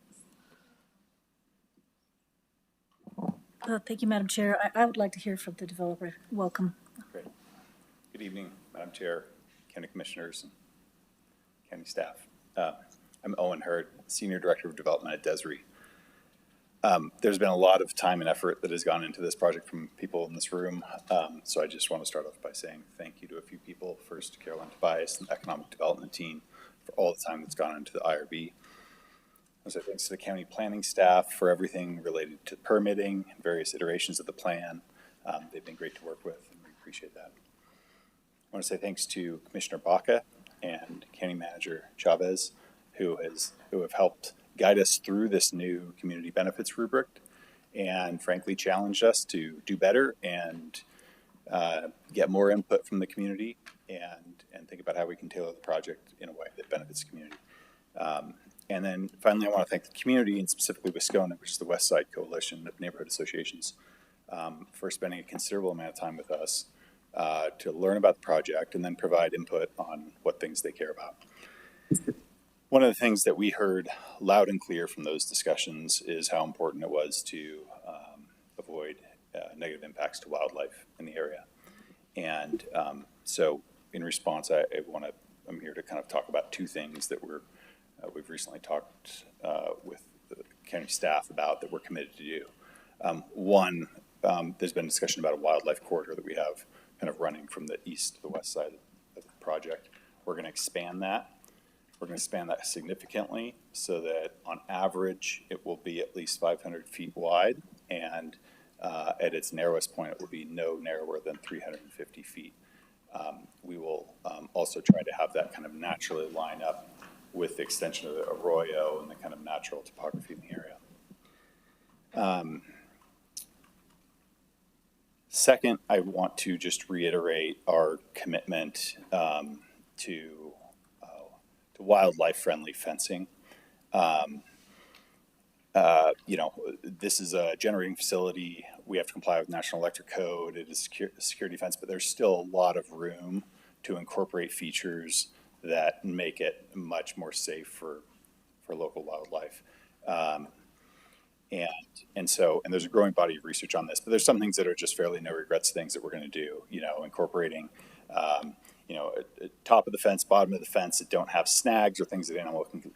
Thank you, Madam Chair. I would like to hear from the developer. Welcome. Great. Good evening, Madam Chair, county commissioners, and county staff. I'm Owen Hurd, Senior Director of Development at Desiree. There's been a lot of time and effort that has gone into this project from people in this room. So I just want to start off by saying thank you to a few people. First, to Caroline Tobias and the Economic Development team for all the time that's gone into the IRB. So thanks to the county planning staff for everything related to permitting and various iterations of the plan. They've been great to work with, and we appreciate that. I want to say thanks to Commissioner Baca and County Manager Chavez, who have helped guide us through this new community benefits rubric and frankly challenged us to do better and get more input from the community and think about how we can tailor the project in a way that benefits the community. And then finally, I want to thank the community, and specifically Wisconsin, which is the West Side Coalition of Neighborhood Associations, for spending a considerable amount of time with us to learn about the project and then provide input on what things they care about. One of the things that we heard loud and clear from those discussions is how important it was to avoid negative impacts to wildlife in the area. And so in response, I'm here to kind of talk about 2 things that we've recently talked with the county staff about that we're committed to do. One, there's been discussion about a wildlife corridor that we have kind of running from the east to the west side of the project. We're going to expand that. We're going to expand that significantly so that on average it will be at least 500 feet wide, and at its narrowest point it will be no narrower than 350 feet. We will also try to have that kind of naturally line up with the extension of the arroyo and the kind of natural topography in the area. Second, I want to just reiterate our commitment to wildlife-friendly fencing. This is a generating facility. We have to comply with National Electric Code. It is a security fence, but there's still a lot of room to incorporate features that make it much more safe for local wildlife. And there's a growing body of research on this, but there's some things that are just fairly no regrets things that we're going to do, incorporating, top of the fence, bottom of the fence that don't have snags or things that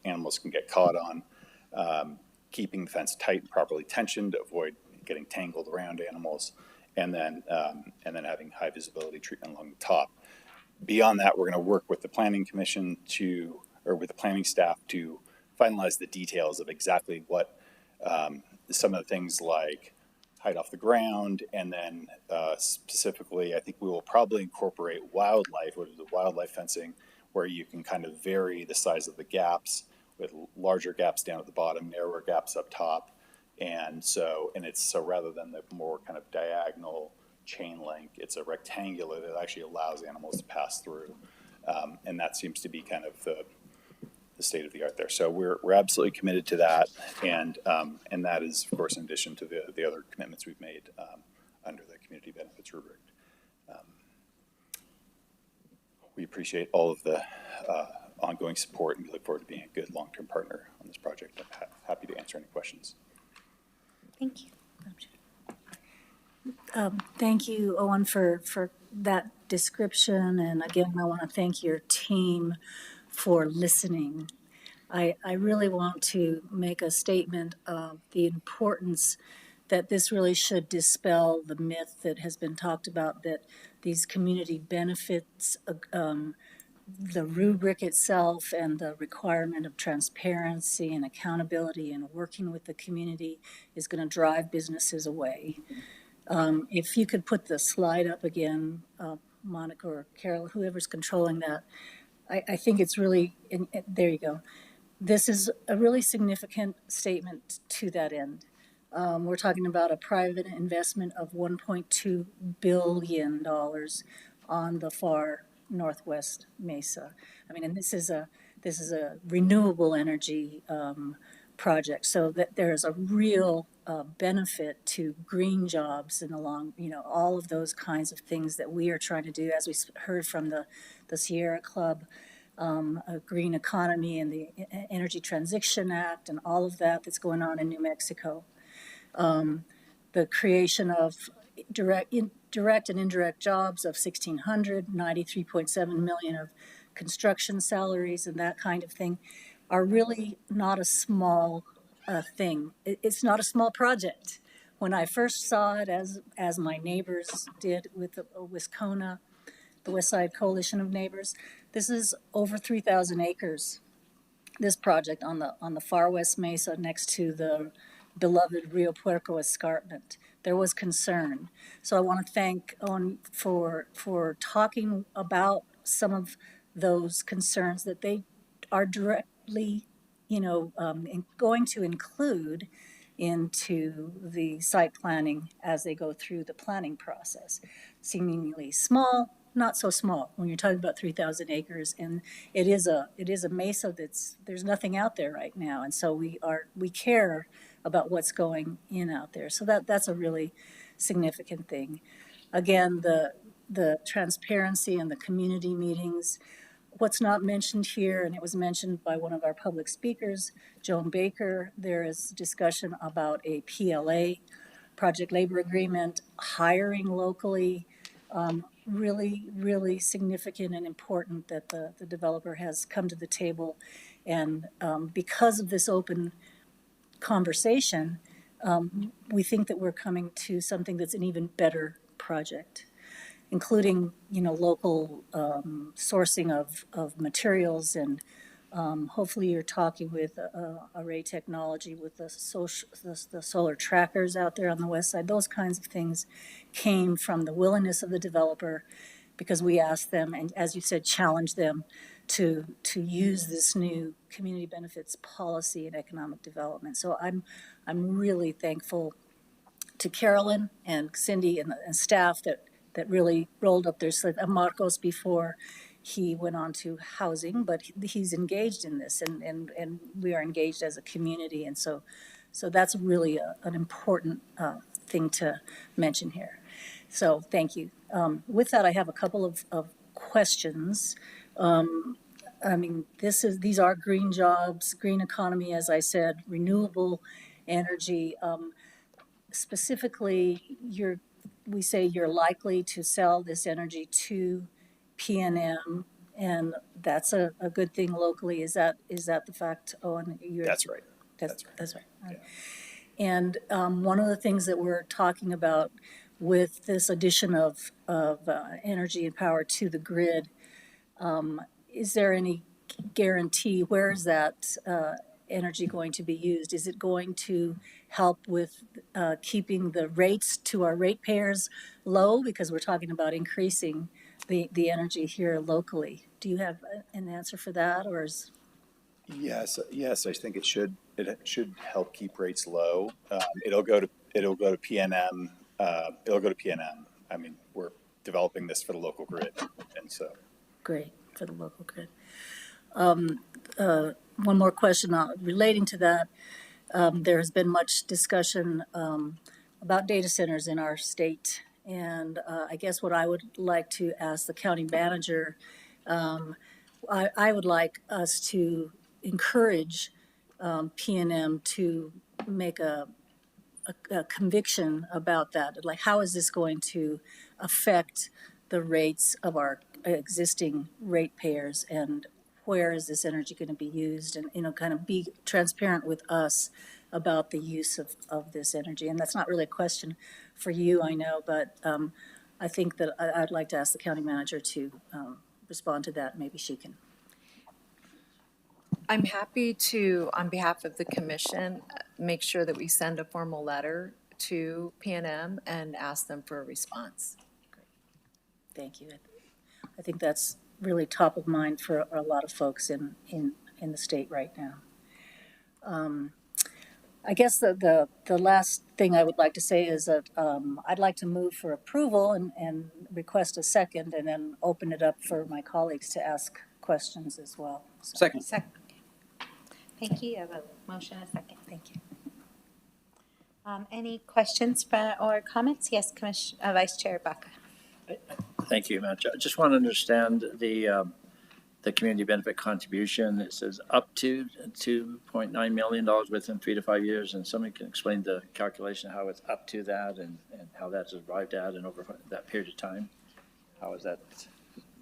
animals can get caught on, keeping the fence tight and properly tensioned to avoid getting tangled around animals, and then having high visibility treatment along the top. Beyond that, we're going to work with the planning commission with the planning staff to finalize the details of exactly what some of the things like height off the ground, and then specifically, I think we will probably incorporate wildlife, what is the wildlife fencing, where you can kind of vary the size of the gaps with larger gaps down at the bottom, narrower gaps up top, and it's rather than the more kind of diagonal chain link, it's a rectangular that actually allows animals to pass through, and that seems to be kind of the state of the art there. So we're absolutely committed to that, and that is, of course, in addition to the other commitments we've made under the community benefits rubric. We appreciate all of the ongoing support, and we look forward to being a good long-term partner on this project. I'm happy to answer any questions. Thank you. Thank you, Owen, for that description. And again, I want to thank your team for listening. I really want to make a statement of the importance that this really should dispel the myth that has been talked about, that these community benefits, the rubric itself and the requirement of transparency and accountability and working with the community is going to drive businesses away. If you could put the slide up again, Monica or Carol, whoever's controlling that, I think it's really, there you go. This is a really significant statement to that end. We're talking about a private investment of $1.2 billion on the far northwest Mesa. I mean, and this is a renewable energy project, so that there is a real benefit to green jobs and along, all of those kinds of things that we are trying to do, as we heard from the Sierra Club. A green economy and the Energy Transition Act and all of that that's going on in New Mexico. The creation of direct and indirect jobs of 1,600, 93.7 million of construction salaries and that kind of thing are really not a small thing. It's not a small project. When I first saw it, as my neighbors did with the Wiscona, the West Side Coalition of Neighbors, this is over 3,000 acres. This project on the far west mesa next to the beloved Rio Puerco escarpment. There was concern. So I want to thank Owen for talking about some of those concerns that they are directly, going to include into the site planning as they go through the planning process. Seemingly small, not so small when you're talking about 3,000 acres, and it is a mesa there's nothing out there right now, and so we care about what's going in out there. So that's a really significant thing. Again, the transparency and the community meetings. What's not mentioned here, and it was mentioned by one of our public speakers, Joan Baker, there is discussion about a PLA, project labor agreement, hiring locally. Really, really significant and important that the developer has come to the table. And because of this open conversation, we think that we're coming to something that's an even better project, including, local sourccing of materials, and hopefully you're talking with Array Technology with the solar trackers out there on the west side. Those kinds of things came from the willingness of the developer, because we asked them, and as you said, challenged them to use this new community benefits policy and economic development. So I'm really thankful to Carolyn and Cindy and staff that really rolled up their sleeves. Marcos before he went on to housing, but he's engaged in this, and we are engaged as a community, and so that's really an important thing to mention here. So thank you. With that, I have a couple of questions. I mean, these are green jobs, green economy, as I said, renewable energy. Specifically, we say you're likely to sell this energy to PNM, and that's a good thing locally. Is that the fact, Owen? That's right. That's right. Yeah. And one of the things that we're talking about with this addition of energy and power to the grid, is there any guarantee where is that energy going to be used? Is it going to help with keeping the rates to our ratepayers low, because we're talking about increasing the energy here locally? Do you have an answer for that, or is? Yes. I think it should help keep rates low. It'll go to PNM. It'll go to PNM. I mean, we're developing this for the local grid, and so. Great, for the local grid. One more question relating to that. There has been much discussion about data centers in our state, and I guess what I would like to ask the county manager, I would like us to encourage PNM to make a conviction about that. Like, how is this going to affect the rates of our existing ratepayers, and where is this energy going to be used, and, you know, kind of be transparent with us about the use of this energy. And that's not really a question for you, I know, but I think that I'd like to ask the county manager to respond to that. Maybe she can. I'm happy to, on behalf of the commission, make sure that we send a formal letter to PNM and ask them for a response. Thank you. I think that's really top of mind for a lot of folks in the state right now. I guess the last thing I would like to say is that I'd like to move for approval and request a second, and then open it up for my colleagues to ask questions as well. So, Second. Thank you. I have a motion and a second. Thank you. Any questions or comments? Yes, Vice Chair Baca. Thank you, Madam Chair. I just want to understand the community benefit contribution. It says up to $2.9 million within 3 to 5 years, and somebody can explain the calculation, how it's up to that and how that's arrived at and over that period of time. How is that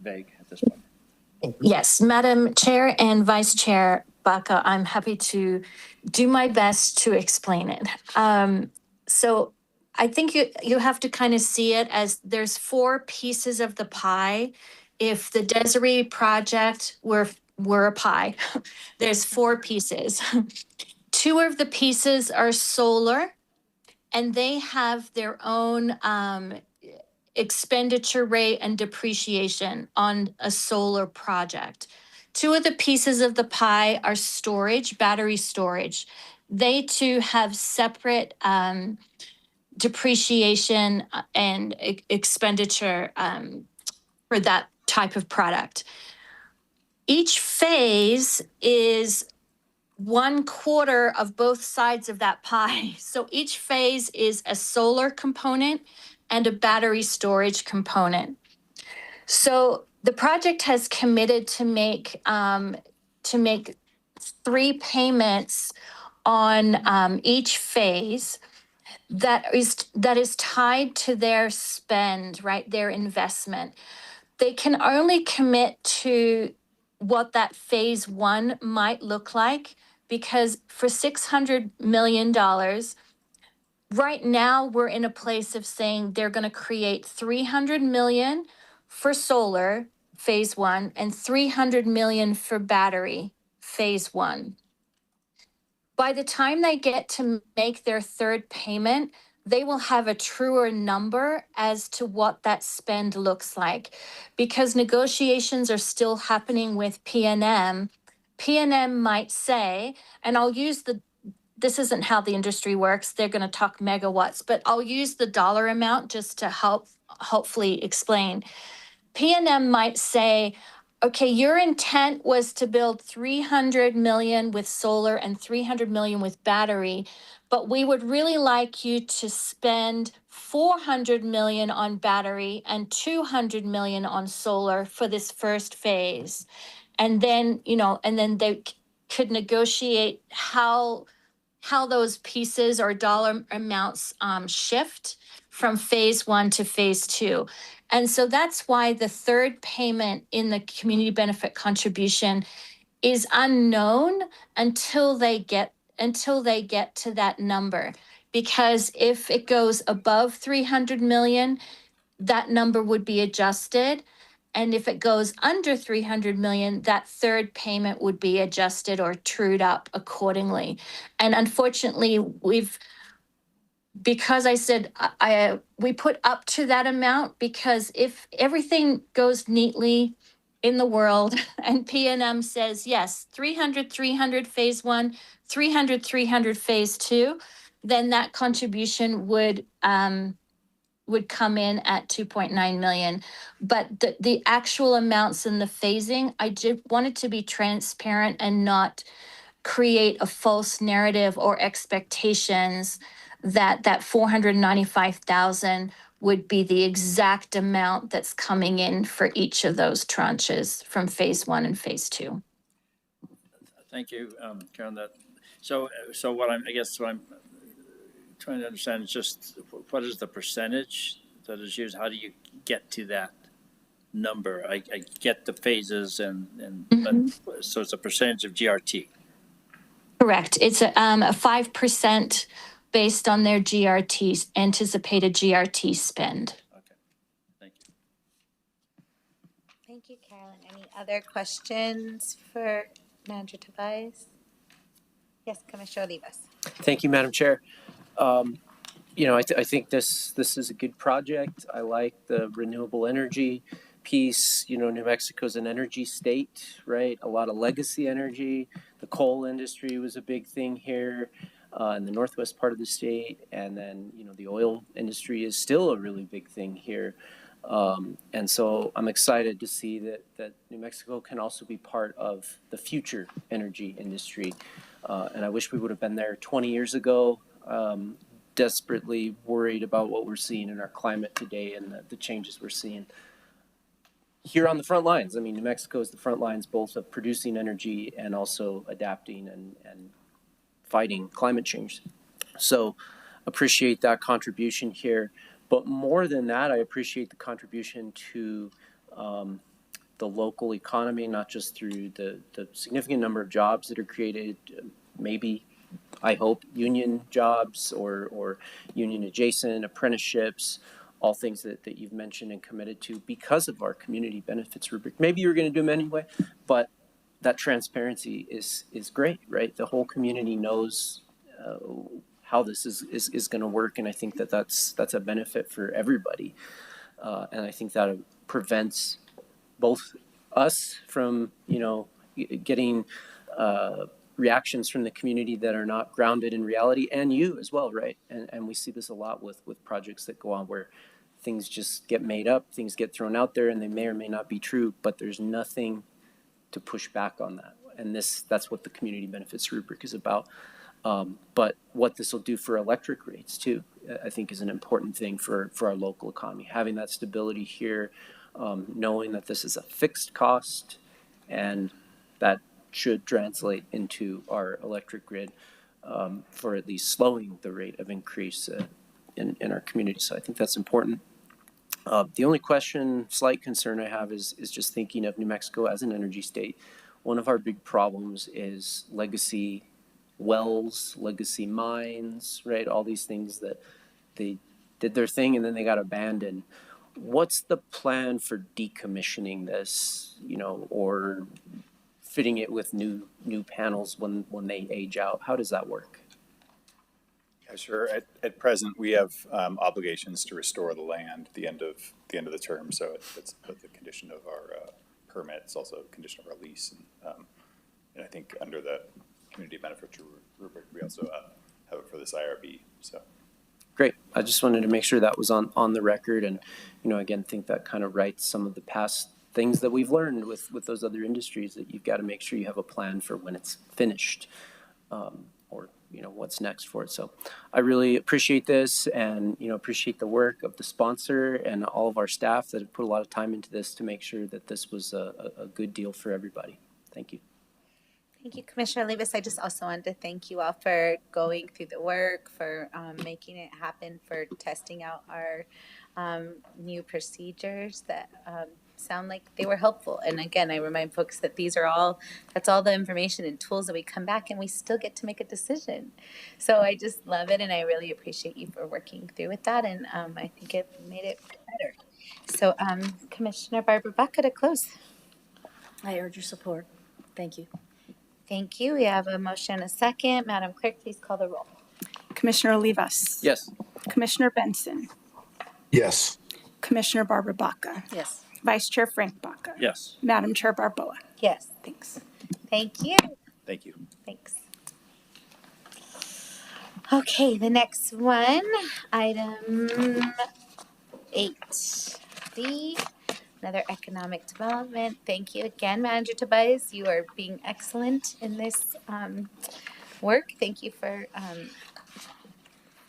vague at this point? Yes, Madam Chair and Vice Chair Baca, I'm happy to do my best to explain it. So I think you have to kind of see it as there's 4 pieces of the pie. If the Desiree project were a pie, there's 4 pieces. 2 of the pieces are solar, and they have their own expenditure rate and depreciation on a solar project. 2 of the pieces of the pie are storage, battery storage. They too have separate depreciation and expenditure for that type of product. Each phase is 1/4 of both sides of that pie. So each phase is a solar component and a battery storage component. So the project has committed to make 3 payments on each phase that is tied to their spend, right? Their investment. They can only commit to what that phase 1 might look like, because for $600 million, right now we're in a place of saying they're going to create $300 million for solar, phase 1, and $300 million for battery, phase 1. By the time they get to make their 3rd payment, they will have a truer number as to what that spend looks like, because negotiations are still happening with PNM. PNM might say, and this isn't how the industry works, they're going to talk megawatts, but I'll use the dollar amount just to hopefully explain. PNM might say, okay, your intent was to build 300 million with solar and 300 million with battery, but we would really like you to spend 400 million on battery and 200 million on solar for this first phase. And then, they could negotiate how those pieces or dollar amounts shift from phase 1 to phase 2. And so that's why the 3rd payment in the community benefit contribution is unknown until they get to that number. Because if it goes above 300 million, that number would be adjusted. And if it goes under 300 million, that 3rd payment would be adjusted or trued up accordingly. And unfortunately, because I said we put up to that amount, because if everything goes neatly in the world and PNM says, yes, 300 phase 1, 300 phase 2, then that contribution would come in at 2.9 million. But the actual amounts and the phasing, I wanted to be transparent and not create a false narrative or expectations that 495,000 would be the exact amount that's coming in for each of those tranches from phase 1 and phase 2. Thank you, Karen. So what I'm trying to understand is just what is the percentage that is used? How do you get to that number. I get the phases Mhm. but so it's a percentage of GRT. Correct. It's a 5% based on their GRT, anticipated GRT spend. Okay, thank you. Thank you, Carolyn. Any other questions for Manager Tobias? Yes, Commissioner Olivas. Thank you, Madam Chair. I think this is a good project. I like the renewable energy piece. New Mexico's an energy state, right? A lot of legacy energy. The coal industry was a big thing here in the northwest part of the state. And then, the oil industry is still a really big thing here. And so I'm excited to see that New Mexico can also be part of the future energy industry. And I wish we would have been there 20 years ago. Desperately worried about what we're seeing in our climate today and the changes we're seeing here on the front lines. I mean, New Mexico is the front lines both of producing energy and also adapting and fighting climate change. So appreciate that contribution here. But more than that, I appreciate the contribution to the local economy, not just through the significant number of jobs that are created, maybe I hope union jobs or union adjacent apprenticeships, all things that you've mentioned and committed to because of our community benefits rubric. Maybe you're going to do them anyway, but that transparency is great, right? The whole community knows how this is going to work, and I think that's a benefit for everybody. And I think that prevents both us from getting reactions from the community that are not grounded in reality, and you as well, right? And we see this a lot with projects that go on where things just get made up, things get thrown out there, and they may or may not be true, but there's nothing to push back on that. And that's what the community benefits rubric is about. But what this will do for electric rates too, I think is an important thing for our local economy. Having that stability here, knowing that this is a fixed cost and that should translate into our electric grid for at least slowing the rate of increase in our community. So I think that's important. The only slight concern I have is just thinking of New Mexico as an energy state. One of our big problems is legacy wells, legacy mines, right? All these things that they did their thing and then they got abandoned. What's the plan for decommissioning this, or fitting it with new panels when they age out? How does that work? Yeah, sure. At present, we have obligations to restore the land at the end of the term. So it's both the condition of our permit. It's also a condition of our lease, and I think under the community benefits rubric, we also have it for this IRB. So great. I just wanted to make sure that was on the record, and again, think that kind of writes some of the past things that we've learned with those other industries, that you've got to make sure you have a plan for when it's finished, or what's next for it. So I really appreciate this, and appreciate the work of the sponsor and all of our staff that have put a lot of time into this to make sure that this was a good deal for everybody. Thank you. Thank you, Commissioner Olivas. I just also wanted to thank you all for going through the work, for making it happen, for testing out our new procedures that sound like they were helpful. And again, I remind folks that that's all the information and tools that we come back and we still get to make a decision. So I just love it, and I really appreciate you for working through with that, and I think it made it better. So Commissioner Barbara Baca to close. I urge your support. Thank you. Thank you. We have a motion and a second. Madam Clerk, please call the roll. Commissioner Olivas. Yes. Commissioner Benson. Yes. Commissioner Barbara Baca. Yes. Vice Chair Frank Baca. Yes. Madam Chair Barboa. Yes. Thanks. Thank you. thank you. Thanks. Okay, the next one, item 8B, another economic development. Thank you again, Manager Tobias. You are being excellent in this work. Thank you for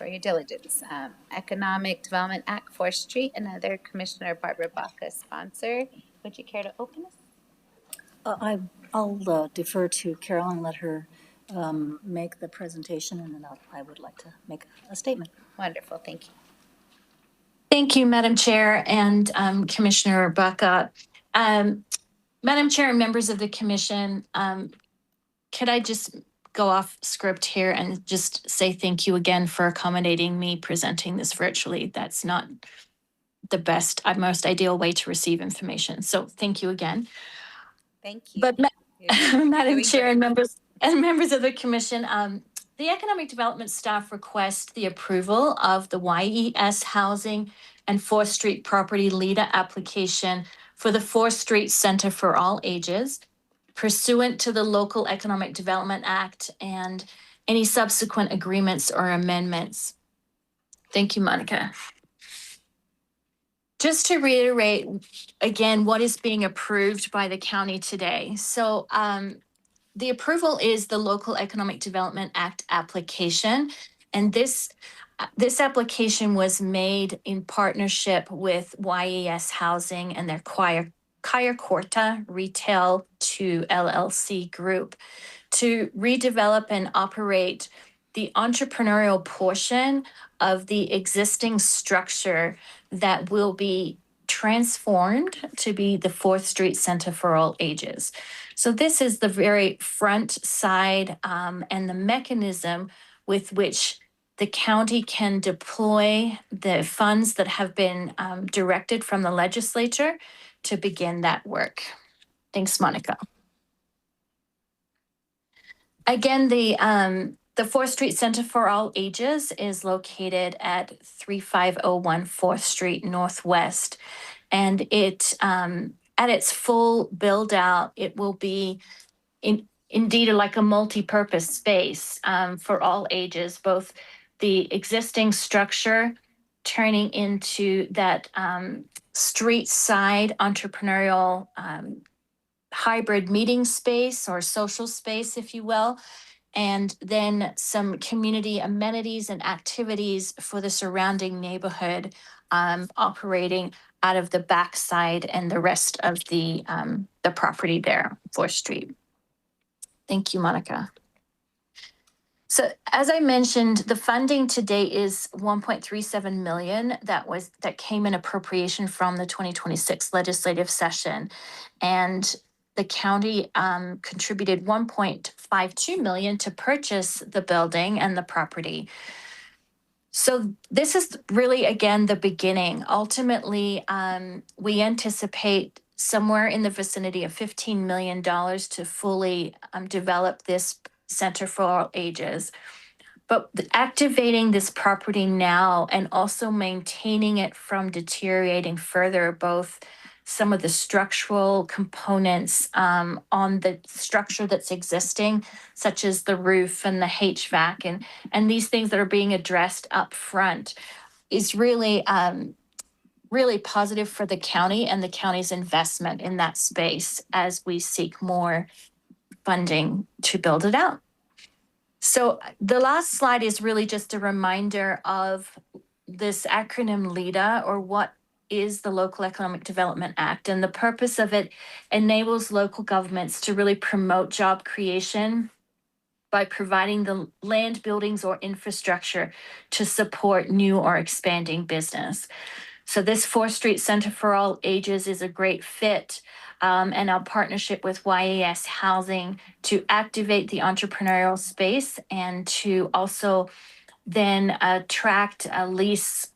your diligence. Economic Development Act, 4th Street, another Commissioner Barbara Baca sponsor. Would you care to open us? I'll defer to Carol and let her make the presentation, and then I would like to make a statement. Wonderful, thank you. Thank you, Madam Chair and Commissioner Baca. Madam Chair and members of the commission, could I just go off script here and just say thank you again for accommodating me presenting this virtually. That's not the best, most ideal way to receive information. So thank you again. Thank you. But Madam Chair great. and members of the commission, the Economic Development staff request the approval of the YES Housing and 4th Street Property LEDA application for the 4th Street Center for All Ages, pursuant to the Local Economic Development Act and any subsequent agreements or amendments. Thank you, Monica. Just to reiterate again what is being approved by the county today. So the approval is the Local Economic Development Act application. And this application was made in partnership with YES Housing and their Kaya Corta Retail 2 LLC group to redevelop and operate the entrepreneurial portion of the existing structure that will be transformed to be the 4th Street Center for All Ages. So this is the very front side and the mechanism with which the county can deploy the funds that have been directed from the legislature to begin that work. Thanks, Monica. Again, the 4th Street Center for All Ages is located at 3501 4th Street Northwest. And it, at its full build out, it will be indeed like a multi-purpose space for all ages, both the existing structure turning into that street side entrepreneurial hybrid meeting space or social space, if you will, and then some community amenities and activities for the surrounding neighborhood operating out of the backside and the rest of the property there, 4th Street. Thank you, Monica. So as I mentioned, the funding to date is $1.37 million that came in appropriation from the 2026 legislative session. And the county contributed $1.52 million to purchase the building and the property. So this is really, again, the beginning. Ultimately, we anticipate somewhere in the vicinity of $15 million to fully develop this Center for All Ages. But activating this property now and also maintaining it from deteriorating further, both some of the structural components on the structure that's existing, such as the roof and the HVAC and these things that are being addressed up front, is really, really positive for the county and the county's investment in that space as we seek more funding to build it out. So the last slide is really just a reminder of this acronym LEDA, or what is the Local Economic Development Act. And the purpose of it enables local governments to really promote job creation by providing the land, buildings, or infrastructure to support new or expanding business. So this 4th Street Center for All Ages is a great fit, and our partnership with YES Housing to activate the entrepreneurial space and to also then attract a lease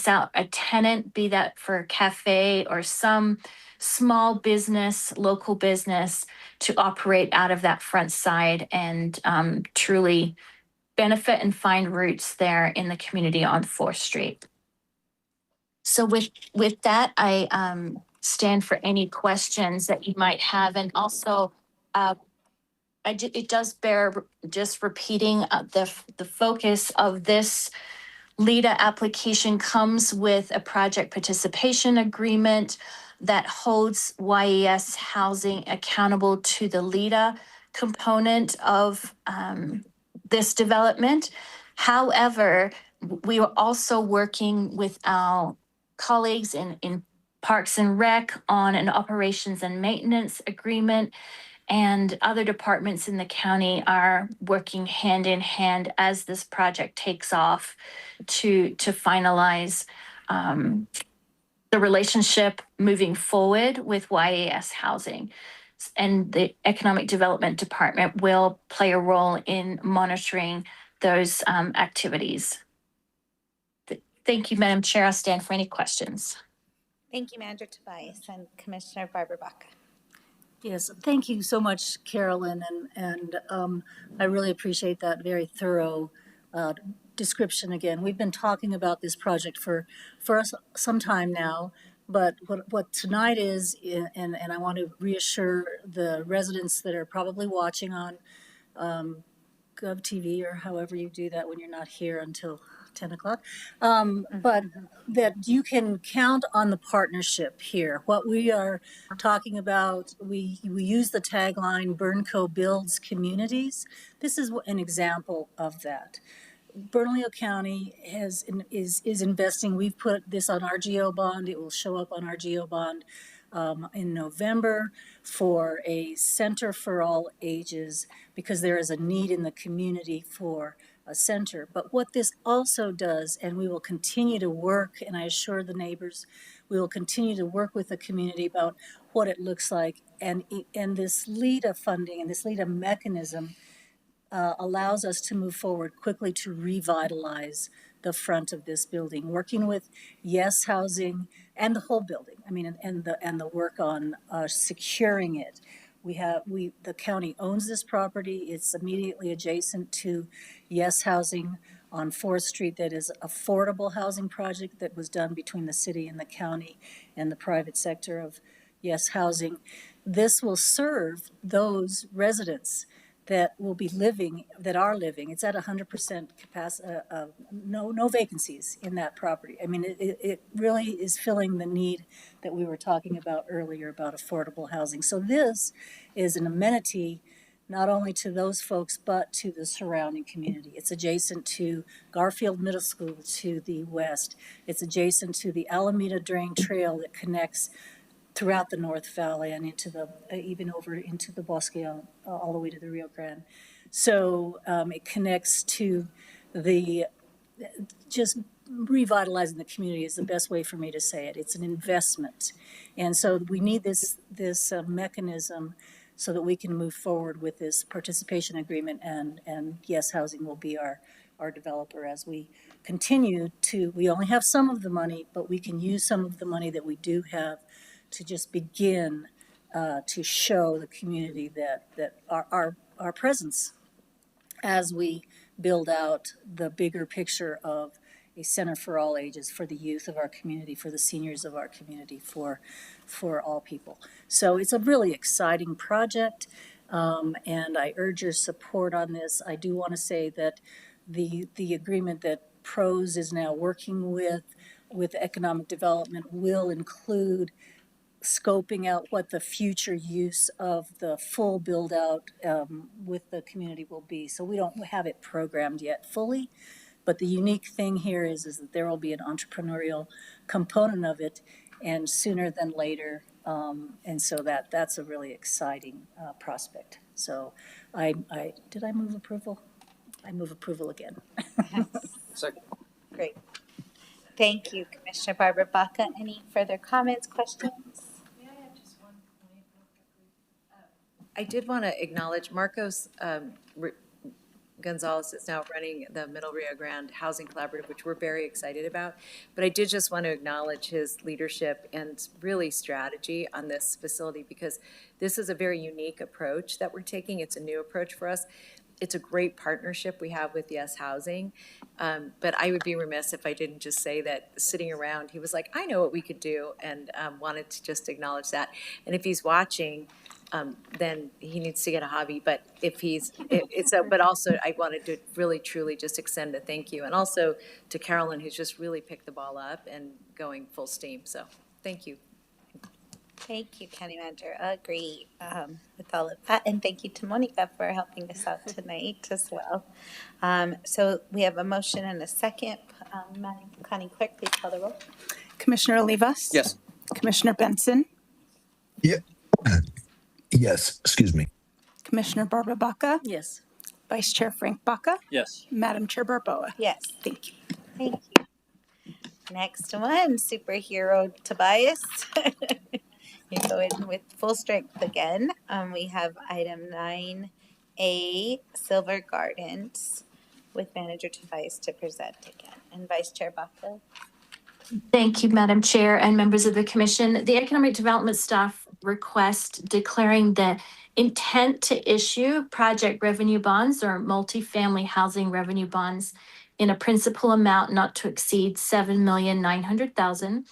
out a tenant, be that for a cafe or some small business, local business, to operate out of that front side and truly benefit and find roots there in the community on 4th Street. So with that, I stand for any questions that you might have. And also, it does bear just repeating the focus of this LEDA application comes with a project participation agreement that holds YES Housing accountable to the LEDA component of this development. However, we are also working with our colleagues in Parks and Rec on an operations and maintenance agreement, and other departments in the county are working hand in hand as this project takes off to finalize the relationship moving forward with YAS Housing. And the Economic Development Department will play a role in monitoring those activities. Thank you, Madam Chair. I'll stand for any questions. Thank you, Manager Tobias and Commissioner Barbara Baca. Yes, thank you so much, Carolyn, and I really appreciate that very thorough description again. We've been talking about this project for us some time now, but what tonight is, and I want to reassure the residents that are probably watching on GovTV or however you do that when you're not here until 10 o'clock, but that you can count on the partnership here. What we are talking about, we use the tagline, Bernco builds communities. This is an example of that. Bernalillo County is investing. We've put this on our GO bond. It will show up on our GO bond in November for a center for all ages, because there is a need in the community for a center. But what this also does, and we will continue to work, and I assure the neighbors, we will continue to work with the community about what it looks like. And this LEDA funding and this LEDA mechanism allows us to move forward quickly to revitalize the front of this building, working with Yes Housing and the whole building. I mean, and the work on securing it. The county owns this property. It's immediately adjacent to Yes Housing on 4th Street. That is affordable housing project that was done between the city and the county and the private sector of Yes Housing. This will serve those residents that will be living, that are living. It's at 100% capacity, no vacancies in that property. I mean, it really is filling the need that we were talking about earlier about affordable housing. So this is an amenity not only to those folks, but to the surrounding community. It's adjacent to Garfield Middle School to the west. It's adjacent to the Alameda Drain Trail that connects throughout the North Valley and into the even over into the Bosque all the way to the Rio Grande. So it connects to the just revitalizing the community is the best way for me to say it. It's an investment, and so we need this mechanism so that we can move forward with this participation agreement. And Yes Housing will be our developer as we continue to. We only have some of the money, but we can use some of the money that we do have to just begin to show the community that our presence as we build out the bigger picture of a center for all ages, for the youth of our community, for the seniors of our community, for all people. So it's a really exciting project, and I urge your support on this. I do want to say that the agreement that PROS is now working with economic development will include scoping out what the future use of the full build out with the community will be. So we don't have it programmed yet fully, but the unique thing here is that there will be an entrepreneurial component of it, and sooner than later. And so that's a really exciting prospect. So did I move approval? I move approval again. Second. Great. Thank you, Commissioner Barbara Baca. Any further comments, questions? May I have just one point? I did want to acknowledge Marcos Gonzalez is now running the Middle Rio Grande Housing Collaborative, which we're very excited about. But I did just want to acknowledge his leadership and really strategy on this facility, because this is a very unique approach that we're taking. It's a new approach for us. It's a great partnership we have with Yes Housing. But I would be remiss if I didn't just say that sitting around, he was like, I know what we could do, and wanted to just acknowledge that. And if he's watching, then he needs to get a hobby. But but also I wanted to really, truly just extend a thank you. And also to Carolyn, who's just really picked the ball up and going full steam. So thank you. Thank you, County Manager. Agree with all of that. And thank you to Monica for helping us out tonight as well. So we have a motion and a second. Madam County Clerk, please call the roll. Commissioner Olivas? Yes. Commissioner Benson? Yeah. Yes, excuse me. Commissioner Barbara Baca? Yes. Vice Chair Frank Baca? Yes. Madam Chair Barboa? Yes. Thank you. Thank you. Next one, superhero Tobias. You go in with full strength again. We have item 9A, Silver Gardens, with Manager Tobias to present again. And Vice Chair Baca. Thank you, Madam Chair and members of the Commission. The Economic Development Staff request declaring the intent to issue project revenue bonds or multifamily housing revenue bonds in a principal amount not to exceed $7,900,000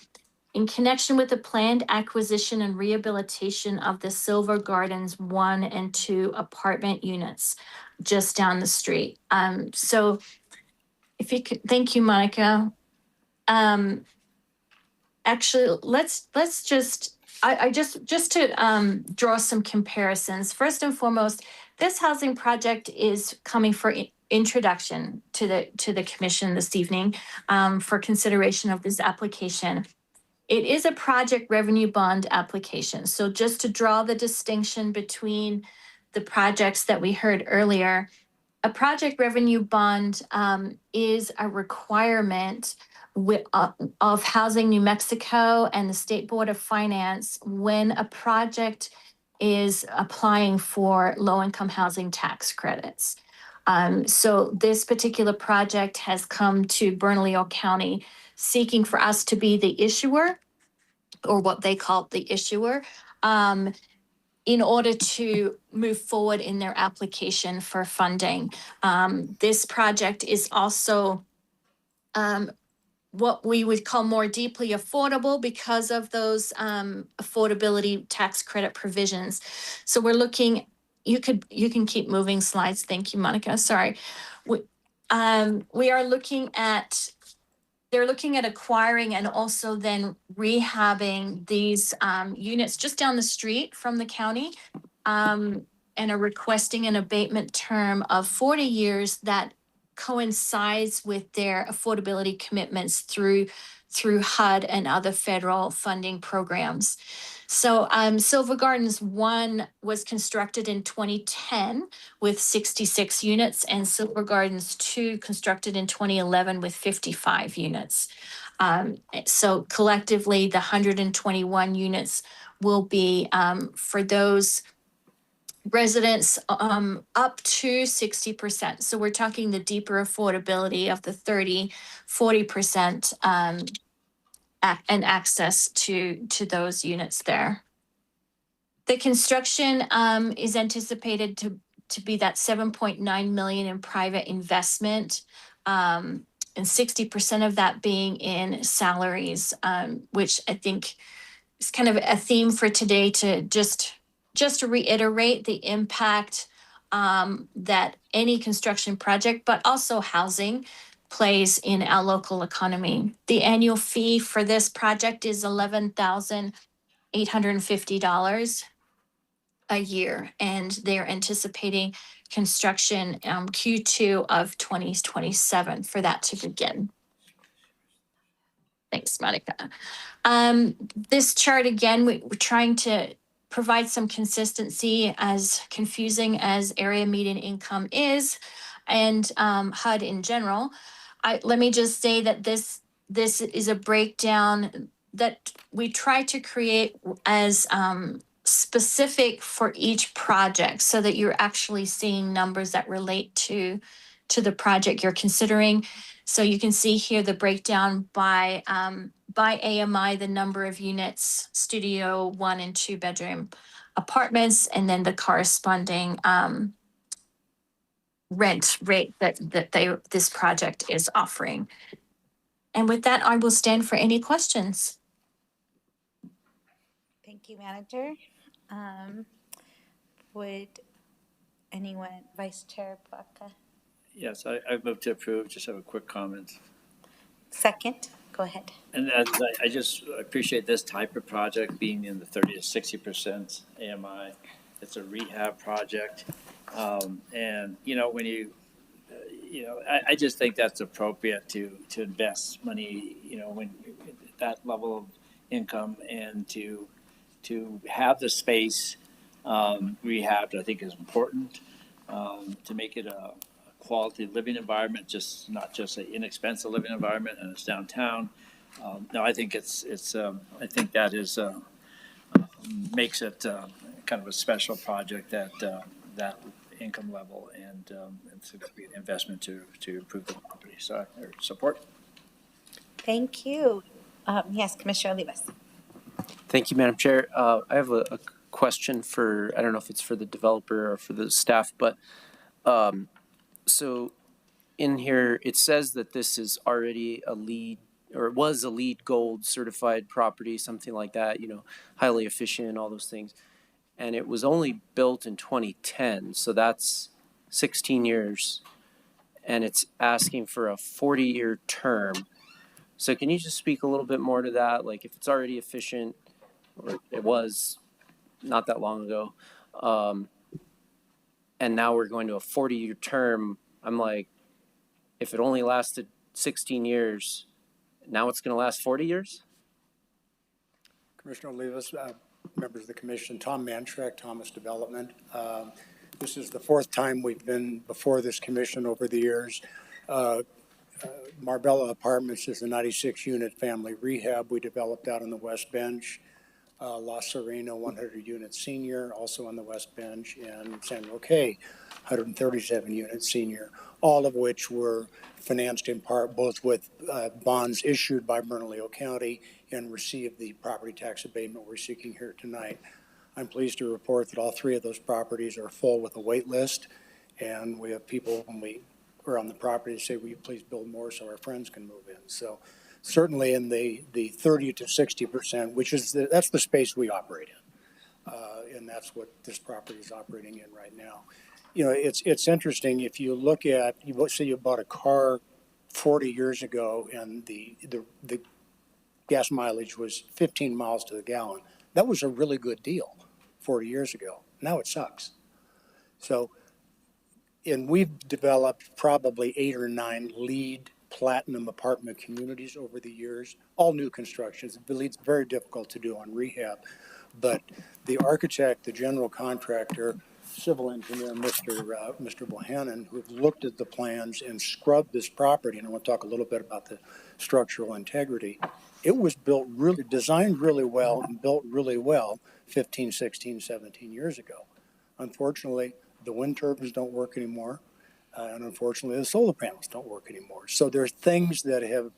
in connection with the planned acquisition and rehabilitation of the Silver Gardens 1 and 2 apartment units just down the street. So if you could, thank you, Monica. Actually, let's just to draw some comparisons. First and foremost, this housing project is coming for introduction to the commission this evening for consideration of this application. It is a project revenue bond application. So just to draw the distinction between the projects that we heard earlier, a project revenue bond is a requirement of Housing New Mexico and the State Board of Finance when a project is applying for low-income housing tax credits. So this particular project has come to Bernalillo County seeking for us to be the issuer, or what they call the issuer, in order to move forward in their application for funding. This project is also what we would call more deeply affordable because of those affordability tax credit provisions. So we're looking, you can keep moving slides. Thank you, Monica. Sorry. We are looking at, they're looking at acquiring and also then rehabbing these units just down the street from the county and are requesting an abatement term of 40 years that coincides with their affordability commitments through HUD and other federal funding programs. So Silver Gardens 1 was constructed in 2010 with 66 units, and Silver Gardens 2 constructed in 2011 with 55 units. So collectively, the 121 units will be for those residents up to 60%. So we're talking the deeper affordability of the 30-40% and access to those units there. The construction is anticipated to be that 7.9 million in private investment, and 60% of that being in salaries, which I think is kind of a theme for today to just to reiterate the impact that any construction project, but also housing, plays in our local economy. The annual fee for this project is $11,850 a year, and they're anticipating construction Q2 of 2027 for that to begin. Thanks, Monica. This chart, again, we're trying to provide some consistency, as confusing as area median income is, and HUD in general. Let me just say that this is a breakdown that we try to create as specific for each project so that you're actually seeing numbers that relate to the project you're considering. So you can see here the breakdown by AMI, the number of units, studio 1 and 2 bedroom apartments, and then the corresponding rent rate that this project is offering. And with that, I will stand for any questions. Thank you, Manager. Would anyone, Vice Chair Baca? Yes, I move to approve. Just have a quick comment. Second, go ahead. And I just appreciate this type of project being in the 30 to 60% AMI. It's a rehab project. And, you know, when I just think that's appropriate to invest money, you know, when that level of income, and to have the space rehabbed, I think is important to make it a quality living environment, not just an inexpensive living environment, and it's downtown. No, I think I think that is, makes it kind of a special project at that income level, and it's a great investment to improve the property. So I support. Thank you. Yes, Commissioner Olivas. Thank you, Madam Chair. I have a question for, I don't know if it's for the developer or for the staff, but so in here, it says that this is already a LEED, or it was a LEED Gold certified property, something like that, highly efficient, all those things. And it was only built in 2010, so that's 16 years. And it's asking for a 40-year term. So can you just speak a little bit more to that? Like if it's already efficient, or it was not that long ago, and now we're going to a 40-year term, I'm like, if it only lasted 16 years, now it's going to last 40 years? Commissioner Olivas, members of the commission, Tom Mantrek, Thomas Development. This is the fourth time we've been before this commission over the years. Marbella Apartments is a 96-unit family rehab we developed out on the West Bench. La Serena, 100-unit senior, also on the West Bench, and San Roque, 137-unit senior, all of which were financed in part both with bonds issued by Bernalillo County and received the property tax abatement we're seeking here tonight. I'm pleased to report that all three of those properties are full with a wait list, and we have people, when we are on the property, say, will you please build more so our friends can move in? So certainly in the 30 to 60%, which is that's the space we operate in, and that's what this property is operating in right now. It's interesting if you look at, say you bought a car 40 years ago and the gas mileage was 15 miles to the gallon. That was a really good deal 40 years ago. Now it sucks. So, and we've developed probably 8 or 9 LEED Platinum apartment communities over the years, all new constructions. It's very difficult to do on rehab, but the architect, the general contractor, civil engineer, Mr. Bohannon, who've looked at the plans and scrubbed this property, and I want to talk a little bit about the structural integrity. It was built really, designed really well and built really well 15, 16, 17 years ago. Unfortunately, the wind turbines don't work anymore. And unfortunately, the solar panels don't work anymore. So there's things that have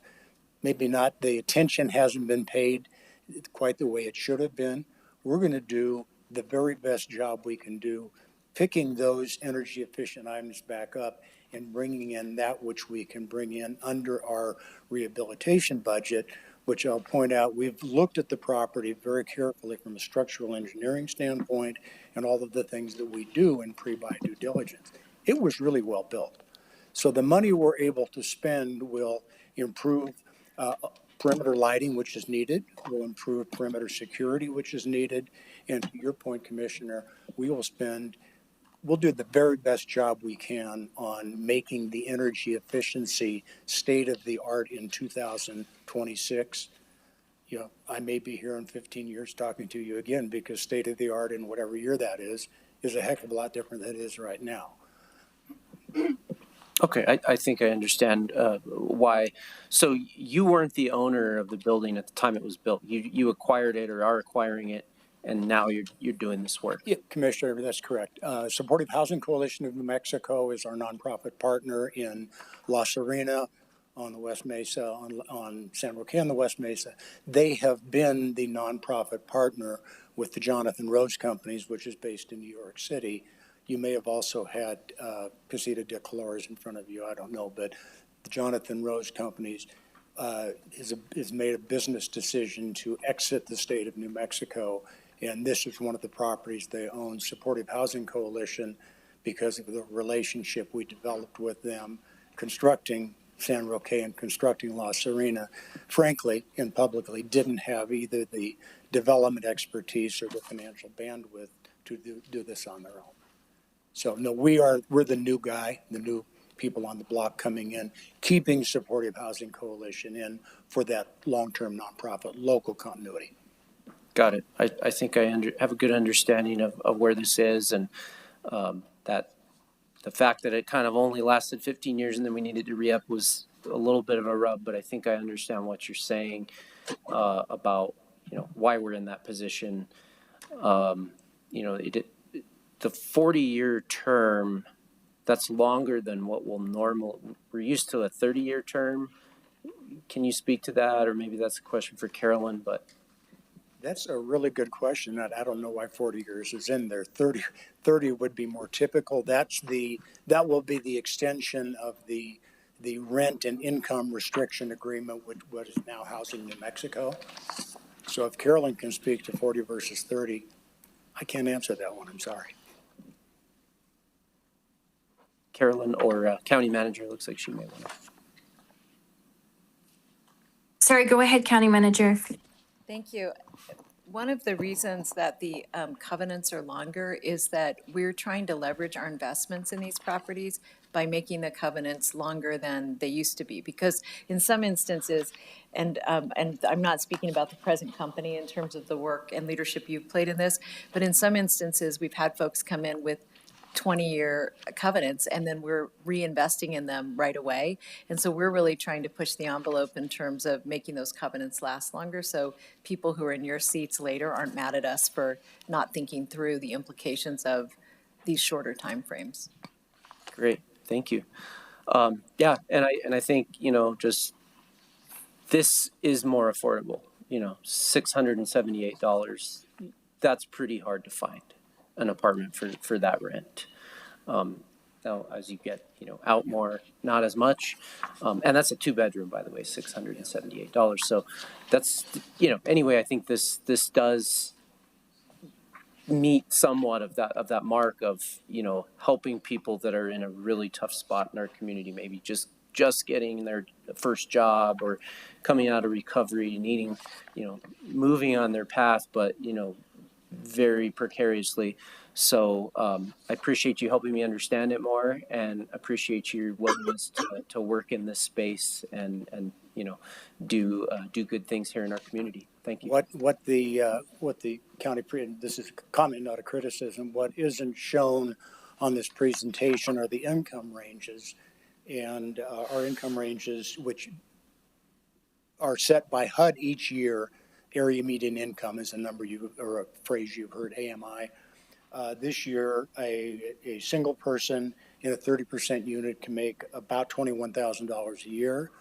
maybe not, the attention hasn't been paid quite the way it should have been. We're going to do the very best job we can do, picking those energy efficient items back up and bringing in that which we can bring in under our rehabilitation budget, which I'll point out, we've looked at the property very carefully from a structural engineering standpoint and all of the things that we do in pre-buy due diligence. It was really well built. So the money we're able to spend will improve perimeter lighting, which is needed, will improve perimeter security, which is needed. And to your point, Commissioner, we'll do the very best job we can on making the energy efficiency state of the art in 2026. I may be here in 15 years talking to you again, because state of the art in whatever year that is a heck of a lot different than it is right now. Okay, I think I understand why. So you weren't the owner of the building at the time it was built. You acquired it or are acquiring it, and now you're doing this work. Yeah, Commissioner, that's correct. Supportive Housing Coalition of New Mexico is our nonprofit partner in La Serena, on the West Mesa, on San Roque on the West Mesa. They have been the nonprofit partner with the Jonathan Rose Companies, which is based in New York City. You may have also had Casita de Colores in front of you, I don't know, but the Jonathan Rose Companies has made a business decision to exit the state of New Mexico, and this is one of the properties they own. Supportive Housing Coalition, because of the relationship we developed with them, constructing San Roque and constructing La Serena, frankly and publicly didn't have either the development expertise or the financial bandwidth to do this on their own. So no, we're the new guy, the new people on the block coming in, keeping Supportive Housing Coalition in for that long-term nonprofit local continuity. Got it. I think I have a good understanding of where this is, and that the fact that it kind of only lasted 15 years and then we needed to re-up was a little bit of a rub, but I think I understand what you're saying about, why we're in that position. The 40-year term, that's longer than what we're used to a 30-year term. Can you speak to that? Or maybe that's a question for Carolyn, but. That's a really good question. I don't know why 40 years is in there. 30 would be more typical. That will be the extension of the rent and income restriction agreement with what is now Housing New Mexico. So if Carolyn can speak to 40 versus 30, I can't answer that one. I'm sorry. Carolyn or county manager, looks like she may want to. Sorry, go ahead, County Manager. Thank you. One of the reasons that the covenants are longer is that we're trying to leverage our investments in these properties by making the covenants longer than they used to be. Because in some instances, and I'm not speaking about the present company in terms of the work and leadership you've played in this, but in some instances, we've had folks come in with 20-year covenants, and then we're reinvesting in them right away. And so we're really trying to push the envelope in terms of making those covenants last longer, so people who are in your seats later aren't mad at us for not thinking through the implications of these shorter timeframes. Great, thank you. And I think, just this is more affordable. $678. That's pretty hard to find an apartment for that rent. Now, as you get, out more, not as much. And that's a 2-bedroom, by the way, $678. So that's, anyway, I think this does meet somewhat of that mark of, helping people that are in a really tough spot in our community, maybe just getting their first job or coming out of recovery, needing, moving on their path, but, very precariously. So I appreciate you helping me understand it more, and appreciate your willingness to work in this space and do good things here in our community. Thank you. What the county this is a comment, not a criticism. What isn't shown on this presentation are the income ranges, and our income ranges, which are set by HUD each year. Area median income is a number or a phrase you've heard, AMI. This year, a single person in a 30% unit can make about $21,000 a year.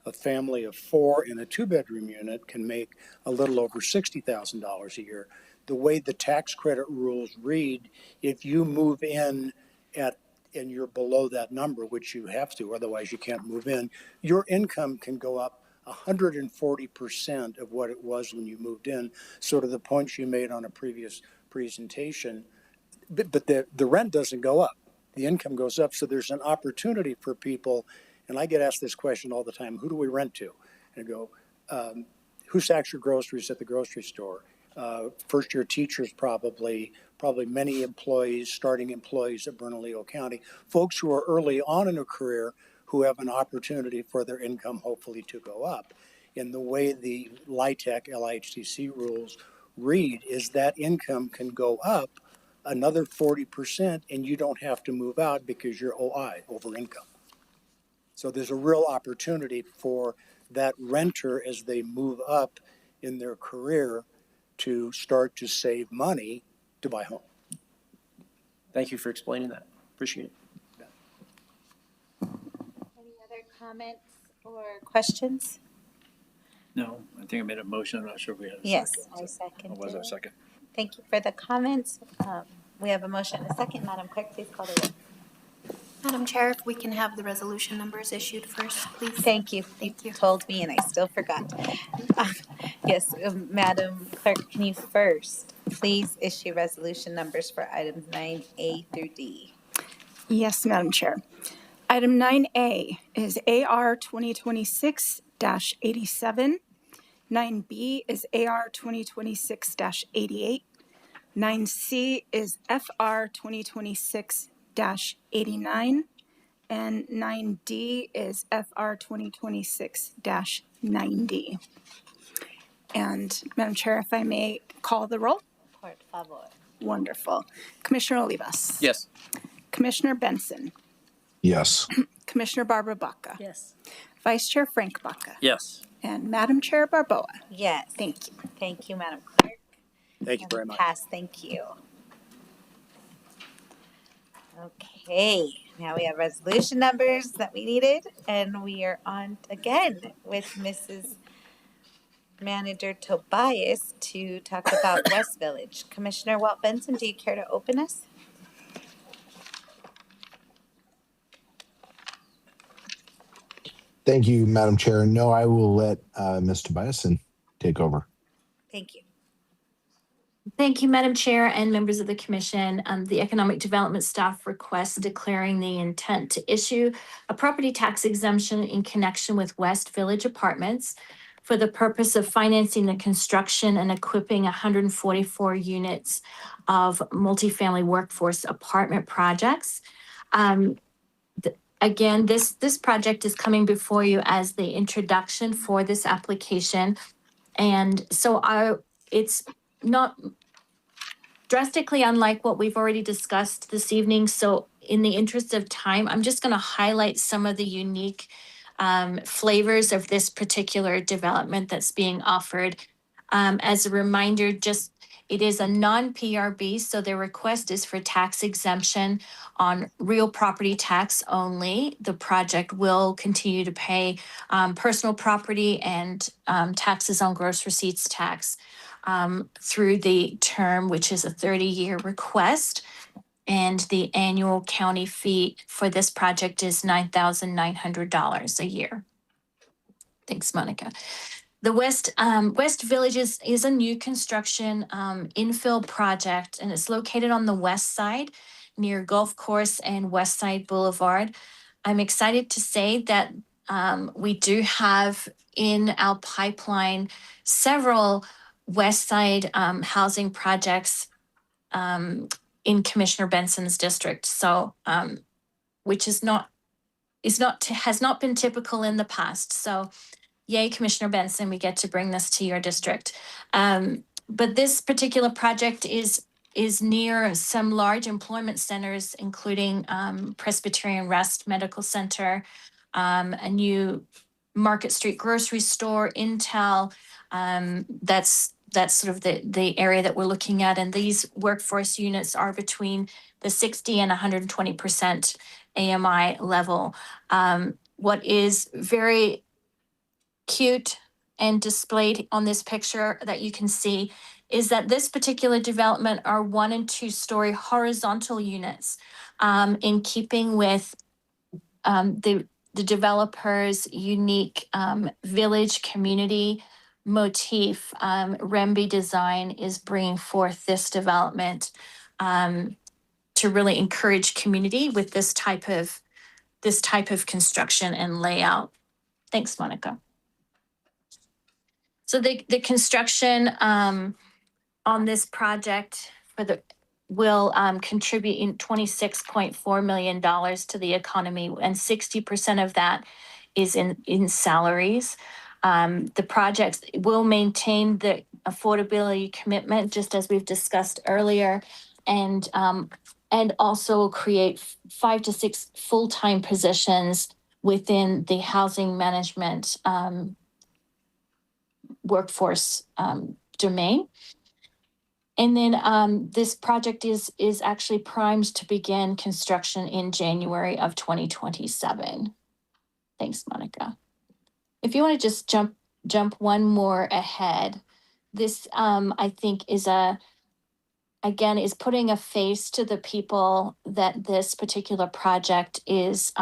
A family of 4 in a 2-bedroom unit can make a little over $60,000 a year. The way the tax credit rules read, if you move in and you're below that number, which you have to, otherwise you can't move in, your income can go up 140% of what it was when you moved in. So to the points you made on a previous presentation, but the rent doesn't go up. The income goes up. So there's an opportunity for people, and I get asked this question all the time, who do we rent to? And I go, who stacks your groceries at the grocery store? First-year teachers probably many employees, starting employees at Bernalillo County, folks who are early on in a career who have an opportunity for their income hopefully to go up. And the way the LIHTC rules read is that income can go up another 40% and you don't have to move out because you're OI, over income. So there's a real opportunity for that renter as they move up in their career to start to save money to buy a home. Thank you for explaining that. Appreciate it. Any other comments or questions? No, I think I made a motion. I'm not sure if we had a Yes, second. I second. Or was there a second? Thank you for the comments. We have a motion and a second. Madam Clerk, please call the roll. Madam Chair, if we can have the resolution numbers issued first, please. Thank you. Thank you. Told me and I still forgot. Yes, Madam Clerk, can you first please issue resolution numbers for items 9A through D? Yes, Madam Chair. Item 9A is AR 2026-87. 9B is AR 2026-88. 9C is FR 2026-89. And 9D is FR 2026-90. And Madam Chair, if I may call the roll. Por favor. Wonderful. Commissioner Olivas. Yes. Commissioner Benson. Yes. Commissioner Barbara Baca. Yes. Vice Chair Frank Baca. Yes. And Madam Chair Barboa. Yes. Thank you. Thank you, Madam Clerk. Thank you very much. Pass, thank you. Okay, now we have resolution numbers that we needed, and we are on again with Mrs. Manager Tobias to talk about West Village. Commissioner Walt Benson, do you care to open us? Thank you, Madam Chair. No, I will let Ms. Tobiasen take over. Thank you. Thank you, Madam Chair and members of the Commission. The Economic Development staff requests declaring the intent to issue a property tax exemption in connection with West Village Apartments for the purpose of financing the construction and equipping 144 units of multifamily workforce apartment projects. Again, this project is coming before you as the introduction for this application. And so it's not drastically unlike what we've already discussed this evening. So in the interest of time, I'm just going to highlight some of the unique flavors of this particular development that's being offered. As a reminder, it is a non-PRB, so their request is for tax exemption on real property tax only. The project will continue to pay personal property and taxes on gross receipts tax through the term, which is a 30-year request. And the annual county fee for this project is $9,900 a year. Thanks, Monica. The West Village is a new construction infill project, and it's located on the west side near Golf Course and West Side Boulevard. I'm excited to say that we do have in our pipeline several West Side housing projects in Commissioner Benson's district. So, which has not been typical in the past. So, yay, Commissioner Benson, we get to bring this to your district. But this particular project is near some large employment centers, including Presbyterian Rest Medical Center, a new Market Street grocery store, Intel. That's sort of the area that we're looking at. And these workforce units are between the 60 and 120% AMI level. What is very cute and displayed on this picture that you can see is that this particular development are 1 and 2 story horizontal units, in keeping with the developer's unique village community motif. Remby Design is bringing forth this development to really encourage community with this type of construction and layout. Thanks, Monica. So the construction on this project will contribute in $26.4 million to the economy, and 60% of that is in salaries. The projects will maintain the affordability commitment, just as we've discussed earlier, and also create 5 to 6 full-time positions within the housing management workforce domain. And then this project is actually primed to begin construction in January of 2027. Thanks, Monica. If you want to just jump one more ahead, this I think is putting a face to the people that this particular project is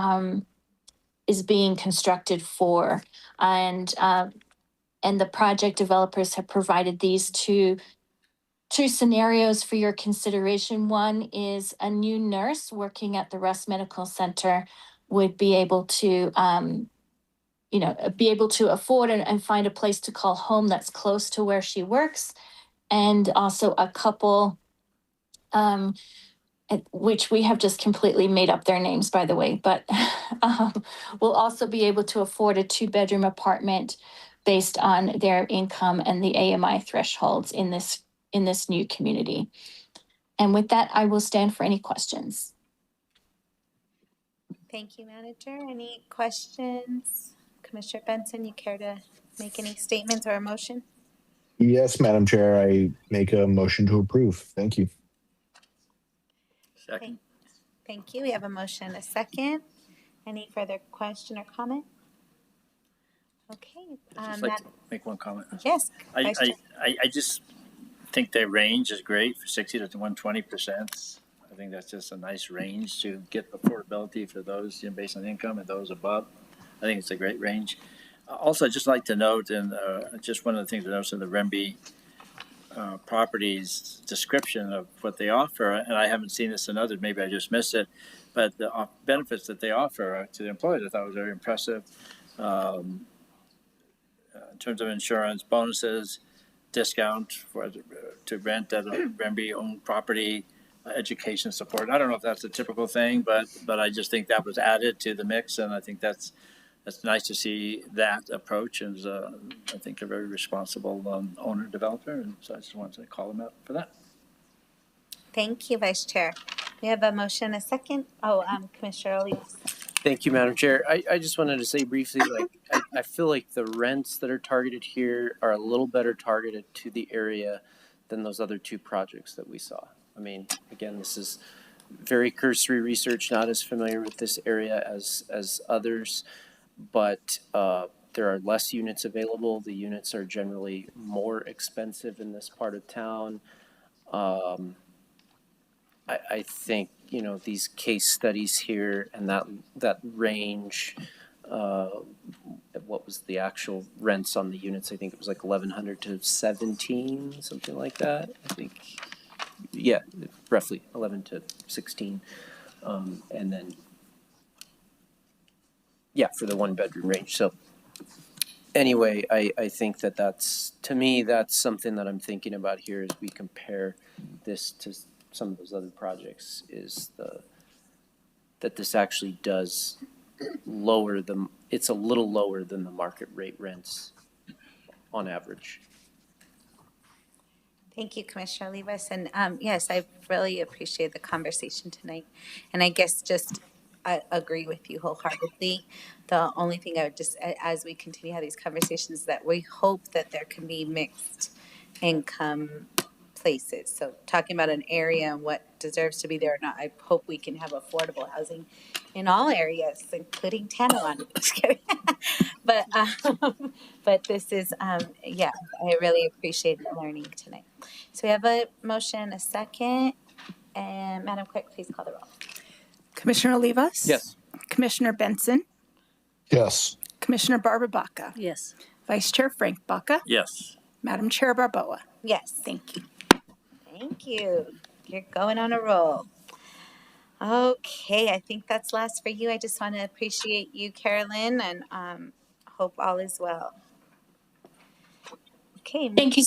being constructed for, and the project developers have provided these two scenarios for your consideration. One is a new nurse working at the Rest Medical Center would be able to afford and find a place to call home that's close to where she works. And also a couple, which we have just completely made up their names, by the way, but will also be able to afford a 2-bedroom apartment based on their income and the AMI thresholds in this new community. And with that, I will stand for any questions. Thank you, Manager. Any questions? Commissioner Benson, you care to make any statements or a motion? Yes, Madam Chair, I make a motion to approve. Thank you. Second. Thank you. We have a motion and a second. Any further question or comment? Okay. I'd just like to make one comment. Yes, Vice Chair. I just think their range is great for 60 to 120%. I think that's just a nice range to get affordability for those based on income and those above. I think it's a great range. Also, I'd just like to note, and just one of the things to notice in the Remby properties description of what they offer, and I haven't seen this in others, maybe I just missed it, but the benefits that they offer to the employees I thought was very impressive. In terms of insurance, bonuses, discount to rent at a Remby-owned property, education support. I don't know if that's a typical thing, but I just think that was added to the mix, and I think that's nice to see that approach. And I think a very responsible owner developer, and so I just wanted to call him out for that. Thank you, Vice Chair. We have a motion, a second. Commissioner Olivas. Thank you, Madam Chair. I just wanted to say briefly, I feel like the rents that are targeted here are a little better targeted to the area than those other two projects that we saw. I mean, again, this is very cursory research, not as familiar with this area as others, but there are less units available. The units are generally more expensive in this part of town. I think, these case studies here and that range, what was the actual rents on the units? I think it was like 1,100 to 17, something like that. I think, yeah, roughly 11 to 16. And then, yeah, for the 1-bedroom range. So anyway, I think that's something that I'm thinking about here as we compare this to some of those other projects, is that this actually does lower them. It's a little lower than the market rate rents on average. Thank you, Commissioner Olivas. And yes, I really appreciate the conversation tonight. And I guess I agree with you wholeheartedly. The only thing I would just, as we continue to have these conversations, is that we hope that there can be mixed income places. So talking about an area and what deserves to be there or not, I hope we can have affordable housing in all areas, including Tanawan. Just kidding. But this is, I really appreciate learning tonight. So we have a motion, a second, and Madam Clerk, please call the roll. Commissioner Olivas? Yes. Commissioner Benson? Yes. Commissioner Barbara Baca? Yes. Vice Chair Frank Baca? Yes. Madam Chair Barboa? Yes. Thank you. Thank you. You're going on a roll. Okay, I think that's last for you. I just want to appreciate you, Carolyn, and hope all is well. Okay. Thank you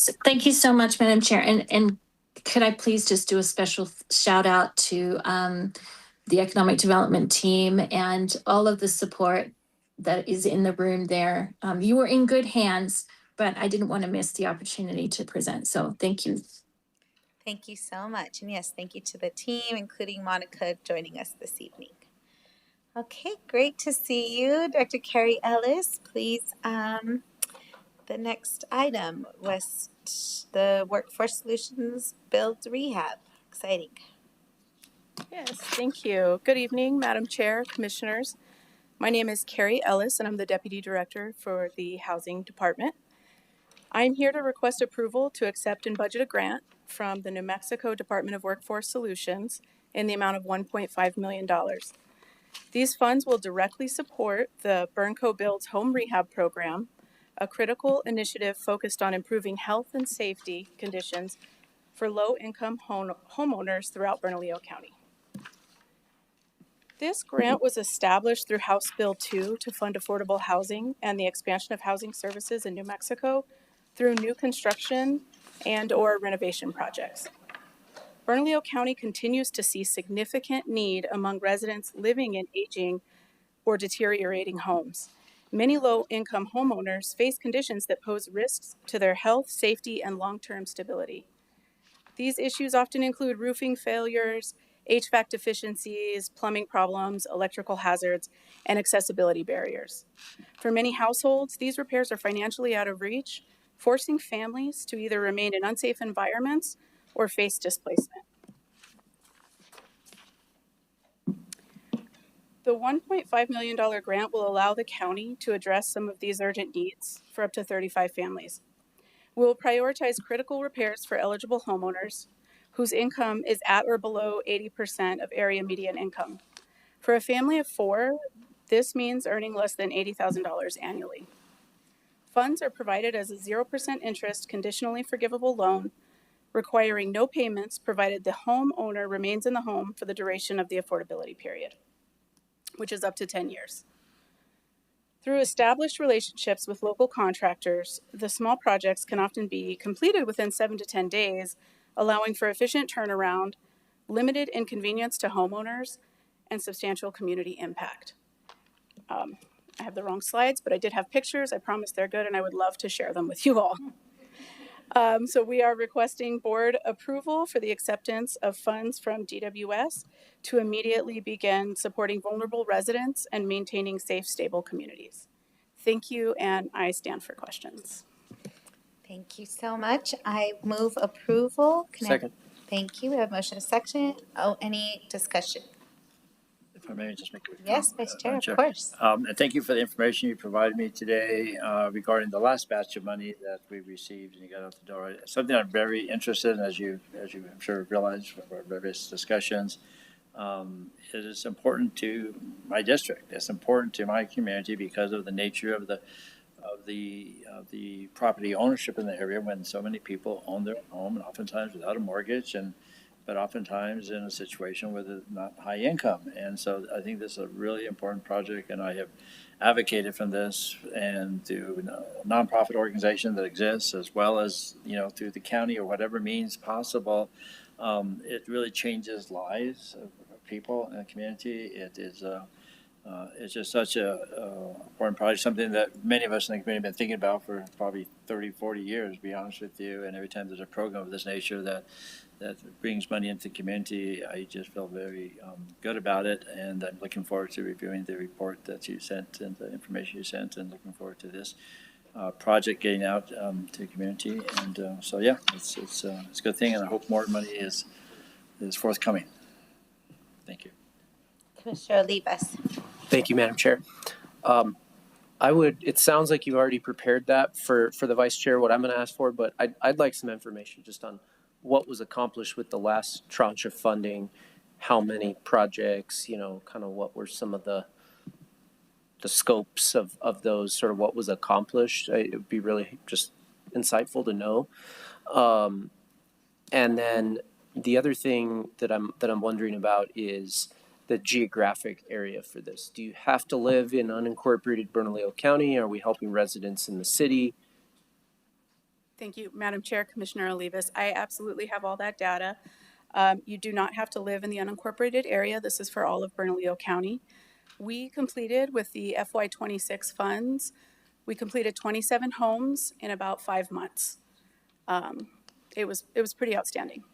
so much, Madam Chair. And could I please just do a special shout out to the economic development team and all of the support that is in the room there. You were in good hands, but I didn't want to miss the opportunity to present. So thank you. Thank you so much. And yes, thank you to the team, including Monica, joining us this evening. Okay, great to see you. Director Carrie Ellis, please. The next item was the Workforce Solutions Build Rehab. Exciting. Yes, thank you. Good evening, Madam Chair, Commissioners. My name is Carrie Ellis, and I'm the Deputy Director for the Housing Department. I'm here to request approval to accept and budget a grant from the New Mexico Department of Workforce Solutions in the amount of $1.5 million. These funds will directly support the Bernco Builds Home Rehab Program, a critical initiative focused on improving health and safety conditions for low-income homeowners throughout Bernalillo County. This grant was established through House Bill 2 to fund affordable housing and the expansion of housing services in New Mexico through new construction and/or renovation projects. Bernalillo County continues to see significant need among residents living in aging or deteriorating homes. Many low-income homeowners face conditions that pose risks to their health, safety, and long-term stability. These issues often include roofing failures, HVAC deficiencies, plumbing problems, electrical hazards, and accessibility barriers. For many households, these repairs are financially out of reach, forcing families to either remain in unsafe environments or face displacement. The $1.5 million grant will allow the county to address some of these urgent needs for up to 35 families. We will prioritize critical repairs for eligible homeowners whose income is at or below 80% of area median income. For a family of 4, this means earning less than $80,000 annually. Funds are provided as a 0% interest, conditionally forgivable loan, requiring no payments provided the homeowner remains in the home for the duration of the affordability period, which is up to 10 years. Through established relationships with local contractors, the small projects can often be completed within 7 to 10 days, allowing for efficient turnaround, limited inconvenience to homeowners, and substantial community impact. I have the wrong slides, but I did have pictures. I promise they're good, and I would love to share them with you all. So we are requesting board approval for the acceptance of funds from DWS to immediately begin supporting vulnerable residents and maintaining safe, stable communities. Thank you, and I stand for questions. Thank you so much. I move approval. Second. Thank you. We have a motion, a second. Oh, any discussion? If I may just make a quick Yes, comment, Vice Chair, Madam of course. And thank you for the information you provided me today regarding the last batch of money that we received and you got out the door. Something I'm very interested in, as you I'm sure realize from our various discussions. It is important to my district. It's important to my community because of the nature of the property ownership in the area, when so many people own their home and oftentimes without a mortgage, but oftentimes in a situation with a not high income. And so I think this is a really important project, and I have advocated from this and through a nonprofit organization that exists, as well as through the county or whatever means possible. It really changes lives of people in the community. It is it's just such a important project, something that many of us in the community have been thinking about for probably 30, 40 years, to be honest with you. And every time there's a program of this nature that brings money into the community, I just feel very good about it. And I'm looking forward to reviewing the report that you sent and the information you sent, and looking forward to this project getting out to the community. And so, yeah, it's a good thing, and I hope more money is forthcoming. Thank you. Commissioner Olivas. Thank you, Madam Chair. It sounds like you've already prepared that for the Vice Chair, what I'm going to ask for, but I'd like some information just on what was accomplished with the last tranche of funding, how many projects, kind of what were some of the scopes of those, sort of what was accomplished. It would be really just insightful to know. And then the other thing that I'm wondering about is the geographic area for this. Do you have to live in unincorporated Bernalillo County? Are we helping residents in the city? Thank you, Madam Chair, Commissioner Olivas. I absolutely have all that data. You do not have to live in the unincorporated area. This is for all of Bernalillo County. We completed with the FY26 funds, we completed 27 homes in about 5 months. It was pretty outstanding.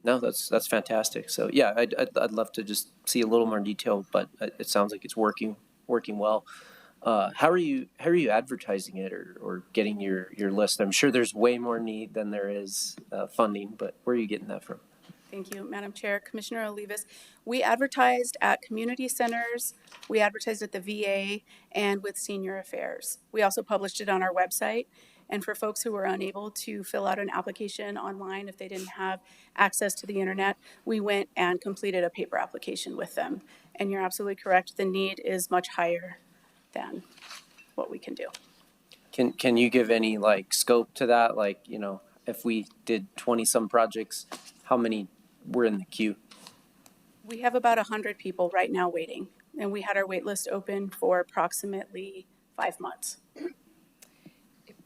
No, that's fantastic. So yeah, I'd love to just see a little more detail, but it sounds like it's working well. How are you advertising it or getting your list? I'm sure there's way more need than there is funding, but where are you getting that from? Thank you, Madam Chair. Commissioner Olivas, we advertised at community centers, we advertised at the VA, and with Senior Affairs. We also published it on our website. And for folks who were unable to fill out an application online, if they didn't have access to the internet, we went and completed a paper application with them. And you're absolutely correct, the need is much higher than what we can do. Can you give any scope to that? If we did 20 some projects, how many were in the queue? We have about 100 people right now waiting, and we had our wait list open for approximately 5 months.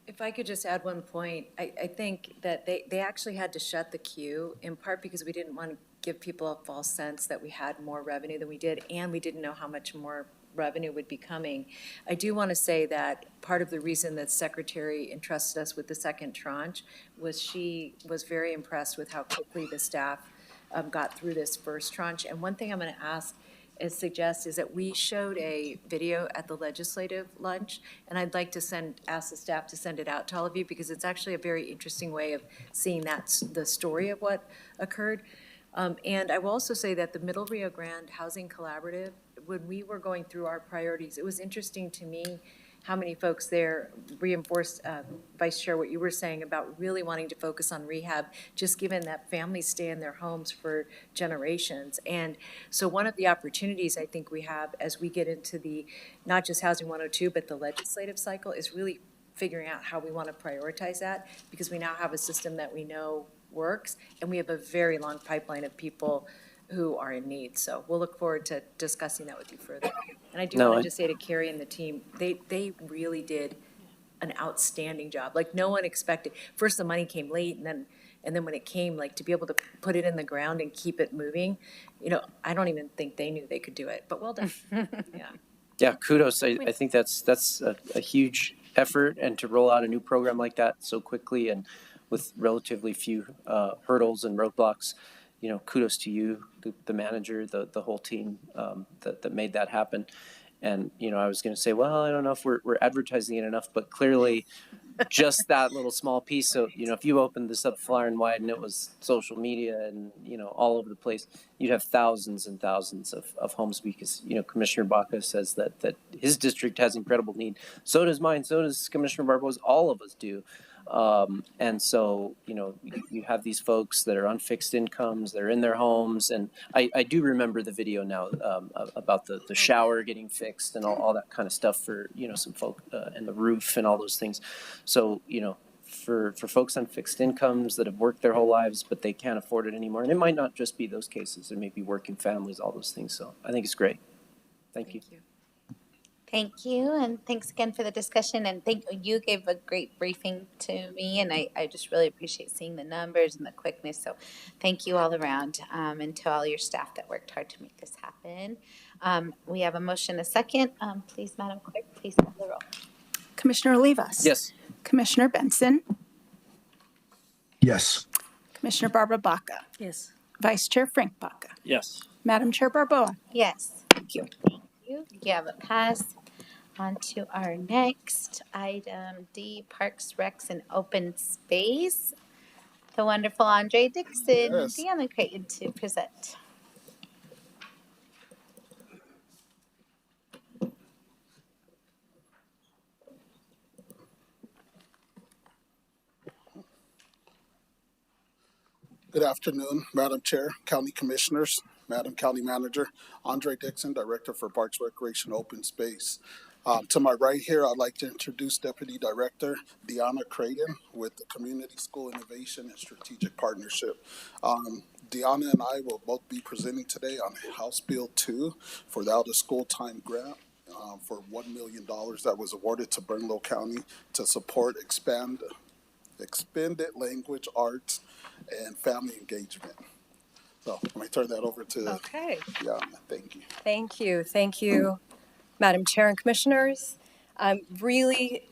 If I could just add one point, I think that they actually had to shut the queue in part because we didn't want to give people a false sense that we had more revenue than we did, and we didn't know how much more revenue would be coming. I do want to say that part of the reason that Secretary entrusted us with the second tranche was she was very impressed with how quickly the staff got through this first tranche. And one thing I'm going to suggest is that we showed a video at the legislative lunch, and I'd like to ask the staff to send it out to all of you, because it's actually a very interesting way of seeing the story of what occurred. And I will also say that the Middle Rio Grande Housing Collaborative, when we were going through our priorities, it was interesting to me how many folks there reinforced, Vice Chair, what you were saying about really wanting to focus on rehab, just given that families stay in their homes for generations. And so one of the opportunities I think we have as we get into the, not just Housing 102, but the legislative cycle, is really figuring out how we want to prioritize that, because we now have a system that we know works, and we have a very long pipeline of people who are in need. So we'll look forward to discussing that with you further. And I do want to just say to Carrie and the team, they really did an outstanding job. Like, no one expected. First, the money came late, and then when it came, like, to be able to put it in the ground and keep it moving, I don't even think they knew they could do it. But well done. Yeah. Yeah, kudos. I think that's a huge effort, and to roll out a new program like that so quickly and with relatively few hurdles and roadblocks. Kudos to you, the manager, the whole team that made that happen. And, I was going to say, well, I don't know if we're advertising it enough, but clearly just that little small piece. So, if you opened this up far and wide and it was social media and, all over the place, you'd have thousands and thousands of homes, because, Commissioner Baca says that his district has incredible need. So does mine. So does Commissioner Barbosa. All of us do. And so, you have these folks that are on fixed incomes, they're in their homes. And I do remember the video now about the shower getting fixed and all that kind of stuff for, some folk and the roof and all those things. So, for folks on fixed incomes that have worked their whole lives, but they can't afford it anymore. And it might not just be those cases. There may be working families, all those things. So I think it's great. Thank you. Thank you, and thanks again for the discussion. And you gave a great briefing to me, and I just really appreciate seeing the numbers and the quickness. So thank you all around, and to all your staff that worked hard to make this happen. We have a motion, a second. Please, Madam Clerk, please call the roll. Commissioner Olivas? Yes. Commissioner Benson? Yes. Commissioner Barbara Baca? Yes. Vice Chair Frank Baca? Yes. Madam Chair Barboa? Yes. Thank you. You have a pass. On to our next item, D, Parks, Recs, and Open Space. The wonderful Andre Dixon, Deanna Creighton to present. Good afternoon, Madam Chair, County Commissioners, Madam County Manager. Andre Dixon, Director for Parks, Recreation, Open Space. To my right here, I'd like to introduce Deputy Director Deanna Creighton with the Community School Innovation and Strategic Partnership. Deanna and I will both be presenting today on House Bill 2 for the Out of School Time Grant for $1 million that was awarded to Bernalillo County to support expanded language, arts, and family engagement. So let me turn that over to Deanna. Thank you. Thank you. Thank you, Madam Chair and Commissioners. I'm really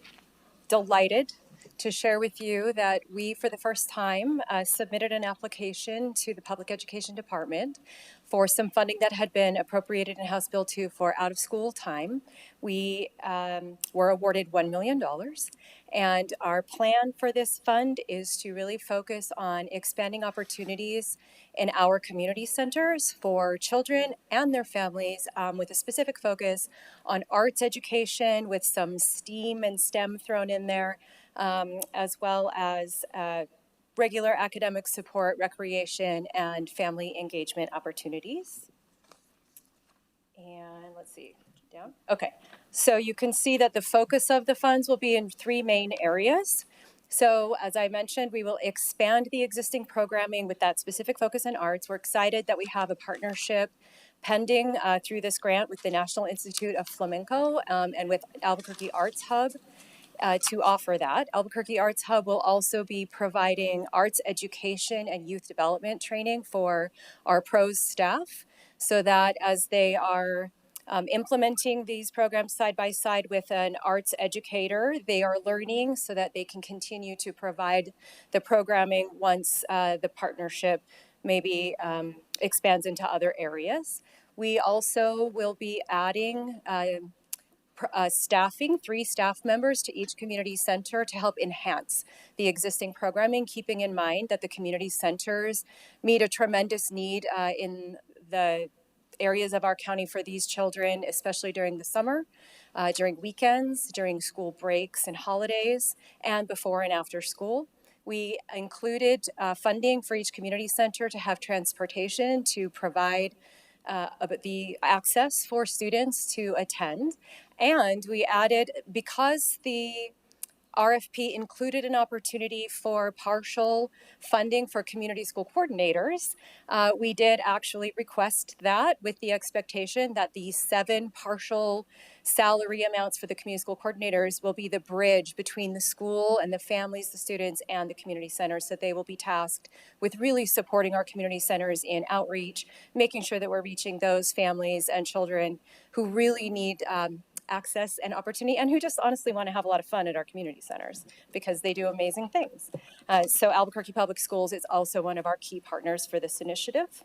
delighted to share with you that we, for the first time, submitted an application to the Public Education Department for some funding that had been appropriated in House Bill 2 for out-of-school time. We were awarded $1 million, and our plan for this fund is to really focus on expanding opportunities in our community centers for children and their families, with a specific focus on arts education with some STEAM and STEM thrown in there, as well as regular academic support, recreation, and family engagement opportunities. And let's see, down. Okay, so you can see that the focus of the funds will be in three main areas. So as I mentioned, we will expand the existing programming with that specific focus on arts. We're excited that we have a partnership pending through this grant with the National Institute of Flamenco and with Albuquerque Arts Hub to offer that. Albuquerque Arts Hub will also be providing arts education and youth development training for our pros staff, so that as they are implementing these programs side by side with an arts educator, they are learning so that they can continue to provide the programming once the partnership maybe expands into other areas. We also will be adding staffing, 3 staff members to each community center to help enhance the existing programming, keeping in mind that the community centers meet a tremendous need in the areas of our county for these children, especially during the summer, during weekends, during school breaks and holidays, and before and after school. We included funding for each community center to have transportation to provide the access for students to attend. And we added, because the RFP included an opportunity for partial funding for community school coordinators. We did actually request that with the expectation that the 7 partial salary amounts for the community school coordinators will be the bridge between the school and the families, the students, and the community centers. So they will be tasked with really supporting our community centers in outreach, making sure that we're reaching those families and children who really need access and opportunity, and who just honestly want to have a lot of fun at our community centers because they do amazing things. So Albuquerque Public Schools is also one of our key partners for this initiative.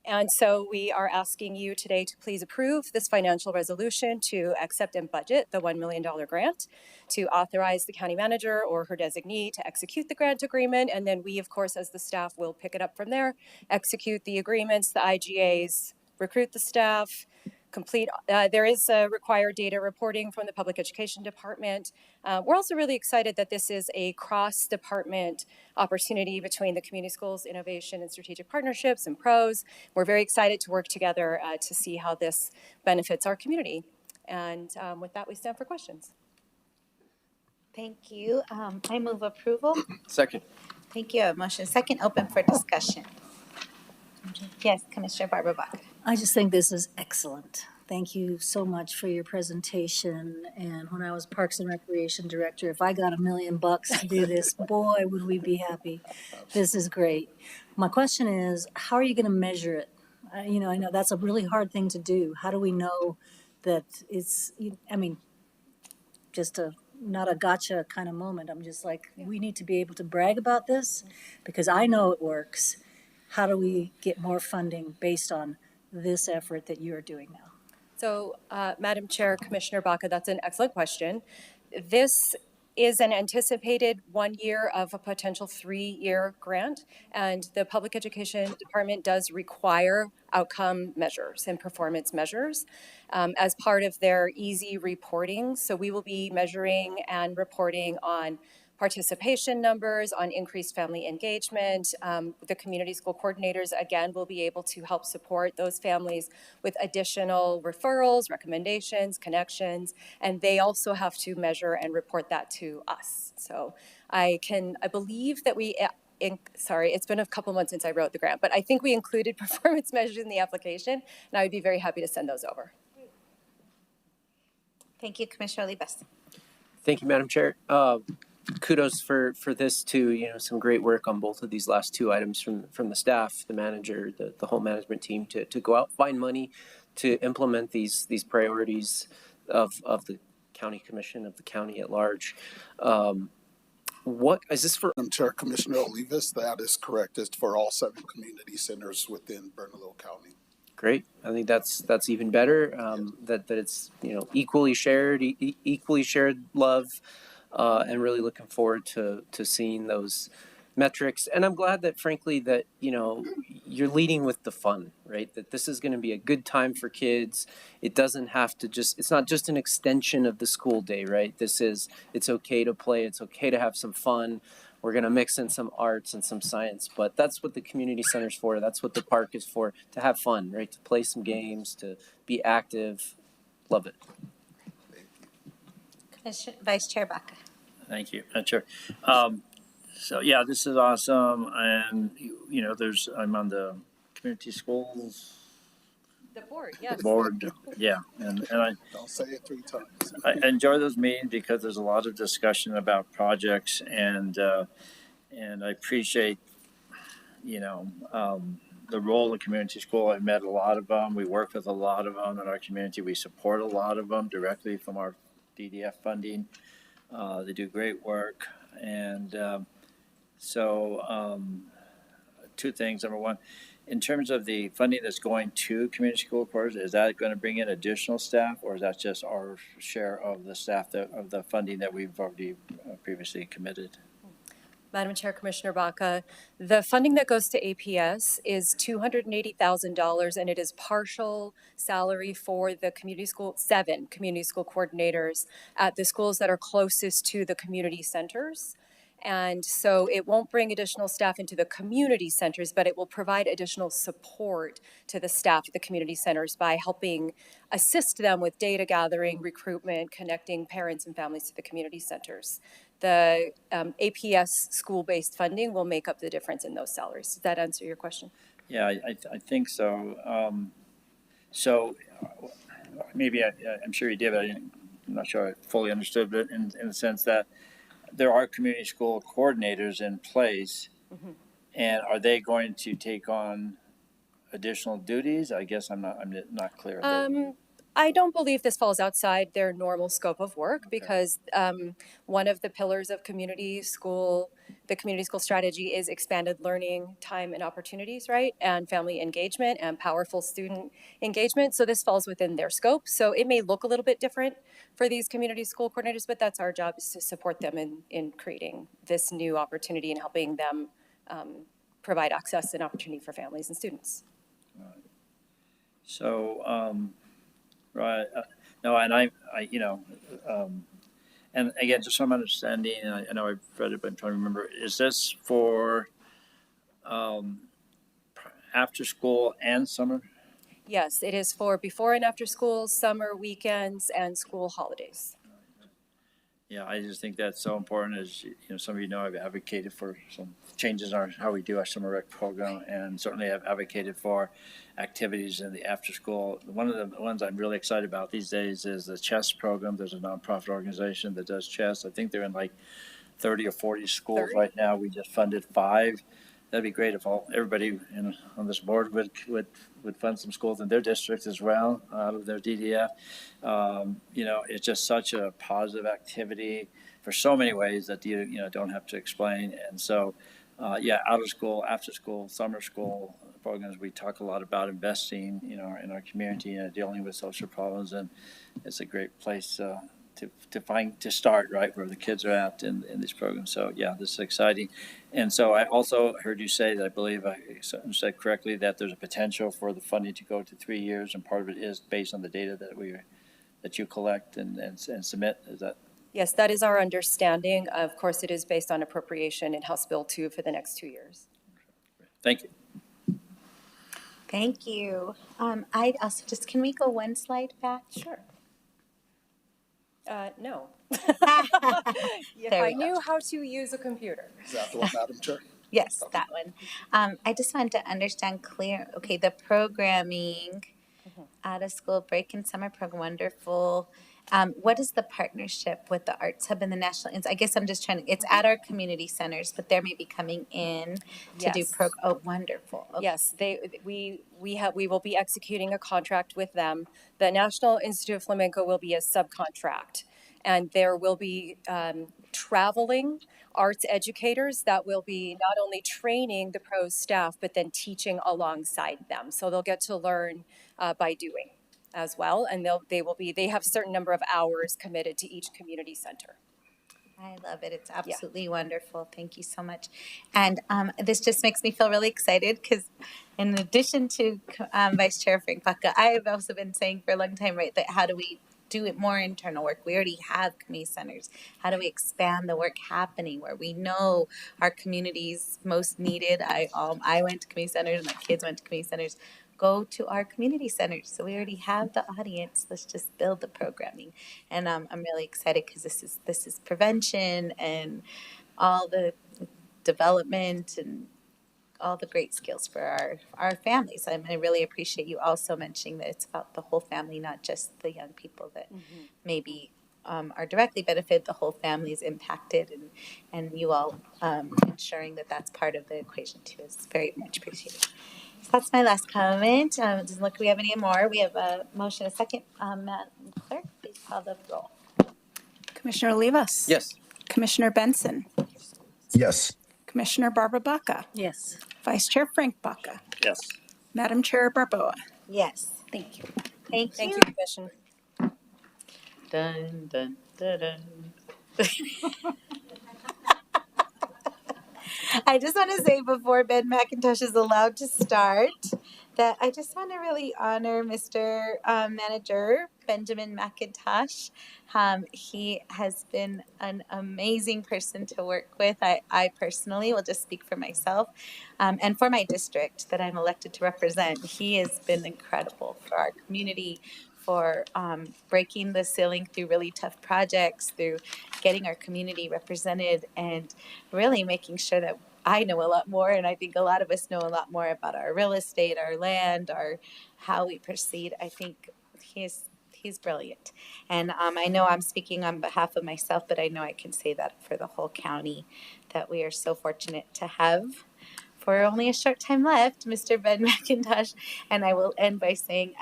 And so we are asking you today to please approve this financial resolution to accept and budget the $1 million grant, to authorize the county manager or her designee to execute the grant agreement, and then we, of course, as the staff, will pick it up from there, execute the agreements, the IGAs, recruit the staff, complete. There is required data reporting from the Public Education Department. We're also really excited that this is a cross-department opportunity between the Community Schools Innovation and Strategic Partnerships and PROS. We're very excited to work together to see how this benefits our community. And with that, we stand for questions. Thank you. I move approval. Second. Thank you. Motion second, open for discussion. Yes, Commissioner Barbara Bach. I just think this is excellent. Thank you so much for your presentation. And when I was Parks and Recreation Director, if I got $1 million to do this, boy, would we be happy. This is great. My question is, how are you going to measure it? I know that's a really hard thing to do. How do we know that it's, just not a gotcha kind of moment. I'm just like, we need to be able to brag about this because I know it works. How do we get more funding based on this effort that you're doing now? So, Madam Chair, Commissioner Baca, that's an excellent question. This is an anticipated 1 year of a potential 3-year grant, and the Public Education Department does require outcome measures and performance measures as part of their easy reporting. So we will be measuring and reporting on participation numbers, on increased family engagement. The community school coordinators, again, will be able to help support those families with additional referrals, recommendations, connections, and they also have to measure and report that to us. So I believe that sorry, it's been a couple months since I wrote the grant, but I think we included performance measures in the application, and I would be very happy to send those over. Thank you, Commissioner Olivas. Thank you, Madam Chair. Kudos for this too. Some great work on both of these last 2 items from the staff, the manager, the whole management team to go out, find money to implement these priorities of the county commission, of the county at large. What is this for? Madam Chair, Commissioner Olivas, that is correct. It's for all 7 community centers within Bernalillo County. Great. I think that's even better. That it's equally shared love. And really looking forward to seeing those metrics. And I'm glad that, frankly, that, you're leading with the fun, right? That this is going to be a good time for kids. It doesn't have to it's not just an extension of the school day, right? It's okay to play. It's okay to have some fun. We're going to mix in some arts and some science, but that's what the community center's for. That's what the park is for, to have fun, right? To play some games, to be active. Love it. Vice Chair Baca. Thank you, Madam Chair. So yeah, this is awesome, and I'm on the community schools. The board, yes. The board, yeah, and I Don't say it 3 times. I enjoy those meetings because there's a lot of discussion about projects, and I appreciate the role of community school. I've met a lot of them. We work with a lot of them in our community. We support a lot of them directly from our DDF funding. They do great work, and so two things. Number one, in terms of the funding that's going to community school coordinators, is that going to bring in additional staff, or is that just our share of the staff of the funding that we've already previously committed? Madam Chair, Commissioner Baca, the funding that goes to APS is $280,000, and it is partial salary for the seven community school coordinators at the schools that are closest to the community centers. And so it won't bring additional staff into the community centers, but it will provide additional support to the staff at the community centers by helping assist them with data gathering, recruitment, connecting parents and families to the community centers. The APS school-based funding will make up the difference in those salaries. Does that answer your question? Yeah, I think so. Maybe I'm sure you did, but I'm not sure I fully understood it in the sense that there are community school coordinators in place, and are they going to take on additional duties? I guess I'm not clear. I don't believe this falls outside their normal scope of work because one of the pillars of the community school strategy is expanded learning time and opportunities, right? And family engagement and powerful student engagement. So this falls within their scope. So it may look a little bit different for these community school coordinators, but that's our job, is to support them in creating this new opportunity and helping them provide access and opportunity for families and students. Right. No, and I and again, just from understanding, and I know I've read it, but I'm trying to remember, is this for after school and summer? Yes, it is for before and after school, summer, weekends, and school holidays. Yeah, I just think that's so important. As some of you know, I've advocated for some changes in how we do our summer rec program, and certainly I've advocated for activities in the after school. One of the ones I'm really excited about these days is the chess program. There's a nonprofit organization that does chess. I think they're in like 30 or 40 schools right now. We just funded 5. That'd be great if everybody on this board would fund some schools in their districts as well out of their DDF. It's just such a positive activity for so many ways that you don't have to explain. And so, out of school, after school, summer school programs, we talk a lot about investing, in our community and dealing with social problems, and it's a great place to start right where the kids are at in these programs. So this is exciting. And so I also heard you say that I believe I said correctly that there's a potential for the funding to go to 3 years, and part of it is based on the data that you collect and submit. Is that? Yes, that is our understanding. Of course, it is based on appropriation in House Bill 2 for the next 2 years. Thank you. Thank you. I also can we go one slide back? Sure. No. If I knew how to use a computer. Is that the one, Madam Chair? Yes, that one. I just wanted to understand the programming, out of school break and summer program, wonderful. What is the partnership with the Arts Hub and the National I guess I'm just it's at our community centers, but they're maybe coming in to do oh, wonderful. Okay. Yes, we will be executing a contract with them. The National Institute of Flamenco will be a subcontract, and there will be traveling arts educators that will be not only training the pros staff, but then teaching alongside them. So they'll get to learn by doing as well, and they have a certain number of hours committed to each community center. I love it. It's absolutely wonderful. Thank you so much. And this just makes me feel really excited because in addition to Vice Chair Frank Baca, I have also been saying for a long time, right, that how do we do it more internal work? We already have community centers. How do we expand the work happening where we know our communities most needed? I went to community centers and my kids went to community centers. Go to our community centers. So we already have the audience. Let's just build the programming. And I'm really excited because this is prevention and all the development and all the great skills for our families. I really appreciate you also mentioning that it's about the whole family, not just the young people that maybe are directly benefited. The whole family is impacted, and you all ensuring that that's part of the equation too is very much appreciated. So that's my last comment. Doesn't look like we have any more. We have a motion, a second. Madam Clerk, please call the roll. Commissioner Olivas? Yes. Commissioner Benson? Yes. Commissioner Barbara Baca? Yes. Vice Chair Frank Baca. Yes. Madam Chair Barboa. Yes, thank you. Thank Thank you. you, Commission. Dun, dun, dun, dun. I just want to say before Ben McIntosh is allowed to start that I just want to really honor Mr. Manager Benjamin McIntosh. He has been an amazing person to work with. I personally will just speak for myself and for my district that I'm elected to represent. He has been incredible for our community, for breaking the ceiling through really tough projects, through getting our community represented, and really making sure that I know a lot more, and I think a lot of us know a lot more about our real estate, our land, our how we proceed. I think he's brilliant, and I know I'm speaking on behalf of myself, but I know I can say that for the whole county, that we are so fortunate to have, for only a short time left, Mr. Ben McIntosh. And I will end by saying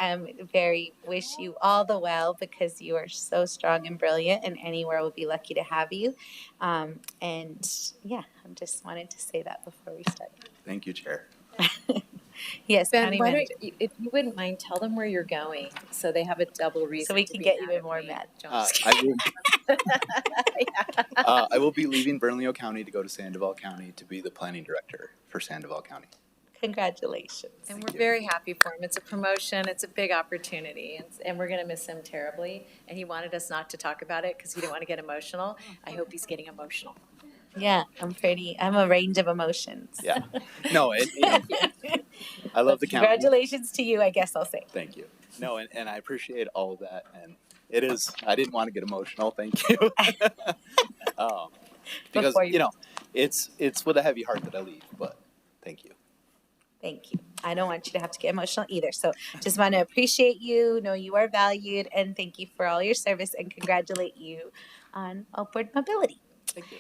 wish you all the well, because you are so strong and brilliant, and anywhere will be lucky to have you. And yeah, I just wanted to say that before we start. Thank you, Chair. Yes, Ben, County why Manager. don't, if you wouldn't mind, tell them where you're going so they have a double reason. So we to can be get mad even at more me. mad. I will be leaving Bernalillo County to go to Sandoval County to be the planning director for Sandoval County. Congratulations. And we're very happy for him. It's a promotion. It's a big opportunity, and we're going to miss him terribly. And he wanted us not to talk about it because he didn't want to get emotional. I hope he's getting emotional. Yeah, I'm a range of emotions. Yeah. No, I love the county. Congratulations to you, I guess I'll say. Thank you. No, and I appreciate all of that. And I didn't want to get emotional. Thank you. Because, it's with a heavy heart that I leave, but thank you. Thank you. I don't want you to have to get emotional either. So just want to appreciate you, know you are valued, and thank you for all your service, and congratulate you on upward mobility. Thank you.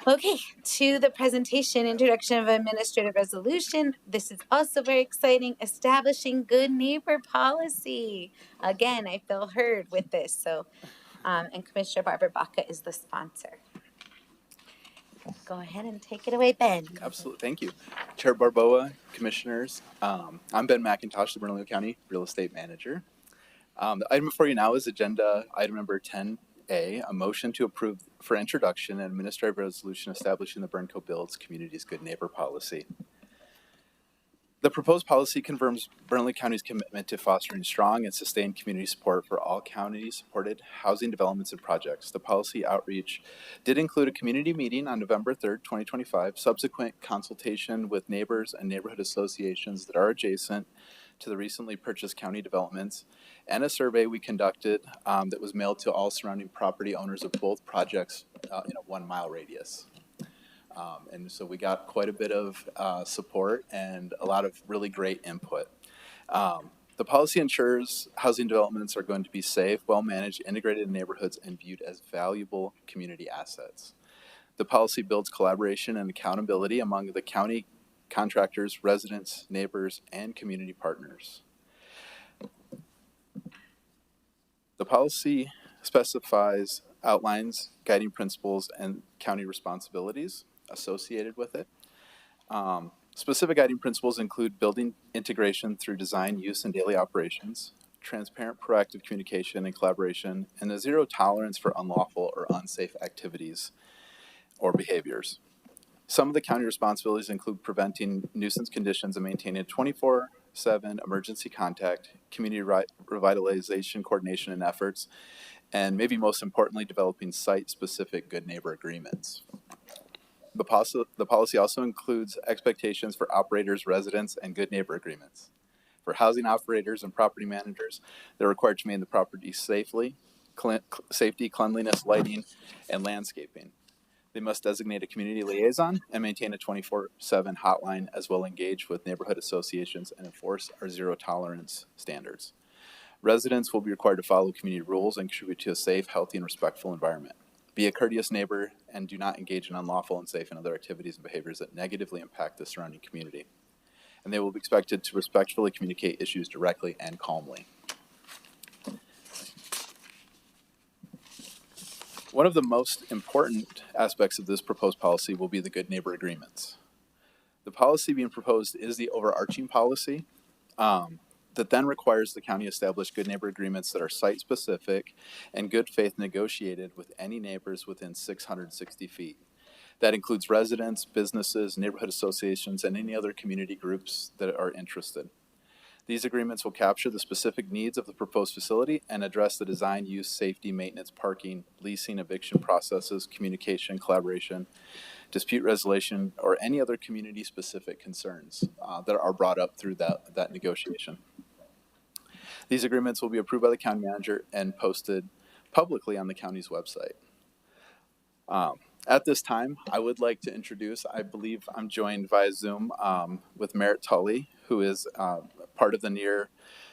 Okay, to the presentation, introduction of administrative resolution. This is also very exciting, establishing good neighbor policy. Again, I feel heard with this. So, and Commissioner Barbara Baca is the sponsor. Go ahead and take it away, Ben. Absolutely. Thank you. Chair Barboa, Commissioners. I'm Ben McIntosh, the Bernalillo County Real Estate Manager. The item before you now is agenda item number 10A, a motion to approve for introduction an administrative resolution establishing the Bernco Builds Communities Good Neighbor Policy. The proposed policy confirms Bernalillo County's commitment to fostering strong and sustained community support for all county-supported housing developments and projects. The policy outreach did include a community meeting on November 3rd, 2025, subsequent consultation with neighbors and neighborhood associations that are adjacent to the recently purchased county developments, and a survey we conducted that was mailed to all surrounding property owners of both projects in a 1 mile radius. And so we got quite a bit of support and a lot of really great input. The policy ensures housing developments are going to be safe, well-managed, integrated in neighborhoods, and viewed as valuable community assets. The policy builds collaboration and accountability among the county contractors, residents, neighbors, and community partners. The policy outlines guiding principles and county responsibilities associated with it. Specific guiding principles include building integration through design, use, and daily operations, transparent, proactive communication and collaboration, and a zero tolerance for unlawful or unsafe activities or behaviors. Some of the county responsibilities include preventing nuisance conditions and maintaining 24/7 emergency contact, community revitalization coordination and efforts, and maybe most importantly, developing site-specific good neighbor agreements. The policy also includes expectations for operators, residents, and good neighbor agreements. For housing operators and property managers, they're required to maintain the property safety, cleanliness, lighting, and landscaping. They must designate a community liaison and maintain a 24/7 hotline, as well engage with neighborhood associations and enforce our zero tolerance standards. Residents will be required to follow community rules and contribute to a safe, healthy, and respectful environment. Be a courteous neighbor and do not engage in unlawful, unsafe, and other activities and behaviors that negatively impact the surrounding community. And they will be expected to respectfully communicate issues directly and calmly. One of the most important aspects of this proposed policy will be the good neighbor agreements. The policy being proposed is the overarching policy that then requires the county establish good neighbor agreements that are site-specific and good faith negotiated with any neighbors within 660 feet. That includes residents, businesses, neighborhood associations, and any other community groups that are interested. These agreements will capture the specific needs of the proposed facility and address the design, use, safety, maintenance, parking, leasing, eviction processes, communication, collaboration, dispute resolution, or any other community-specific concerns that are brought up through that negotiation. These agreements will be approved by the county manager and posted publicly on the county's website. At this time, I would like to introduce, I believe I'm joined via Zoom with Merritt Tully, who is part of the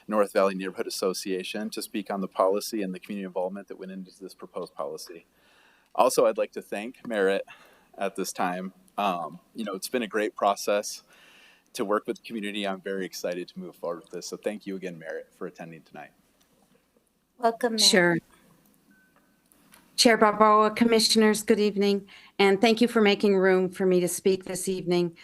North Valley Neighborhood Association, to speak on the policy and the community involvement that went into this proposed policy. Also, I'd like to thank Merritt at this time. It's been a great process to work with the community. I'm very excited to move forward with this. So thank you again, Merritt, for attending tonight. Welcome, Mayor. Sure. Chair Barboa, Commissioners, good evening, and thank you for making room for me to speak this evening.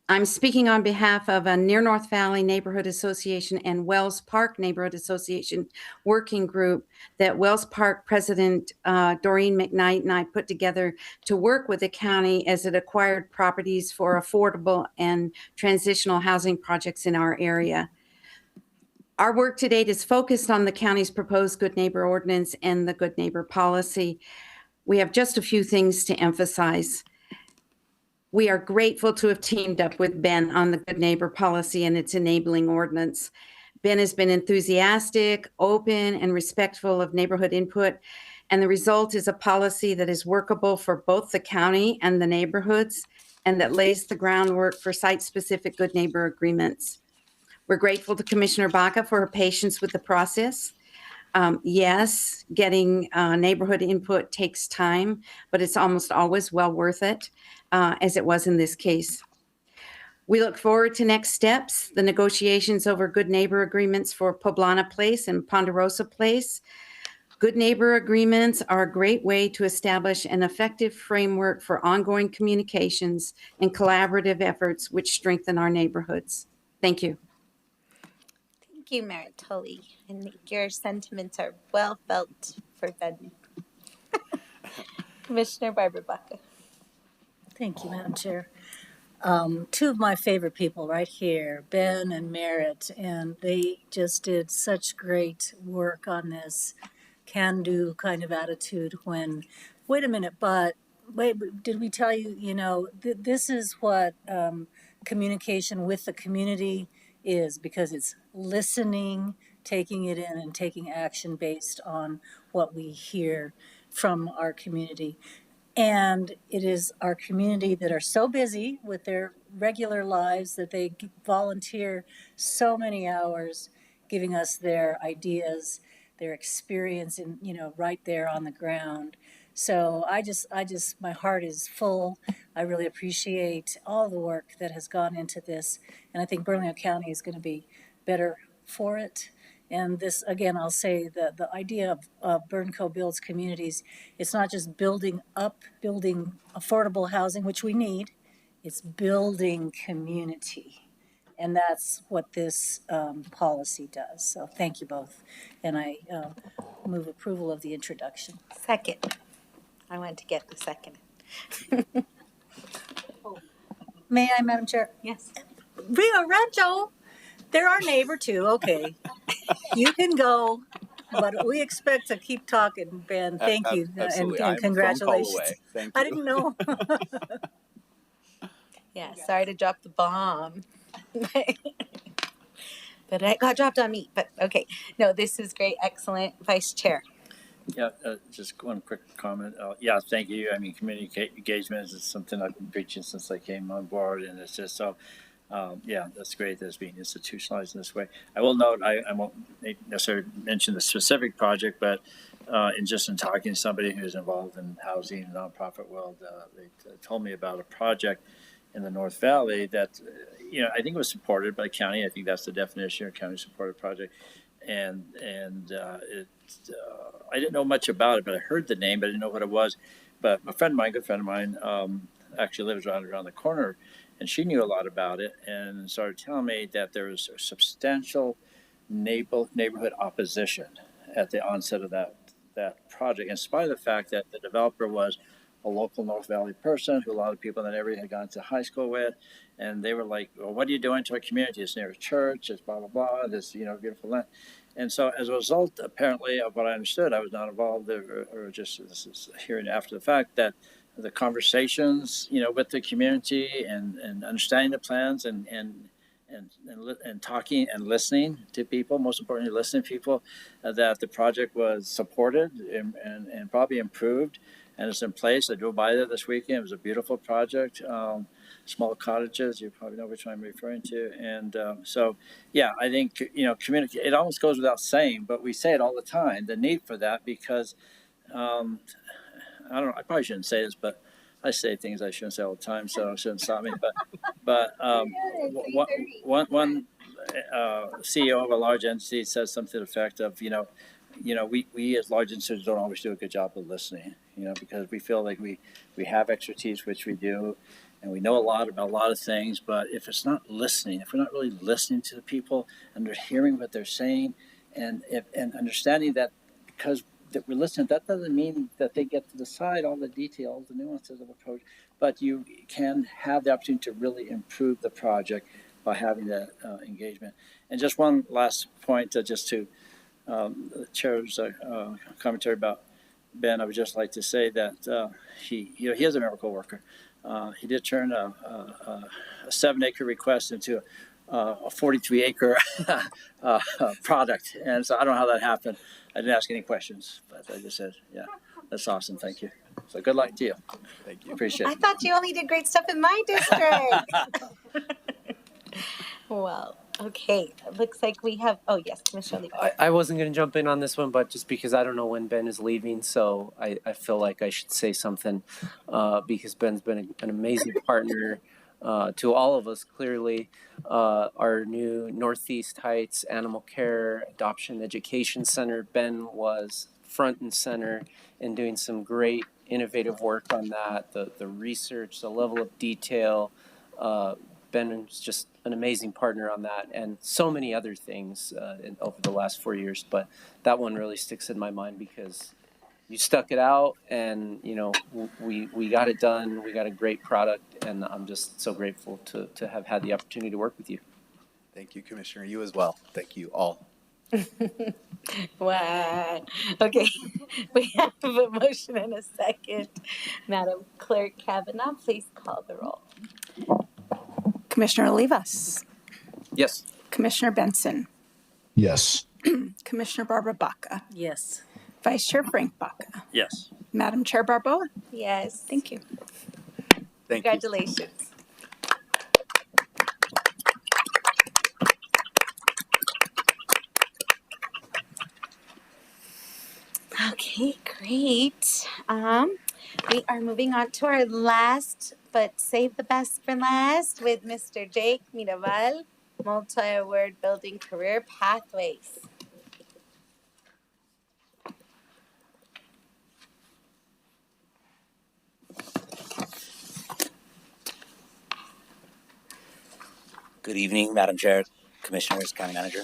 I'm speaking on behalf of a Near North Valley Neighborhood Association and Wells Park Neighborhood Association working group that Wells Park President Doreen McKnight and I put together to work with the county as it acquired properties for affordable and transitional housing projects in our area. Our work to date is focused on the county's proposed Good Neighbor Ordinance and the Good Neighbor Policy. We have just a few things to emphasize. We are grateful to have teamed up with Ben on the Good Neighbor Policy and its enabling ordinance. Ben has been enthusiastic, open, and respectful of neighborhood input, and the result is a policy that is workable for both the county and the neighborhoods, and that lays the groundwork for site-specific Good Neighbor agreements. We're grateful to Commissioner Baca for her patience with the process. Yes, getting neighborhood input takes time, but it's almost always well worth it, as it was in this case. We look forward to next steps, the negotiations over Good Neighbor agreements for Poblana Place and Ponderosa Place. Good Neighbor agreements are a great way to establish an effective framework for ongoing communications and collaborative efforts which strengthen our neighborhoods. Thank you. Thank you, Merritt Tully. I think your sentiments are well felt for Ben. Commissioner Barbara Baca. Thank you, Madam Chair. Two of my favorite people right here, Ben and Merritt, and they just did such great work on this can-do kind of attitude when, wait a minute, but wait, did we tell you, this is what communication with the community is, because it's listening, taking it in, and taking action based on what we hear from our community. And it is our community that are so busy with their regular lives that they volunteer so many hours giving us their ideas, their experience in, right there on the ground. So I just, my heart is full. I really appreciate all the work that has gone into this. And I think Bernalillo County is going to be better for it. And this, again, I'll say that the idea of BernCo builds communities, it's not just building affordable housing, which we need, it's building community. And that's what this policy does. So thank you both. And I move approval of the introduction. Second. I wanted to get the second. May I, Madam Chair? Yes. Rio Rancho, they're our neighbor too. Okay. You can go, but we expect to keep talking, Ben. Thank you. And congratulations. Thank you. I didn't know. Yeah, sorry to drop the bomb. But it got dropped on me. But okay. No, this is great. Excellent. Vice Chair. Yeah, just one quick comment. Thank you. I mean, community engagement is something I've been preaching since I came on board, and it's just so, that's great that it's being institutionalized in this way. I will note, I won't necessarily mention the specific project, but in talking to somebody who's involved in housing and nonprofit world, they told me about a project in the North Valley that, I think was supported by the county. I think that's the definition of county supported project. And I didn't know much about it, but I heard the name, but I didn't know what it was. But a good friend of mine, actually lives right around the corner, and she knew a lot about it and started telling me that there was a substantial neighborhood opposition at the onset of that project, in spite of the fact that the developer was a local North Valley person who a lot of people in that area had gone to high school with, and they were like, "Well, what are you doing to our community? It's near a church. It's blah blah blah. This beautiful land." And so, as a result, apparently, of what I understood, I was not involved, or just this is hearing after the fact, that the conversations, with the community and understanding the plans and talking and listening to people, most importantly, listening to people, that the project was supported and probably improved, and it's in place. I drove by there this weekend. It was a beautiful project. Small cottages, you probably know which one I'm referring to. And so, yeah, I think, community, it almost goes without saying, but we say it all the time, the need for that, because I don't know, I probably shouldn't say this, but I say things I shouldn't say all the time, so it shouldn't stop me. But one CEO of a large entity says something to the effect of, we as large institutions don't always do a good job of listening, because we feel like we have expertise, which we do, and we know a lot about a lot of things, but if it's not listening, if we're not really listening to the people and they're hearing what they're saying, and understanding that because that we're listening, that doesn't mean that they get to decide all the details, the nuances of the project, but you can have the opportunity to really improve the project by having that engagement. And just one last point, just to the chair's commentary about Ben, I would just like to say that he is a miracle worker. He did turn a 7-acre request into a 43-acre product, and so I don't know how that happened. I didn't ask any questions, but I just said, yeah, that's awesome. Thank you. So good luck to you. Thank you. Appreciate it. I thought you only did great stuff in my district. Well, okay. It looks like we have, oh yes, Commissioner Lee. I wasn't going to jump in on this one, but just because I don't know when Ben is leaving, so I feel like I should say something because Ben's been an amazing partner to all of us, clearly. Our new Northeast Heights Animal Care Adoption Education Center, Ben was front and center in doing some great innovative work on that, the research, the level of detail. Ben is just an amazing partner on that, and so many other things over the last 4 years. But that one really sticks in my mind because you stuck it out, and we got it done. We got a great product, and I'm just so grateful to have had the opportunity to work with you. Thank you, Commissioner. You as well. Thank you all. Wow. Okay, we have a motion and a second. Madam Clerk Kavanaugh, please call the roll. Commissioner Olivas. Yes. Commissioner Benson. Yes. Commissioner Barbara Baca. Yes. Vice Chair Frank Baca. Yes. Madam Chair Barboa. Yes. Thank you. Thank Congratulations. Okay, great. We are moving on to our last, but save the best for last, with Mr. Jake Mirabal, Multi-Award Building Career Pathways. Good evening, Madam Chair, Commissioners, County Manager.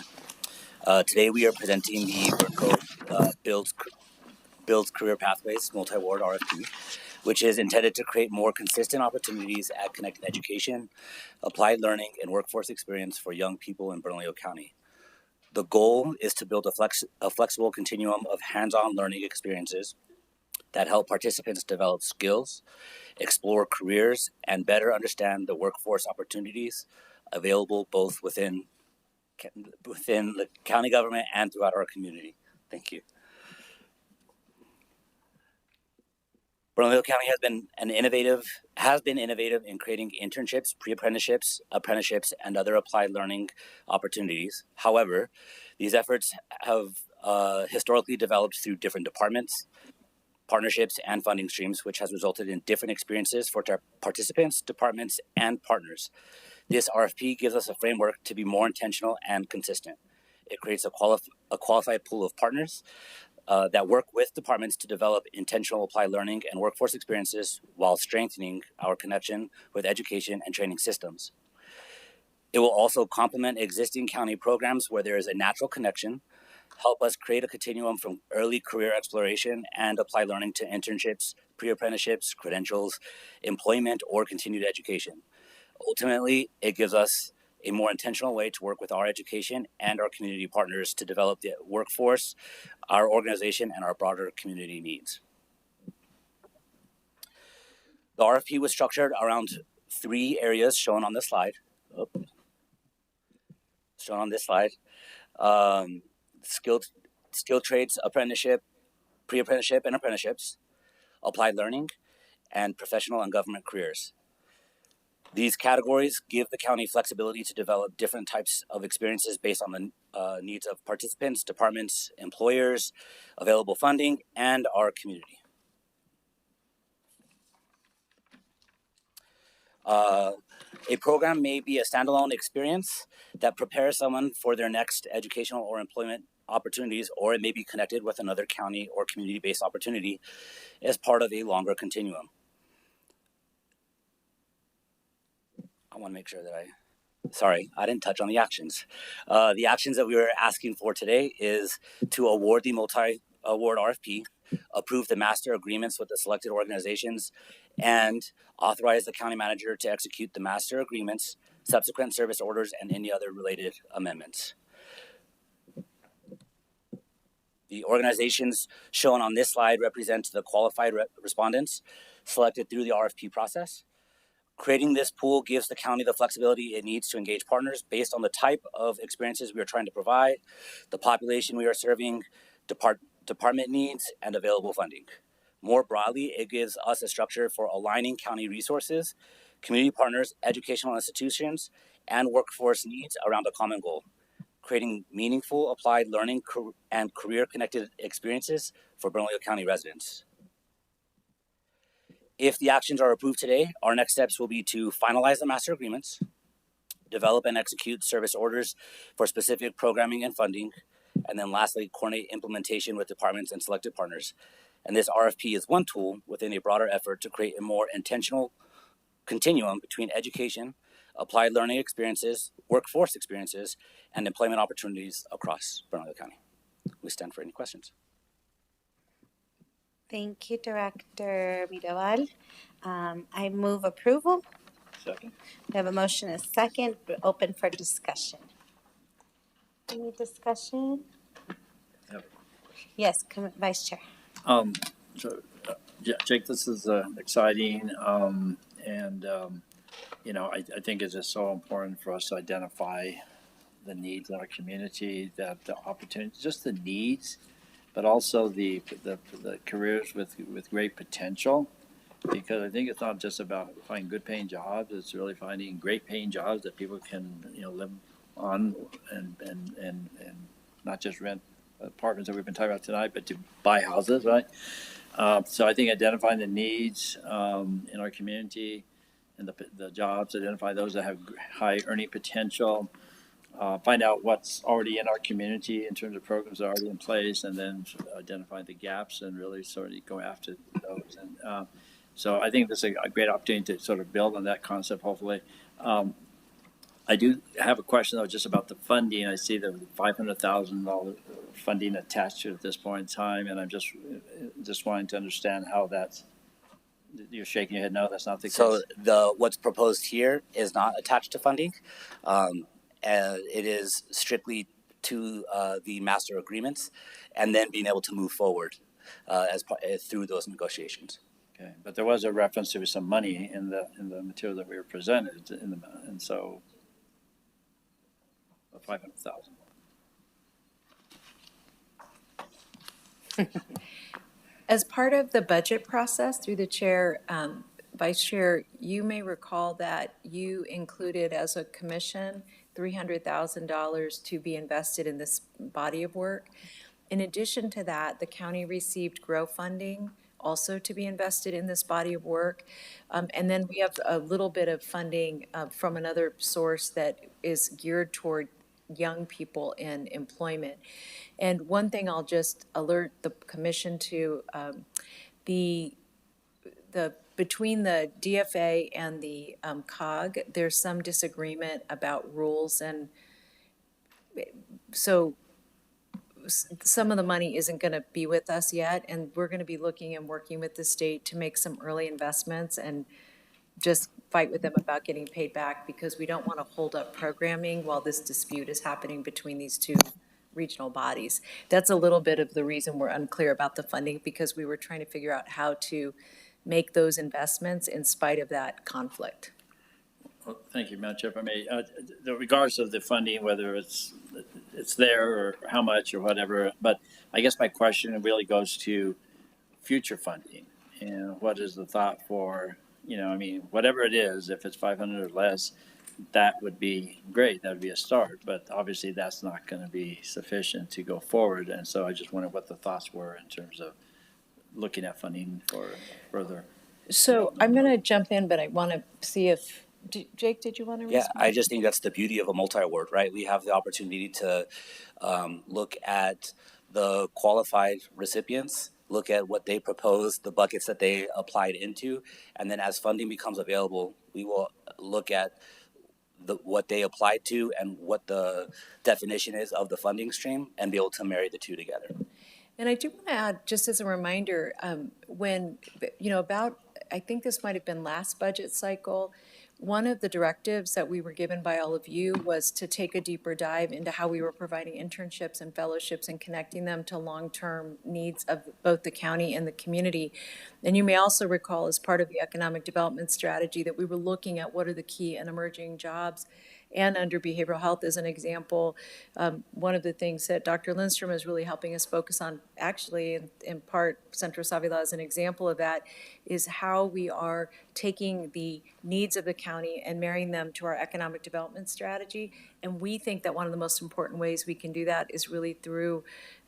Today we are presenting the Berco Builds Career Pathways Multi-Award RFP, which is intended to create more consistent opportunities at connected education, applied learning, and workforce experience for young people in Bernalillo County. The goal is to build a flexible continuum of hands-on learning experiences that help participants develop skills, explore careers, and better understand the workforce opportunities available both within the county government and throughout our community. Thank you. Bernalillo County has been innovative in creating internships, pre-apprenticeships, apprenticeships, and other applied learning opportunities. However, these efforts have historically developed through different departments, partnerships, and funding streams, which has resulted in different experiences for participants, departments, and partners. This RFP gives us a framework to be more intentional and consistent. It creates a qualified pool of partners that work with departments to develop intentional applied learning and workforce experiences while strengthening our connection with education and training systems. It will also complement existing county programs where there is a natural connection, help us create a continuum from early career exploration and applied learning to internships, pre-apprenticeships, credentials, employment, or continued education. Ultimately, it gives us a more intentional way to work with our education and our community partners to develop the workforce, our organization, and our broader community needs. The RFP was structured around 3 areas shown on this slide. Skilled trades, apprenticeship, pre-apprenticeship, and apprenticeships, applied learning, and professional and government careers. These categories give the county flexibility to develop different types of experiences based on the needs of participants, departments, employers, available funding, and our community. A program may be a standalone experience that prepares someone for their next educational or employment opportunities, or it may be connected with another county or community-based opportunity as part of a longer continuum. I want to make sure that I didn't touch on the actions. The actions that we were asking for today is to award the multi-award RFP, approve the master agreements with the selected organizations, and authorize the county manager to execute the master agreements, subsequent service orders, and any other related amendments. The organizations shown on this slide represent the qualified respondents selected through the RFP process. Creating this pool gives the county the flexibility it needs to engage partners based on the type of experiences we are trying to provide, the population we are serving, department needs, and available funding. More broadly, it gives us a structure for aligning county resources, community partners, educational institutions, and workforce needs around a common goal, creating meaningful applied learning and career-connected experiences for Bernalillo County residents. If the actions are approved today, our next steps will be to finalize the master agreements, develop and execute service orders for specific programming and funding, and then lastly, coordinate implementation with departments and selected partners. And this RFP is one tool within a broader effort to create a more intentional continuum between education, applied learning experiences, workforce experiences, and employment opportunities across Bernalillo County. We stand for any questions. Thank you, Director Mirabal. I move approval. Second. We have a motion and a second. We're open for discussion. Any discussion? Yep. Yes, Vice Chair. Jake, this is exciting, and I think it's just so important for us to identify the needs in our community, that the opportunities, just the needs, but also the careers with great potential, because I think it's not just about finding good paying jobs, it's really finding great paying jobs that people can live on and not just rent apartments that we've been talking about tonight, but to buy houses, right? So I think identifying the needs in our community and the jobs, identify those that have high earning potential, find out what's already in our community in terms of programs that are already in place, and then identify the gaps and really sort of go after those. And so I think this is a great opportunity to sort of build on that concept, hopefully. I do have a question, though, just about the funding. I see the $500,000 funding attached to it at this point in time, and I'm just wanting to understand how that's. You're shaking your head. No, that's not the case. So what's proposed here is not attached to funding, and it is strictly to the master agreements, and then being able to move forward through those negotiations. Okay, but there was a reference to some money in the material that we were presented, and so. 500,000. As part of the budget process through the chair, Vice Chair, you may recall that you included as a commission $300,000 to be invested in this body of work. In addition to that, the county received GROW funding also to be invested in this body of work. And then we have a little bit of funding from another source that is geared toward young people in employment. And one thing I'll just alert the commission to, the between the DFA and the COG, there's some disagreement about rules, and so some of the money isn't going to be with us yet, and we're going to be looking and working with the state to make some early investments and just fight with them about getting paid back, because we don't want to hold up programming while this dispute is happening between these two regional bodies. That's a little bit of the reason we're unclear about the funding, because we were trying to figure out how to make those investments in spite of that conflict. Well, thank you, Madam Chair. If I may, regardless of the funding, whether it's there or how much or whatever, but I guess my question really goes to future funding. And what is the thought for, whatever it is, if it's 500 or less, that would be great. That would be a start. But obviously that's not going to be sufficient to go forward. And so I just wondered what the thoughts were in terms of looking at funding for further. So I'm going to jump in, but I want to see if Jake, did you want to respond? Yeah, I just think that's the beauty of a multi-award, right? We have the opportunity to look at the qualified recipients, look at what they proposed, the buckets that they applied into, and then as funding becomes available, we will look at what they applied to and what the definition is of the funding stream and be able to marry the two together. And I do want to add, just as a reminder, I think this might have been last budget cycle, one of the directives that we were given by all of you was to take a deeper dive into how we were providing internships and fellowships and connecting them to long-term needs of both the county and the community. And you may also recall, as part of the economic development strategy, that we were looking at what are the key and emerging jobs. And under behavioral health, as an example, one of the things that Dr. Lindstrom is really helping us focus on, actually, in part, Centro Savila is an example of that, is how we are taking the needs of the county and marrying them to our economic development strategy. And we think that one of the most important ways we can do that is really through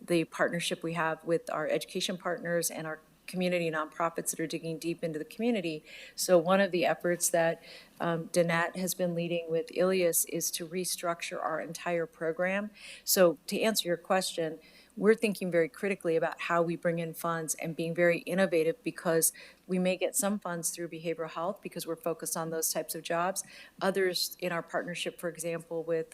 the partnership we have with our education partners and our community nonprofits that are digging deep into the community. So one of the efforts that Danette has been leading with Ilias is to restructure our entire program. So to answer your question, we're thinking very critically about how we bring in funds and being very innovative, because we may get some funds through behavioral health because we're focused on those types of jobs. Others in our partnership, for example, with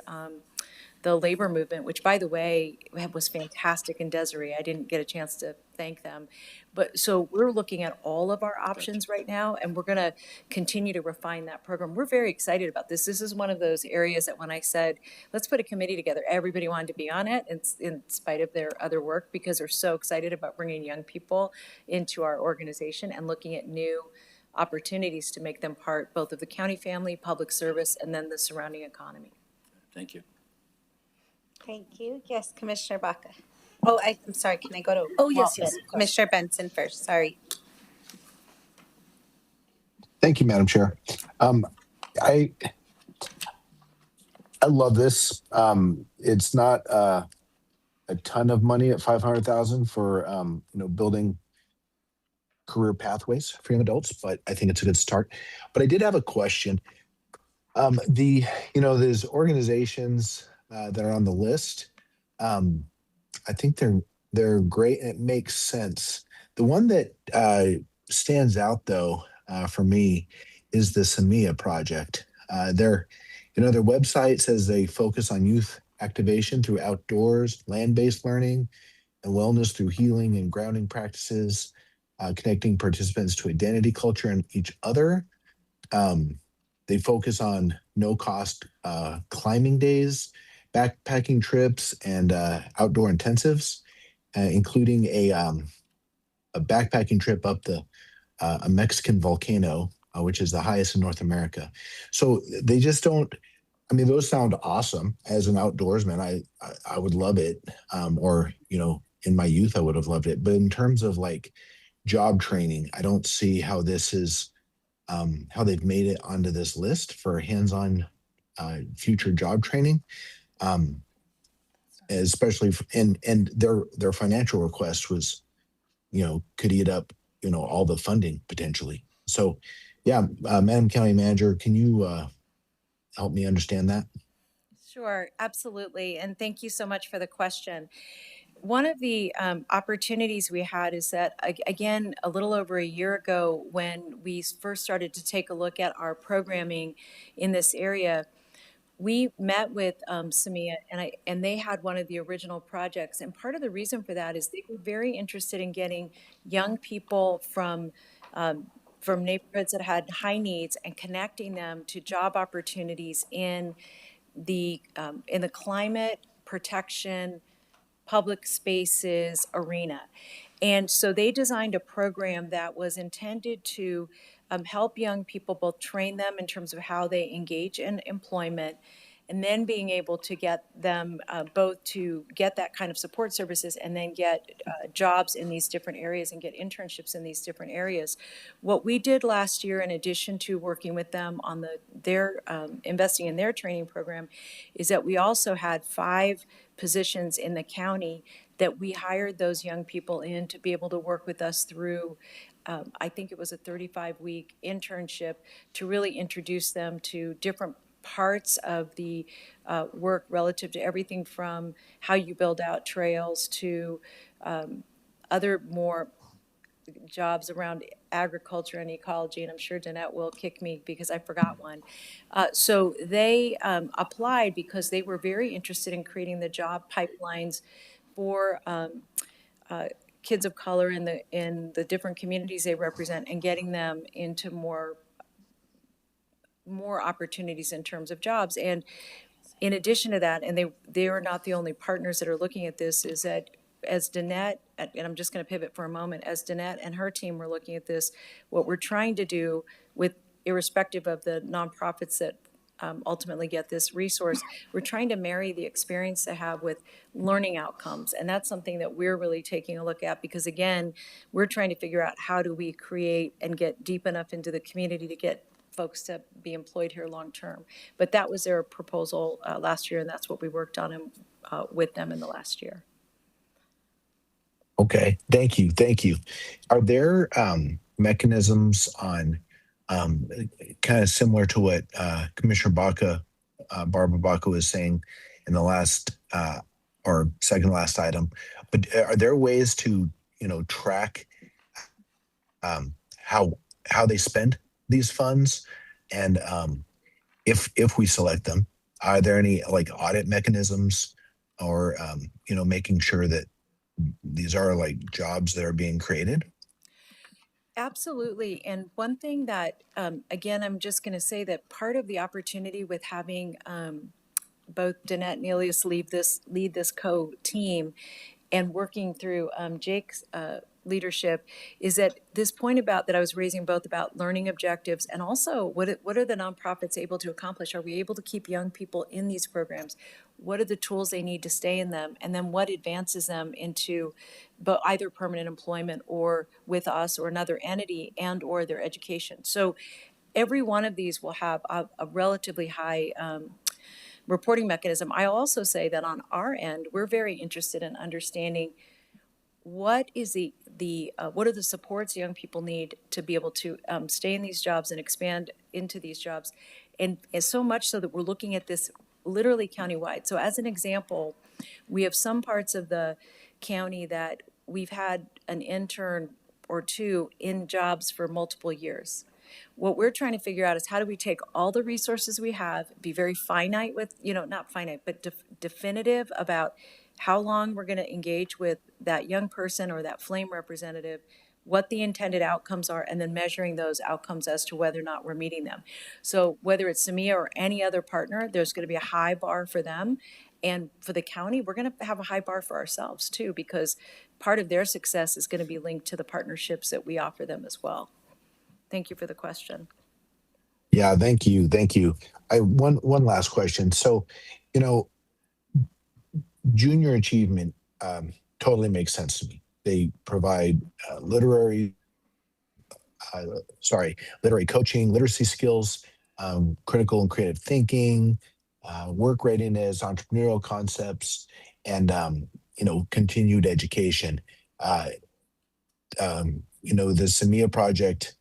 the labor movement, which, by the way, was fantastic in Desiree. I didn't get a chance to thank them. But so we're looking at all of our options right now, and we're going to continue to refine that program. We're very excited about this. This is one of those areas that when I said, let's put a committee together, everybody wanted to be on it in spite of their other work, because they're so excited about bringing young people into our organization and looking at new opportunities to make them part both of the county family, public service, and then the surrounding economy. Thank you. Thank you. Yes, Commissioner Baca. Oh, I'm sorry. Can I go to? Oh, yes, yes. Commissioner Benson first. Sorry. Thank you, Madam Chair. I love this. It's not a ton of money at $500,000 for building career pathways for young adults, but I think it's a good start. But I did have a question. There's organizations that are on the list. I think they're great and it makes sense. The one that stands out though for me is the Samia project. Their website says they focus on youth activation through outdoors, land-based learning, and wellness through healing and grounding practices, connecting participants to identity, culture, and each other. They focus on no-cost climbing days, backpacking trips, and outdoor intensives, including a backpacking trip up a Mexican volcano, which is the highest in North America. So they just don't. I mean, those sound awesome. As an outdoorsman, I would love it. In my youth, I would have loved it. But in terms of like job training, I don't see how this is. How they've made it onto this list for hands-on future job training. Especially and their financial request was, could eat up, all the funding potentially. So, yeah, Madam County Manager, can you help me understand that? Sure, absolutely. And thank you so much for the question. One of the opportunities we had is that, again, a little over a year ago, when we first started to take a look at our programming in this area, we met with Samia, and they had one of the original projects. And part of the reason for that is they were very interested in getting young people from neighborhoods that had high needs and connecting them to job opportunities in the climate protection public spaces arena. And so they designed a program that was intended to help young people, both train them in terms of how they engage in employment, and then being able to get them both to get that kind of support services and then get jobs in these different areas and get internships in these different areas. What we did last year, in addition to working with them on their investing in their training program, is that we also had 5 positions in the county that we hired those young people in to be able to work with us through, I think it was a 35-week internship, to really introduce them to different parts of the work relative to everything from how you build out trails to other more jobs around agriculture and ecology, and I'm sure Danette will kick me because I forgot one. So they applied because they were very interested in creating the job pipelines for kids of color in the different communities they represent, and getting them into more opportunities in terms of jobs. And in addition to that, and they are not the only partners that are looking at this, is that as Danette, and I'm just going to pivot for a moment, as Danette and her team were looking at this, what we're trying to do, with irrespective of the nonprofits that ultimately get this resource, we're trying to marry the experience they have with learning outcomes. And that's something that we're really taking a look at, because again, we're trying to figure out how do we create and get deep enough into the community to get folks to be employed here long term. But that was their proposal last year, and that's what we worked on with them in the last year. Okay, thank you. Are there mechanisms on kind of similar to what Commissioner Barbara Baca was saying in the last or second last item, but are there ways to track how they spend these funds, and if we select them, are there any like audit mechanisms, or making sure that these are like jobs that are being created? Absolutely. And one thing that, again, I'm just going to say that part of the opportunity with having both Danette and Elias lead this co-team and working through Jake's leadership is that this point about that I was raising, both about learning objectives and also what are the nonprofits able to accomplish? Are we able to keep young people in these programs? What are the tools they need to stay in them? And then what advances them into either permanent employment or with us or another entity, and or their education? So every one of these will have a relatively high reporting mechanism. I also say that on our end, we're very interested in understanding what is what are the supports young people need to be able to stay in these jobs and expand into these jobs, and so much so that we're looking at this literally countywide. So as an example, we have some parts of the county that we've had an intern or two in jobs for multiple years. What we're trying to figure out is how do we take all the resources we have, be very finite with, not finite, but definitive about how long we're going to engage with that young person or that flame representative, what the intended outcomes are, and then measuring those outcomes as to whether or not we're meeting them. So whether it's Samia or any other partner, there's going to be a high bar for them. And for the county, we're going to have a high bar for ourselves too, because part of their success is going to be linked to the partnerships that we offer them as well. Thank you for the question. Yeah, thank you. One last question. So, junior achievement totally makes sense to me. They provide literary coaching, literacy skills, critical and creative thinking, work readiness, entrepreneurial concepts, and continued education. The Samia project,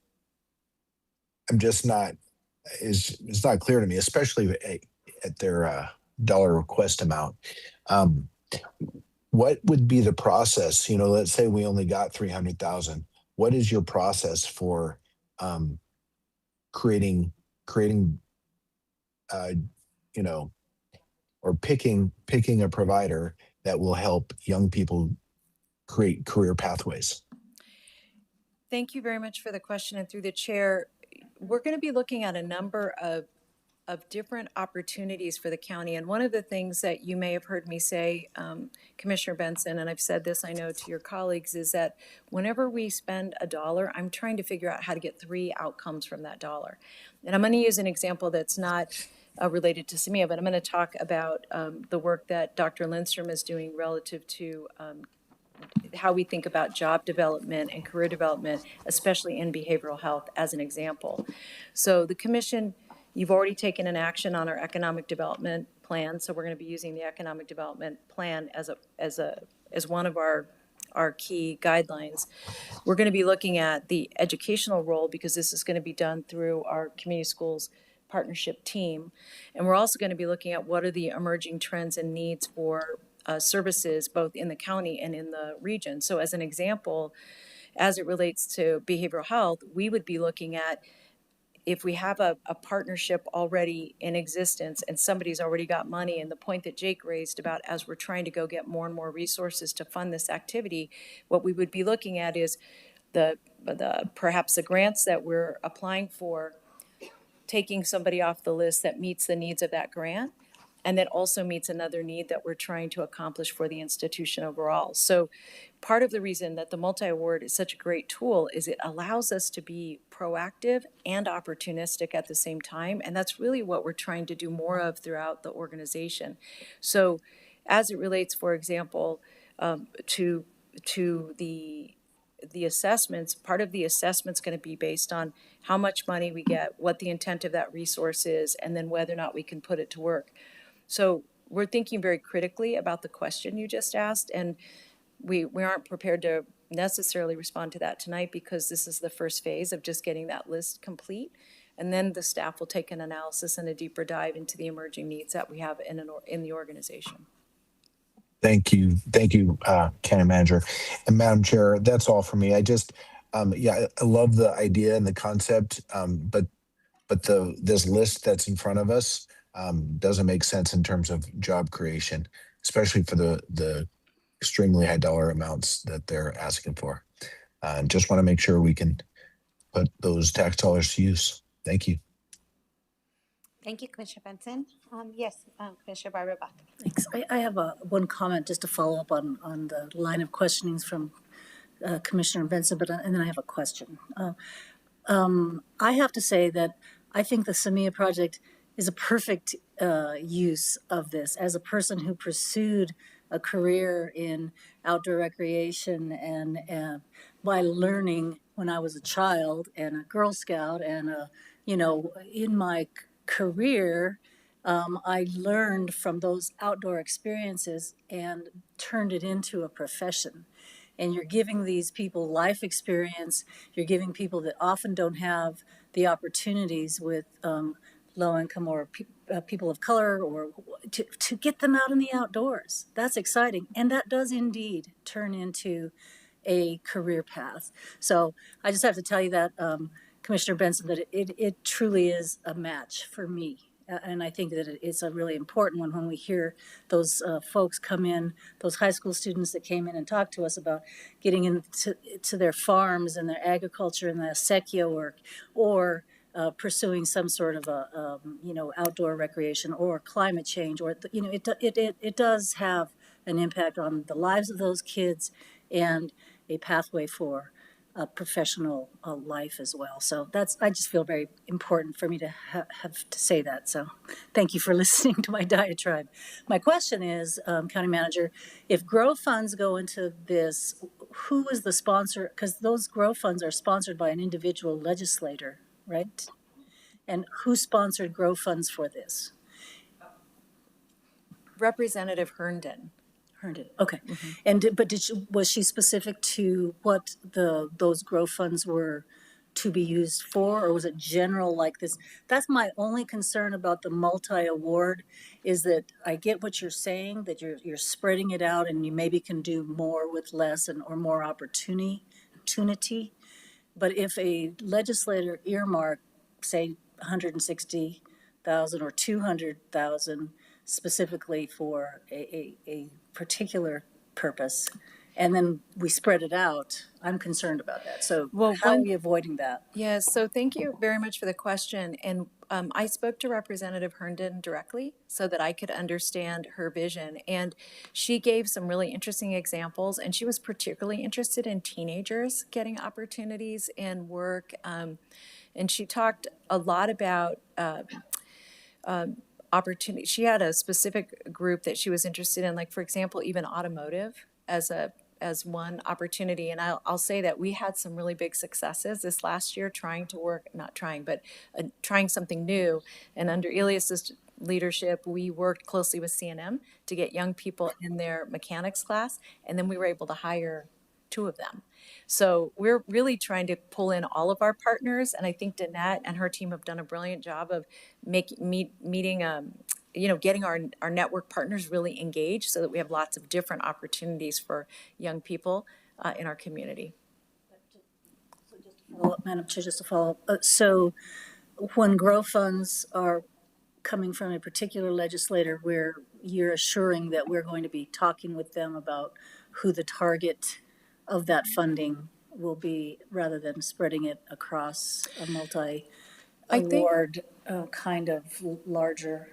it's not clear to me, especially at their request amount. What would be the process? You know, let's say we only got 300,000. What is your process for creating, you know, or picking a provider that will help young people create career pathways? Thank you very much for the question. And through the chair, we're going to be looking at a number of different opportunities for the county. And one of the things that you may have heard me say, Commissioner Benson, and I've said this, I know, to your colleagues, is that whenever we spend a dollar, I'm trying to figure out how to get 3 outcomes from that dollar. And I'm going to use an example that's not related to Samia, but I'm going to talk about the work that Dr. Lindstrom is doing relative to how we think about job development and career development, especially in behavioral health, as an example. So the commission, you've already taken an action on our economic development plan, so we're going to be using the economic development plan as one of our key guidelines. We're going to be looking at the educational role, because this is going to be done through our community schools partnership team, and we're also going to be looking at what are the emerging trends and needs for services both in the county and in the region. So as an example, as it relates to behavioral health, we would be looking at, if we have a partnership already in existence and somebody's already got money, and the point that Jake raised about as we're trying to go get more and more resources to fund this activity, what we would be looking at is perhaps the grants that we're applying for, taking somebody off the list that meets the needs of that grant, and that also meets another need that we're trying to accomplish for the institution overall. So part of the reason that the multi-award is such a great tool is it allows us to be proactive and opportunistic at the same time, and that's really what we're trying to do more of throughout the organization. So as it relates, for example, to the assessments, part of the assessment's going to be based on how much money we get, what the intent of that resource is, and then whether or not we can put it to work. So we're thinking very critically about the question you just asked, and we aren't prepared to necessarily respond to that tonight, because this is the first phase of just getting that list complete, and then the staff will take an analysis and a deeper dive into the emerging needs that we have in the organization. Thank you, County Manager. And Madam Chair, that's all for me. I just, I love the idea and the concept, but this list that's in front of us doesn't make sense in terms of job creation, especially for the extremely high dollar amounts that they're asking for. Just want to make sure we can put those tax dollars to use. Thank you. Thank you, Commissioner Benson. Yes, Commissioner Barbara Bach. Thanks. I have one comment just to follow up on the line of questionings from Commissioner Benson, and then I have a question. I have to say that I think the Samia project is a perfect use of this. As a person who pursued a career in outdoor recreation and by learning when I was a child and a Girl Scout and in my career, I learned from those outdoor experiences and turned it into a profession. And you're giving these people life experience. You're giving people that often don't have the opportunities with low income or people of color, or to get them out in the outdoors. That's exciting. And that does indeed turn into a career path. So I just have to tell you that, Commissioner Benson, that it truly is a match for me. And I think that it's a really important one when we hear those folks come in, those high school students that came in and talked to us about getting into their farms and their agriculture and the acequia work, or pursuing some sort of a outdoor recreation or climate change, or it does have an impact on the lives of those kids and a pathway for a professional life as well. So I just feel very important for me to have to say that. So thank you for listening to my diatribe. My question is, County Manager, if GROW funds go into this, who is the sponsor? Because those GROW funds are sponsored by an individual legislator, right? And who sponsored GROW funds for this? Representative Herndon. Okay. Mm-hmm. Was she specific to what those GROW funds were to be used for, or was it general like this? That's my only concern about the multi-award, is that I get what you're saying, that you're spreading it out and you maybe can do more with less or more opportunity. But if a legislator earmark, say, 160,000 or 200,000 specifically for a particular purpose, and then we spread it out, I'm concerned about that. So how are we avoiding that? Yes, so thank you very much for the question. And I spoke to Representative Herndon directly so that I could understand her vision. And she gave some really interesting examples, and she was particularly interested in teenagers getting opportunities in work. And she talked a lot about opportunity. She had a specific group that she was interested in, like, for example, even automotive as one opportunity. And I'll say that we had some really big successes this last year trying something new. And under Elias's leadership, we worked closely with CNM to get young people in their mechanics class, and then we were able to hire 2 of them. So we're really trying to pull in all of our partners, and I think Danette and her team have done a brilliant job of getting our network partners really engaged so that we have lots of different opportunities for young people in our community. Madam Chair, just to follow up. So when grow funds are coming from a particular legislator, where you're assuring that we're going to be talking with them about who the target of that funding will be, rather than spreading it across a multi-award kind of larger.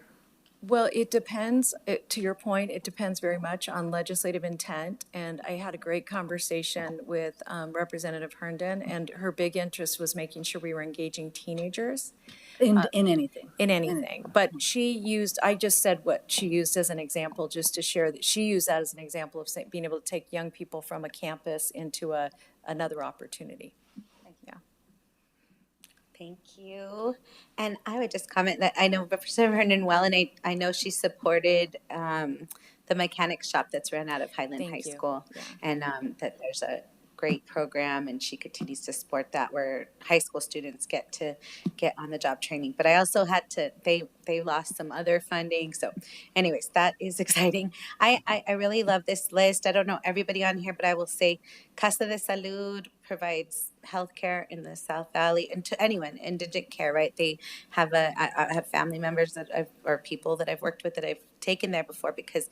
Well, it depends, to your point, it depends very much on legislative intent. And I had a great conversation with Representative Herndon, and her big interest was making sure we were engaging teenagers. In anything. In anything. But I just said what she used as an example, just to share that she used that as an example of being able to take young people from a campus into another opportunity. Thank you. And I would just comment that I know Representative Herndon well, and I know she supported the mechanics shop that's run out of Highland High School, and that there's a great program, and she continues to support that, where high school students get to get on the job training. But I also had to, they lost some other funding. So anyways, that is exciting. I really love this list. I don't know everybody on here, but I will say Casa de Salud provides healthcare in the South Valley, and to anyone, indigent care, right? They have I have family members or people that I've worked with that I've taken there before, because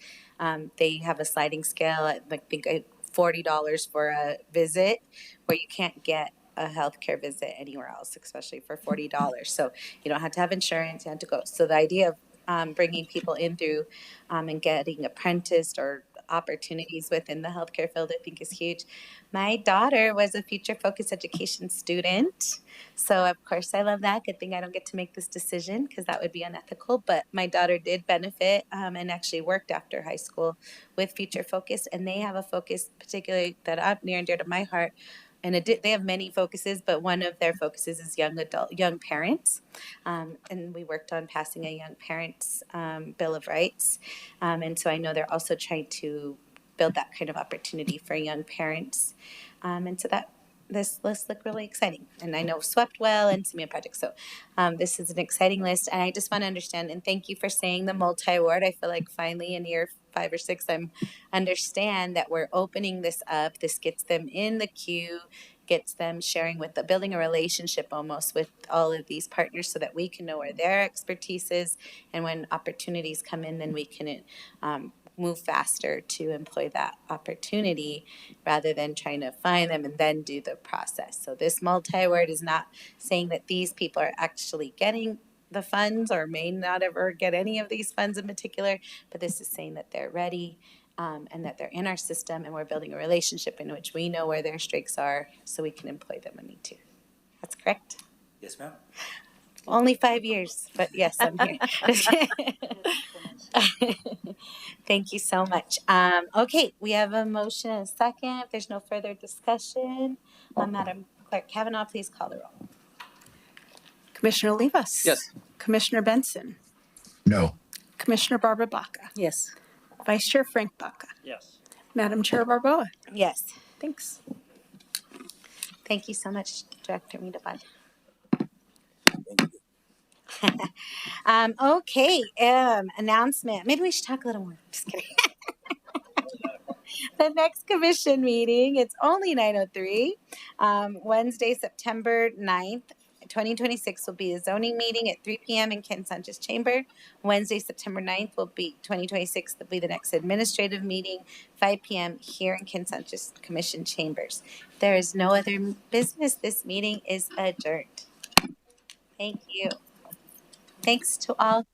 they have a sliding scale at $40 for a visit, where you can't get a healthcare visit anywhere else, especially for $40. So you don't have to have insurance, you have to go. So the idea of bringing people in through and getting apprenticed or opportunities within the healthcare field, I think is huge. My daughter was a future focused education student. So of course I love that. Good thing I don't get to make this decision, because that would be unethical. But my daughter did benefit and actually worked after high school with future focus. And they have a focus particularly that I'm near and dear to my heart. And they have many focuses, but one of their focuses is young parents. And we worked on passing a young parents Bill of Rights. And so I know they're also trying to build that kind of opportunity for young parents. And so this list looked really exciting. And I know Swept Well and Samia Project. So this is an exciting list. And I just want to understand, and thank you for saying the multi-award. I feel like finally in year 5 or 6, I understand that we're opening this up. This gets them in the queue, gets them sharing building a relationship almost with all of these partners, so that we can know where their expertise is. And when opportunities come in, then we can move faster to employ that opportunity, rather than trying to find them and then do the process. So this multi-award is not saying that these people are actually getting the funds, or may not ever get any of these funds in particular, but this is saying that they're ready and that they're in our system, and we're building a relationship in which we know where their strengths are, so we can employ them when we need to. That's correct? Yes, ma'am. Only 5 years, but yes, I'm here. Thank you so much. Okay, we have a motion and a second. If there's no further discussion, Madam Clerk Kavanaugh, please call the roll. Commissioner Olivas? Yes. Commissioner Benson? No. Commissioner Barbara Baca? Yes. Vice Chair Frank Baca? Yes. Madam Chair Barboa? Yes. Thanks. Thank you so much, Director Mitaban. Okay, announcement. Maybe we should talk a little more. Just kidding. The next commission meeting, it's only 9:03. Wednesday, September 9th, 2026 will be a zoning meeting at 3 p.m. in Ken Sanchez Chamber. Wednesday, September 9th will be 2026 will be the next administrative meeting, 5 p.m. here in Ken Sanchez Commission Chambers. There is no other business. This meeting is adjourned. Thank you. Thanks to all.